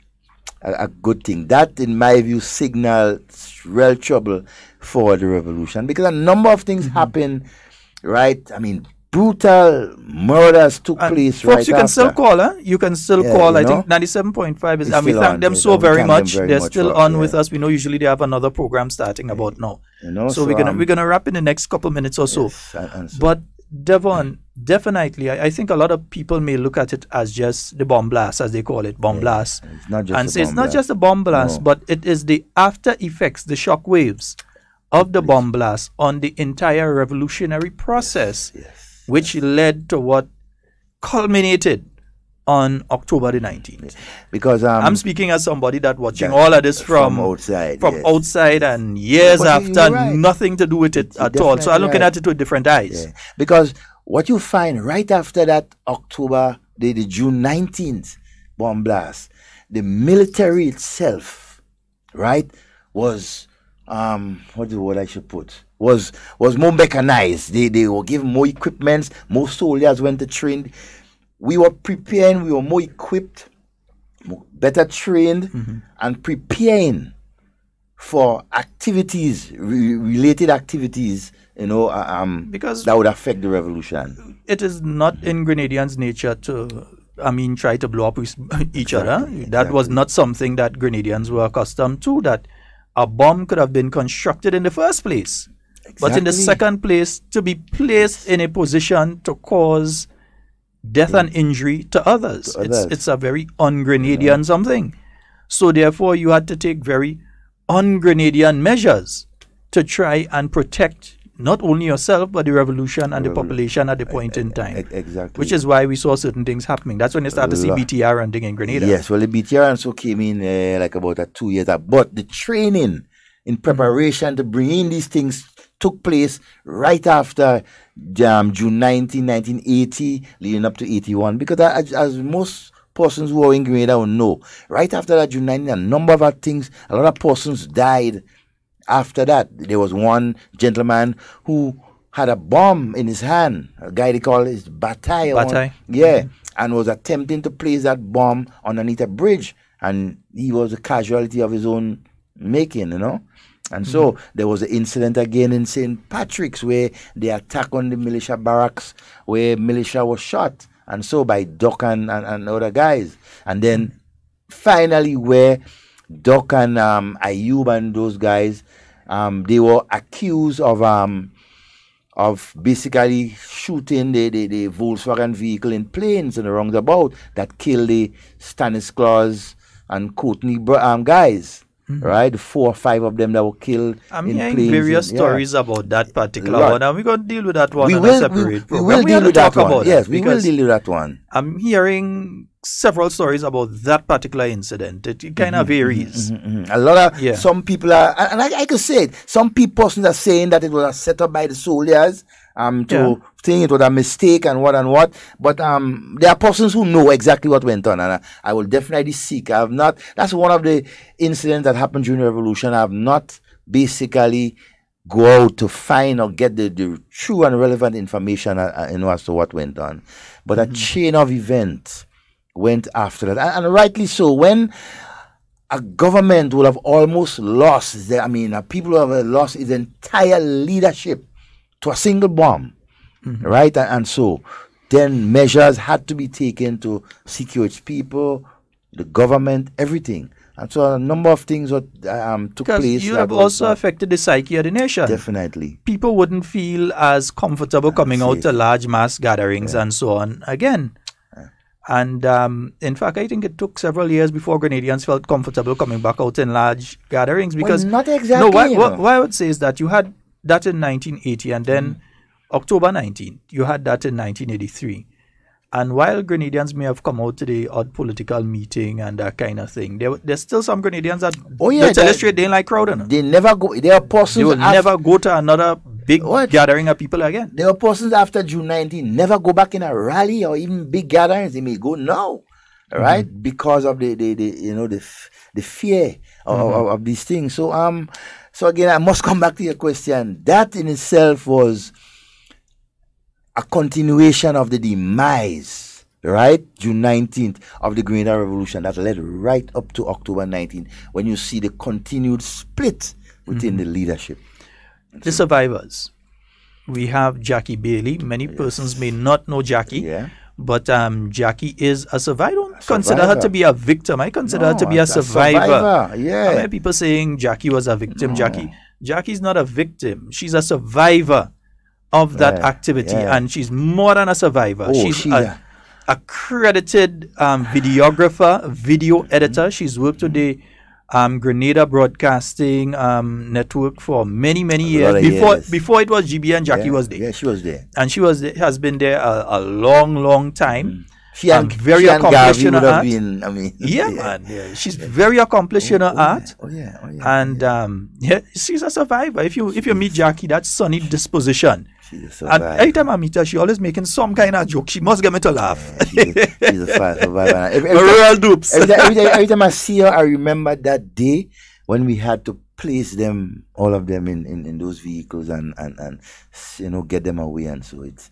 thing. That, in my view, signaled real trouble for the revolution, because a number of things happened, right? I mean, brutal murders took place. Folks, you can still call, huh? You can still call. I think 97.5 is, and we thank them so very much. They're still on with us. We know usually they have another program starting about now. So we're gonna wrap in the next couple minutes or so. But Devon, definitely, I think a lot of people may look at it as just the bomb blast, as they call it, bomb blast. It's not just and a say it's bomb not blast. just a bomb blast, No. but it is the after effects, the shock waves of the bomb blast on the entire revolutionary process, which led to what culminated on October the 19th. Because I'm speaking as somebody that watching all of this from outside, outside, and years But you're after, right. nothing to do with it at all. So I'm definitely looking right. at it with different eyes. Yeah. Because what you find right after that October, the June 19th bomb blast, the military itself, right, was what the word I should put, was more mechanized. They were given more equipments, more soldiers went to train. We were preparing, we were more equipped, better trained, and preparing for activities, related activities, because that would affect the revolution. It is not in Grenadians' nature to, try to blow up each other. That was not something that Grenadians were accustomed to, that a bomb could have been constructed in the first place. But in the second place, to be placed in a position to cause death and injury to others. It's a very un-Grenadian something. So therefore, you had to take very un-Grenadian measures to try and protect not only yourself, but the revolution and the population at the point in time. Exactly. Which is why we saw certain things happening. That's when they started to see BTR running in Grenada. Yes, well, the BTR and so came in like about 2 years ago. But the training in preparation to bring in these things took place right after June 19, 1980, leading up to 81. Because as most persons who are in Grenada will know, right after that June 19, a number of other things, a lot of persons died after that. There was one gentleman who had a bomb in his hand, a guy they call his Bataille. Yeah, and was attempting to place that bomb underneath a bridge. And he was a casualty of his own making, And so there was an incident again in St. Patrick's where the attack on the militia barracks, where militia was shot, and so by Doc and other guys. And then finally where Doc and Ayub and those guys, they were accused of basically shooting the Volkswagen vehicle in planes and the roundabout that killed the Stanislaus and Courtney guys. Right, 4 or 5 of them that were killed. I'm in hearing planes various stories about that particular one, and we're going to deal with that one we on will, a separate program. We will deal with that one. Yes, we will because deal with that one. I'm hearing several stories about that particular incident. It kind of varies. A lot of some people are, and I could say it. Some people are saying that it was set up by the soldiers to think it was a mistake and what. But there are persons who know exactly what went on, and I will definitely seek. I have not. That's one of the incidents that happened during the revolution. I have not basically go out to find or get the true and relevant information as to what went on. But a chain of events went after that, and rightly so. When a government will have almost lost, people who have lost its entire leadership to a single bomb, right? And so then measures had to be taken to secure its people, the government, everything. And so a number of things took place. You have also affected the psyche of the nation. Definitely. People wouldn't feel as comfortable coming out to large mass gatherings and so on again. And in fact, I think it took several years before Grenadians felt comfortable coming back out in large gatherings. Because not exactly. No, what I would say is that you had that in 1980, and then October 19th, you had that in 1983. And while Grenadians may have come out to the odd political meeting and that kind of thing, there's still some Grenadians that illustrate they ain't like crowding. They never go. There are persons. They will never go to another big gathering of people again. There are persons after June 19 never go back in a rally or even big gatherings. They may go now, right? Because of the fear of these things. So again, I must come back to your question. That in itself was a continuation of the demise, right? June 19th of the Grenada Revolution that led right up to October 19th, when you see the continued split within the leadership. The survivors. We have Jackie Bailey. Many persons may not know Jackie, but Jackie is a survivor. I don't consider her to be a victim. I consider her to be a survivor. Yeah. How many people saying Jackie was a victim? Jackie's not a victim. She's a survivor of that activity, and she's more than a survivor. Oh, she's a accredited videographer, video editor. She's worked with the Grenada Broadcasting Network for many years. Before it was GB and Jackie was there. Yeah, she was there. And she has been there a long time. She and very she accomplished and in her would have art. been, I mean, Man. She's very accomplished in her art. And she's a survivor. If you meet Jackie, that sunny disposition. And every time I meet her, she always making some kind of joke. She must get me to laugh. She's a fast survivor. Real dupes. Every time I see her, I remember that day when we had to place them, all of them, in those vehicles and get them away. And so it's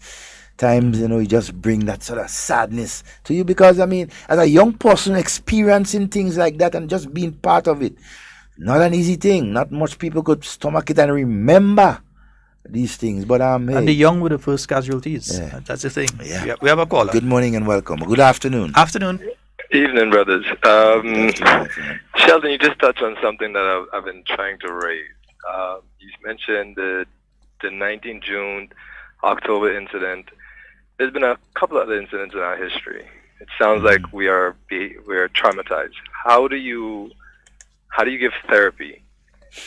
times, you just bring that sort of sadness to you, because I mean, as a young person experiencing things like that and just being part of it, not an easy thing. Not much people could stomach it and remember these things. But hey. And the young were the first casualties. That's the thing. Yeah. We have a caller. Good morning and welcome. Good afternoon. Evening, brothers. Sheldon, you just touched on something that I've been trying to raise. You mentioned the 19 June, October incident. There's been a couple of other incidents in our history. It sounds like we are traumatized. How do you give therapy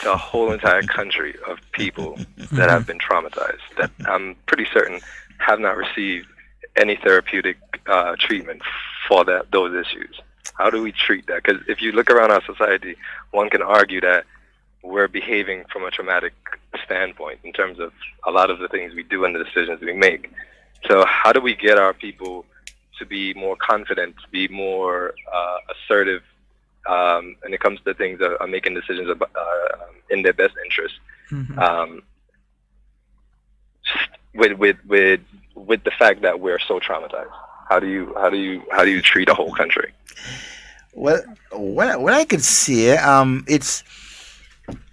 to a whole entire country of people that have been traumatized, that I'm pretty certain have not received any therapeutic treatment for those issues? How do we treat that? Because if you look around our society, one can argue that we're behaving from a traumatic standpoint in terms of a lot of the things we do and the decisions we make. So how do we get our people to be more confident, to be more assertive when it comes to things that are making decisions in their best interest? With the fact that we're so traumatized, how do you treat a whole country? Well, what I could say, it's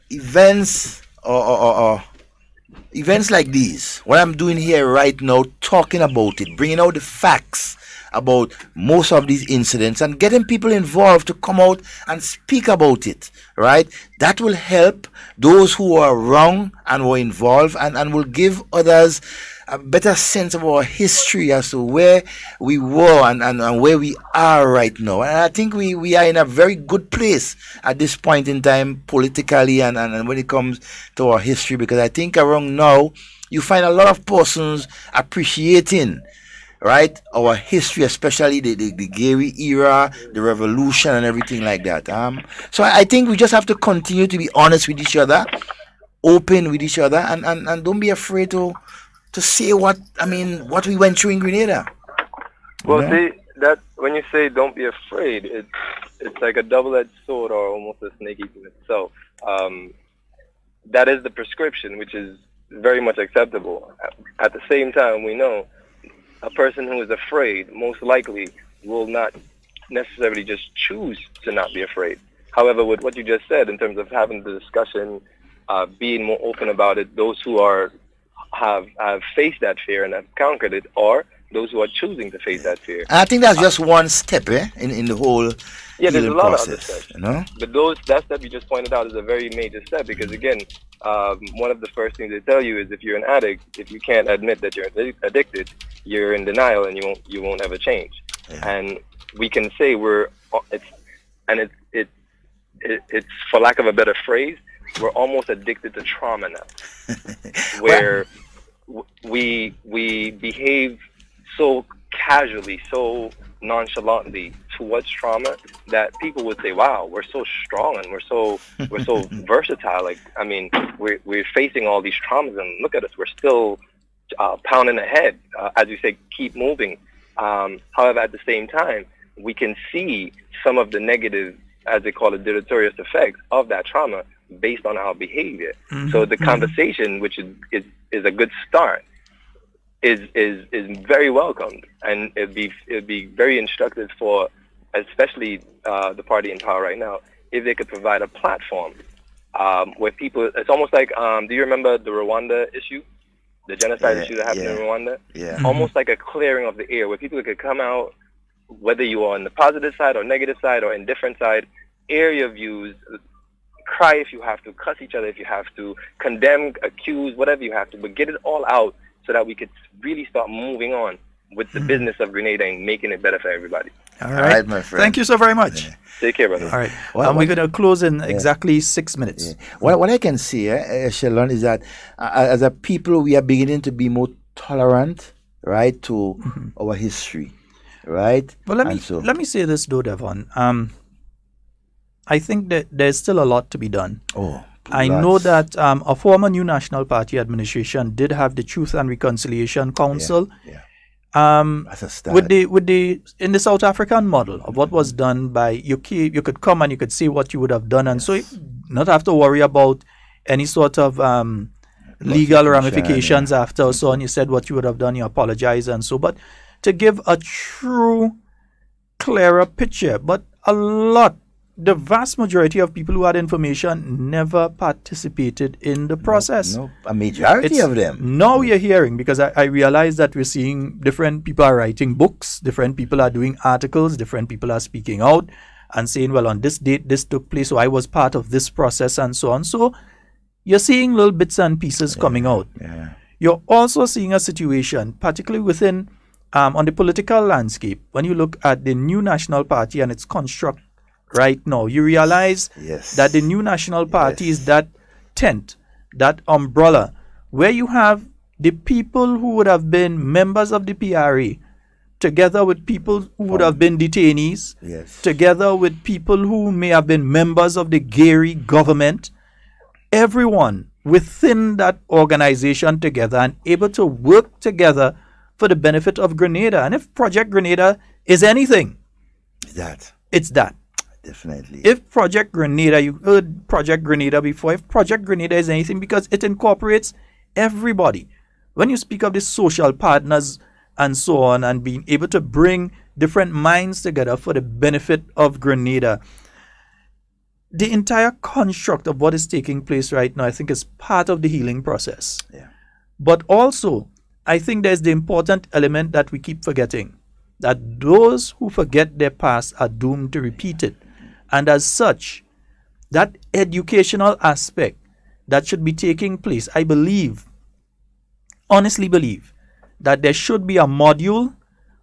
events or events like these. What I'm doing here right now, talking about it, bringing out the facts about most of these incidents and getting people involved to come out and speak about it, right? That will help those who are wrong and were involved, and will give others a better sense of our history as to where we were and where we are right now. And I think we are in a very good place at this point in time politically and when it comes to our history, because I think around now you find a lot of persons appreciating, right, our history, especially the Gary era, the revolution and everything like that. So I think we just have to continue to be honest with each other, open with each other, and don't be afraid to say what we went through in Grenada. Well, see, that when you say don't be afraid, it's like a double-edged sword or almost a snake eating itself. That is the prescription, which is very much acceptable. At the same time, we know a person who is afraid most likely will not necessarily just choose to not be afraid. However, with what you just said in terms of having the discussion, being more open about it, those who have faced that fear and have conquered it, or those who are choosing to face that fear. And I think that's just one step, in the whole there's a lot process, of other steps. You know? But that step you just pointed out is a very major step, because again, one of the first things they tell you is if you're an addict, if you can't admit that you're addicted, you're in denial and you won't ever change. And we can say it's for lack of a better phrase, we're almost addicted to trauma now, where we behave so casually, so nonchalantly towards trauma that people would say, "Wow, we're so strong and we're so versatile." Like, I mean, we're facing all these traumas, and look at us, we're still pounding ahead, as you say, keep moving. However, at the same time, we can see some of the negative, as they call it, deleterious effects of that trauma based on our behavior. So the conversation, which is a good start, is very welcomed, and it'd be very instructive for, especially the party in power right now, if they could provide a platform where people. It's almost like, do you remember the Rwanda issue, the genocide issue that happened in Rwanda? Yeah. Almost like a clearing of the air, where people could come out, whether you are on the positive side or negative side or indifferent side, air your views. Cry if you have to, cuss each other if you have to, condemn, accuse, whatever you have to, but get it all out so that we could really start moving on with the business of Grenada and making it better for everybody. All right, my friend. Thank you so very much. Take care, brother. All right. We're going to close in exactly 6 minutes. What I can see, Sheldon, is that as a people, we are beginning to be more tolerant, right, to our history, right? Well, let me say this, though, Devon. I think that there's still a lot to be done. I know that a former New National Party administration did have the Truth and Reconciliation Council. As a start. With the in the South African model of what was done by you could come and you could say what you would have done, and so you not have to worry about any sort of legal ramifications after. So on, you said what you would have done, you apologize, and so. But to give a true, clearer picture, but the vast majority of people who had information never participated in the process. No, a majority of them. Now you're hearing, because I realize that we're seeing different people are writing books, different people are doing articles, different people are speaking out and saying, well, on this date, this took place, so I was part of this process and so on. So you're seeing little bits and pieces coming out. You're also seeing a situation, particularly within, on the political landscape, when you look at the New National Party and its construct right now, you realize that the New National Party is that tent, that umbrella, where you have the people who would have been members of the PRA, together with people who would have been detainees, together with people who may have been members of the Gary government, everyone within that organization together and able to work together for the benefit of Grenada. And if Project Grenada is anything, it's that. Definitely. If Project Grenada, you heard Project Grenada before, if Project Grenada is anything, because it incorporates everybody. When you speak of the social partners and so on, and being able to bring different minds together for the benefit of Grenada, the entire construct of what is taking place right now, I think, is part of the healing process. But also, I think there's the important element that we keep forgetting, that those who forget their past are doomed to repeat it. And as such, that educational aspect that should be taking place, I honestly believe, that there should be a module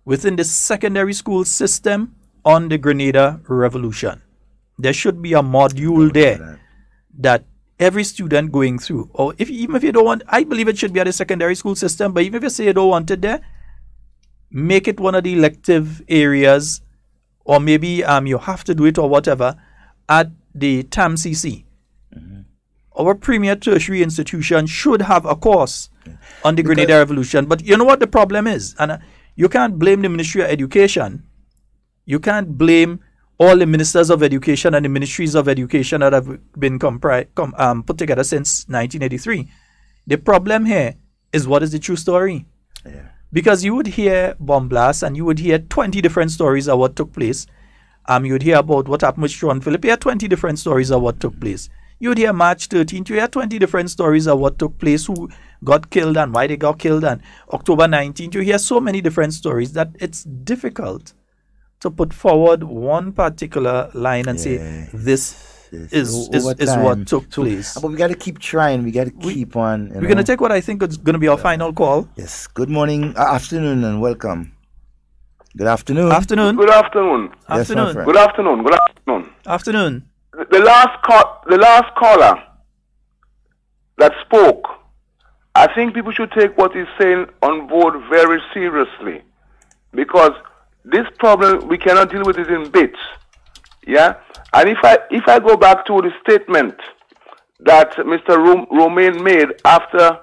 within the secondary school system on the Grenada Revolution. There should be a module there that every student going through, or even if you don't want, I believe it should be at the secondary school system, but even if you say you don't want it there, make it one of the elective areas, or maybe you have to do it or whatever, at the TAMCC. Our premier tertiary institution should have a course on the Grenada Revolution. But you know what the problem is? And you can't blame the Ministry of Education. You can't blame all the ministers of education and the ministries of education that have been put together since 1983. The problem here is, what is the true story? Because you would hear bomb blasts and you would hear 20 different stories of what took place. You would hear about what happened with Sean Phillip. You hear 20 different stories of what took place. You would hear March 13th. You hear 20 different stories of what took place, who got killed and why they got killed. And October 19th, you hear so many different stories that it's difficult to put forward one particular line and say, this is what took place. But we got to keep trying. We got to keep on. We're going to take what I think is going to be our final call. Yes. Good morning, afternoon, and welcome. Good afternoon. Afternoon. Good afternoon. Yes, my friend. Good afternoon. Good afternoon. Afternoon. The last caller that spoke, I think people should take what he's saying on board very seriously, because this problem, we cannot deal with it in bits. Yeah? And if I go back to the statement that Mr. Romain made after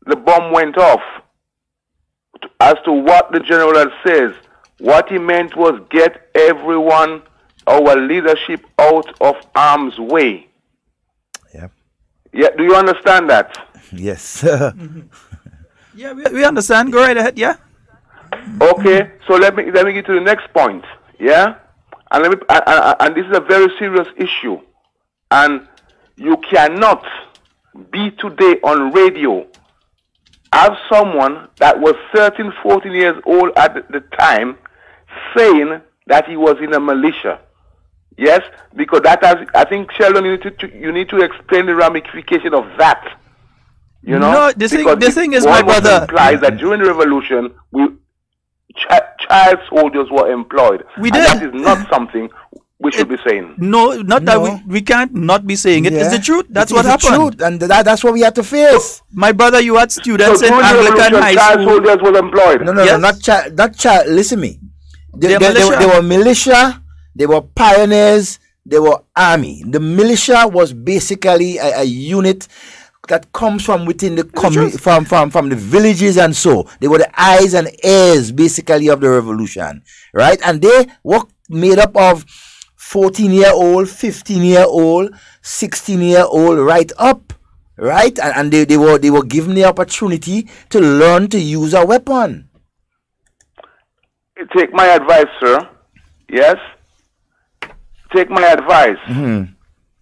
the bomb went off, as to what the general says, what he meant was get everyone, our leadership, out of harm's way. Yeah, do you understand that? Yes. Yeah, we understand. Go right ahead. Yeah. Okay, so let me get to the next point. Yeah, and and this is a very serious issue, and you cannot be today on radio as someone that was 13, 14 years old at the time saying that he was in a militia. Yes, because that has, I think, Sheldon, you need to explain the ramification of that. You know, no, the thing is, my brother, implies that during the revolution, child soldiers were employed. We did. And that is not something we should be saying. No, not that we can't not be saying it. It's the truth. That's what happened. Truth, and that's what we had to face. My brother, you had students in Anglican high child school. soldiers were employed. No, not child. Listen me. They militia. were militia. They were pioneers. They were army. The militia was basically a unit that comes from within the community, from the villages, and so they were the eyes and ears basically of the revolution, right? And they were made up of 14-year-old, 15-year-old, 16-year-old, right up, right? And they were given the opportunity to learn to use a weapon. Take my advice, sir. Yes. Take my advice.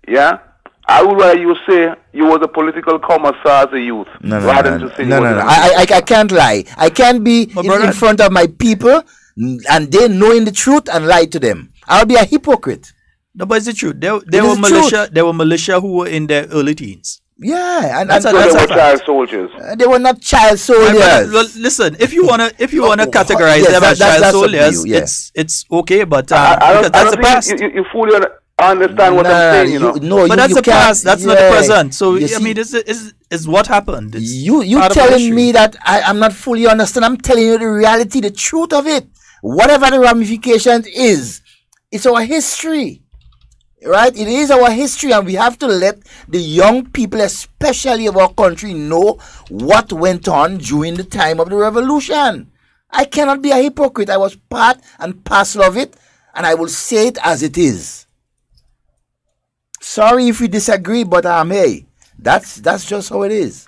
Yeah. I would rather you say you were the political commissar as a youth, rather than to say no. I can't lie. I can't be in front of my people and they knowing the truth and lie to them. I'll be a hypocrite. No, but it's the truth. There were militia. There were militia who were in their early teens. Yeah, and they were child soldiers. They were not child soldiers. Well, listen, if you wanna categorize them as child soldiers, it's okay. But that's the past. You fully understand what I'm saying, you know. But that's the past. That's not the present. So I mean, this is what happened. You telling me that I'm not fully understand. I'm telling you the reality, the truth of it. Whatever the ramifications is, it's our history. Right? It is our history, and we have to let the young people, especially of our country, know what went on during the time of the revolution. I cannot be a hypocrite. I was part and parcel of it, and I will say it as it is. Sorry if we disagree, but hey, that's just how it is.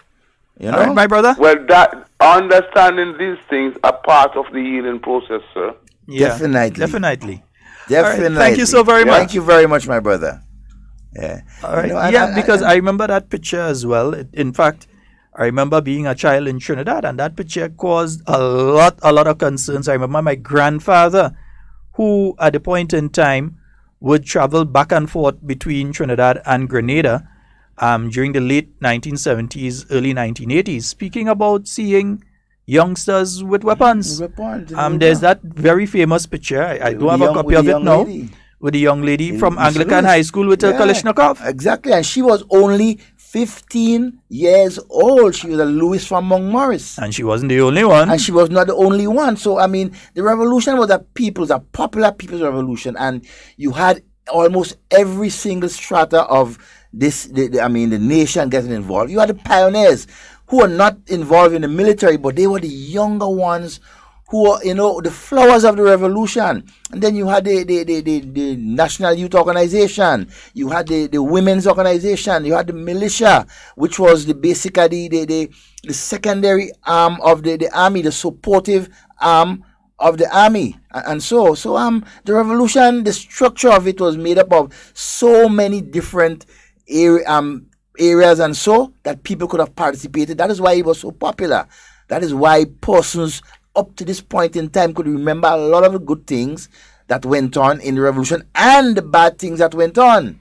You know, right, my brother? Well, that understanding these things are part of the healing process, sir. Yeah, Definitely. Right, thank you so very much. Thank you very much, my brother. Yeah. All right. Because I remember that picture as well. In fact, I remember being a child in Trinidad, and that picture caused a lot of concerns. I remember my grandfather, who at the point in time would travel back and forth between Trinidad and Grenada during the late 1970s, early 1980s, speaking about seeing youngsters with weapons. There's that very famous picture. I don't have a copy of it now. With a young lady from Anglican High School with a Kalashnikov. Exactly, and she was only 15 years old. She was a Louis from Montmorris. And she wasn't the only one. And she was not the only one. So, I mean, the revolution was a popular people's revolution. And you had almost every single strata of the nation getting involved. You had the pioneers who are not involved in the military, but they were the younger ones who were, the flowers of the revolution. And then you had the National Youth Organization, you had the Women's Organization, you had the militia, which was basically the secondary arm of the army, the supportive arm of the army. And so the revolution, the structure of it was made up of so many different areas and so that people could have participated. That is why it was so popular. That is why persons up to this point in time could remember a lot of the good things that went on in the revolution and the bad things that went on.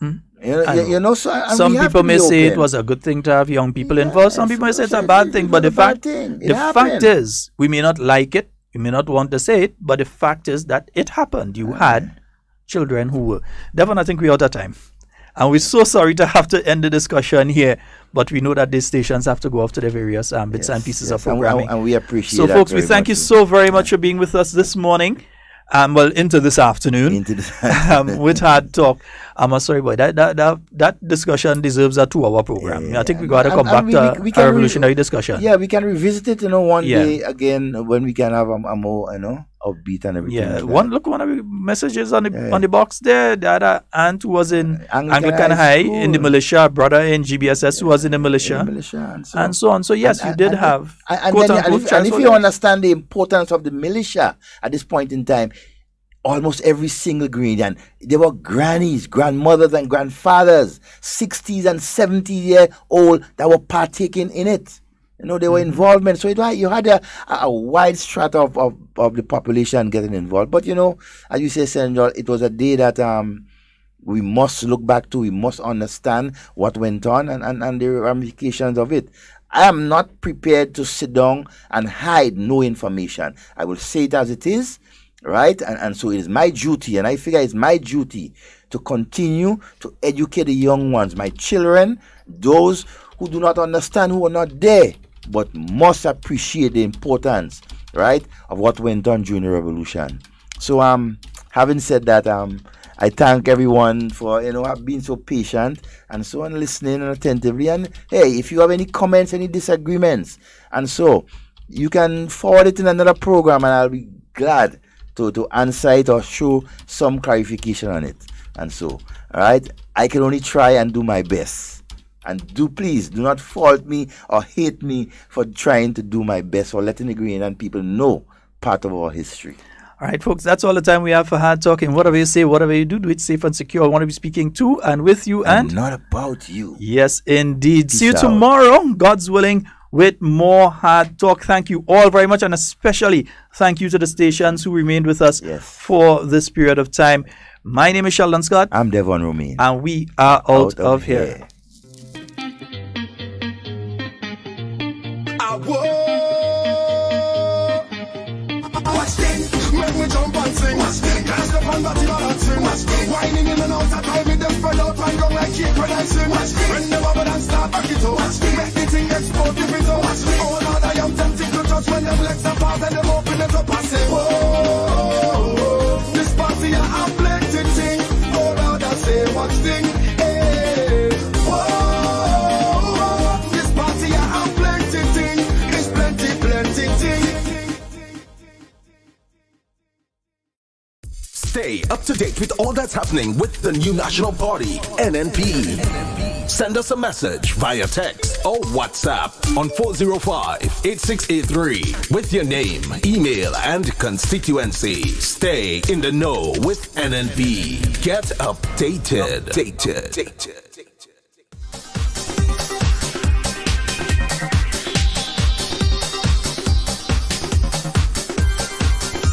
Some people may say it was a good thing to have young people involved. Some people may say it's a bad thing. But the fact is, we may not like it, we may not want to say it, but the fact is that it happened. You had children who were. Devon, I think we're out of time. And we're so sorry to have to end the discussion here, but we know that these stations have to go off to their various bits and pieces of programming. And we appreciate that. So, folks, we thank you so very much for being with us this morning. Into this afternoon. With Hard Talk. I'm sorry, boy. That discussion deserves a 2-hour program. I think we got to come back to a revolutionary discussion. Yeah, we can revisit it, one day again when we can have a more, upbeat and everything. Yeah, one of the messages on the box there. The other aunt who was in Anglican High in the militia, brother in GBSS who was in the militia, and so on. So yes, you did have. And if you understand the importance of the militia at this point in time, almost every single Grenadian, they were grannies, grandmothers, and grandfathers, 60s and 70-year-old that were partaking in it. They were involvement. So you had a wide strata of the population getting involved. But, as you say, Senator, it was a day that we must look back to. We must understand what went on and the ramifications of it. I am not prepared to sit down and hide no information. I will say it as it is, right? And so it is my duty, and I figure it's my duty to continue to educate the young ones, my children, those who do not understand, who are not there, but must appreciate the importance, right, of what went on during the revolution. So having said that, I thank everyone for being so patient and so on, listening and attentively. And hey, if you have any comments, any disagreements, and so you can forward it in another program, and I'll be glad to answer it or show some clarification on it. And so, all right, I can only try and do my best. And please do not fault me or hate me for trying to do my best or letting the Grenadian people know part of our history. All right, folks, that's all the time we have for Hard Talk. And whatever you say, whatever you do, do it safe and secure. I want to be speaking to and with you and not about you. Yes, indeed. Peace See you out. tomorrow, God's willing, with more Hard Talk. Thank you all very much, and especially thank you to the stations who remained with us for this period of time. My name is Sheldon Scott. I'm Devon Romain. And we are out of here. Watch them, make me jump and sing. Can't step on body balancing. Whining in and out, I time me them spread out and go like cake when I sing. When the bubble and start back it up. Make the thing explode, give it up. Oh Lord, I am tempted to touch when them legs apart and them open it up and say, whoa, this party a plenty thing. Oh Lord, I say, watch thing. Hey, whoa, this party a plenty thing. It's plenty thing. Stay up to date with all that's happening with the new National Party, NNP. Send us a message via text or WhatsApp on 405-8683 with your name, email, and constituency. Stay in the know with NNP. Get updated.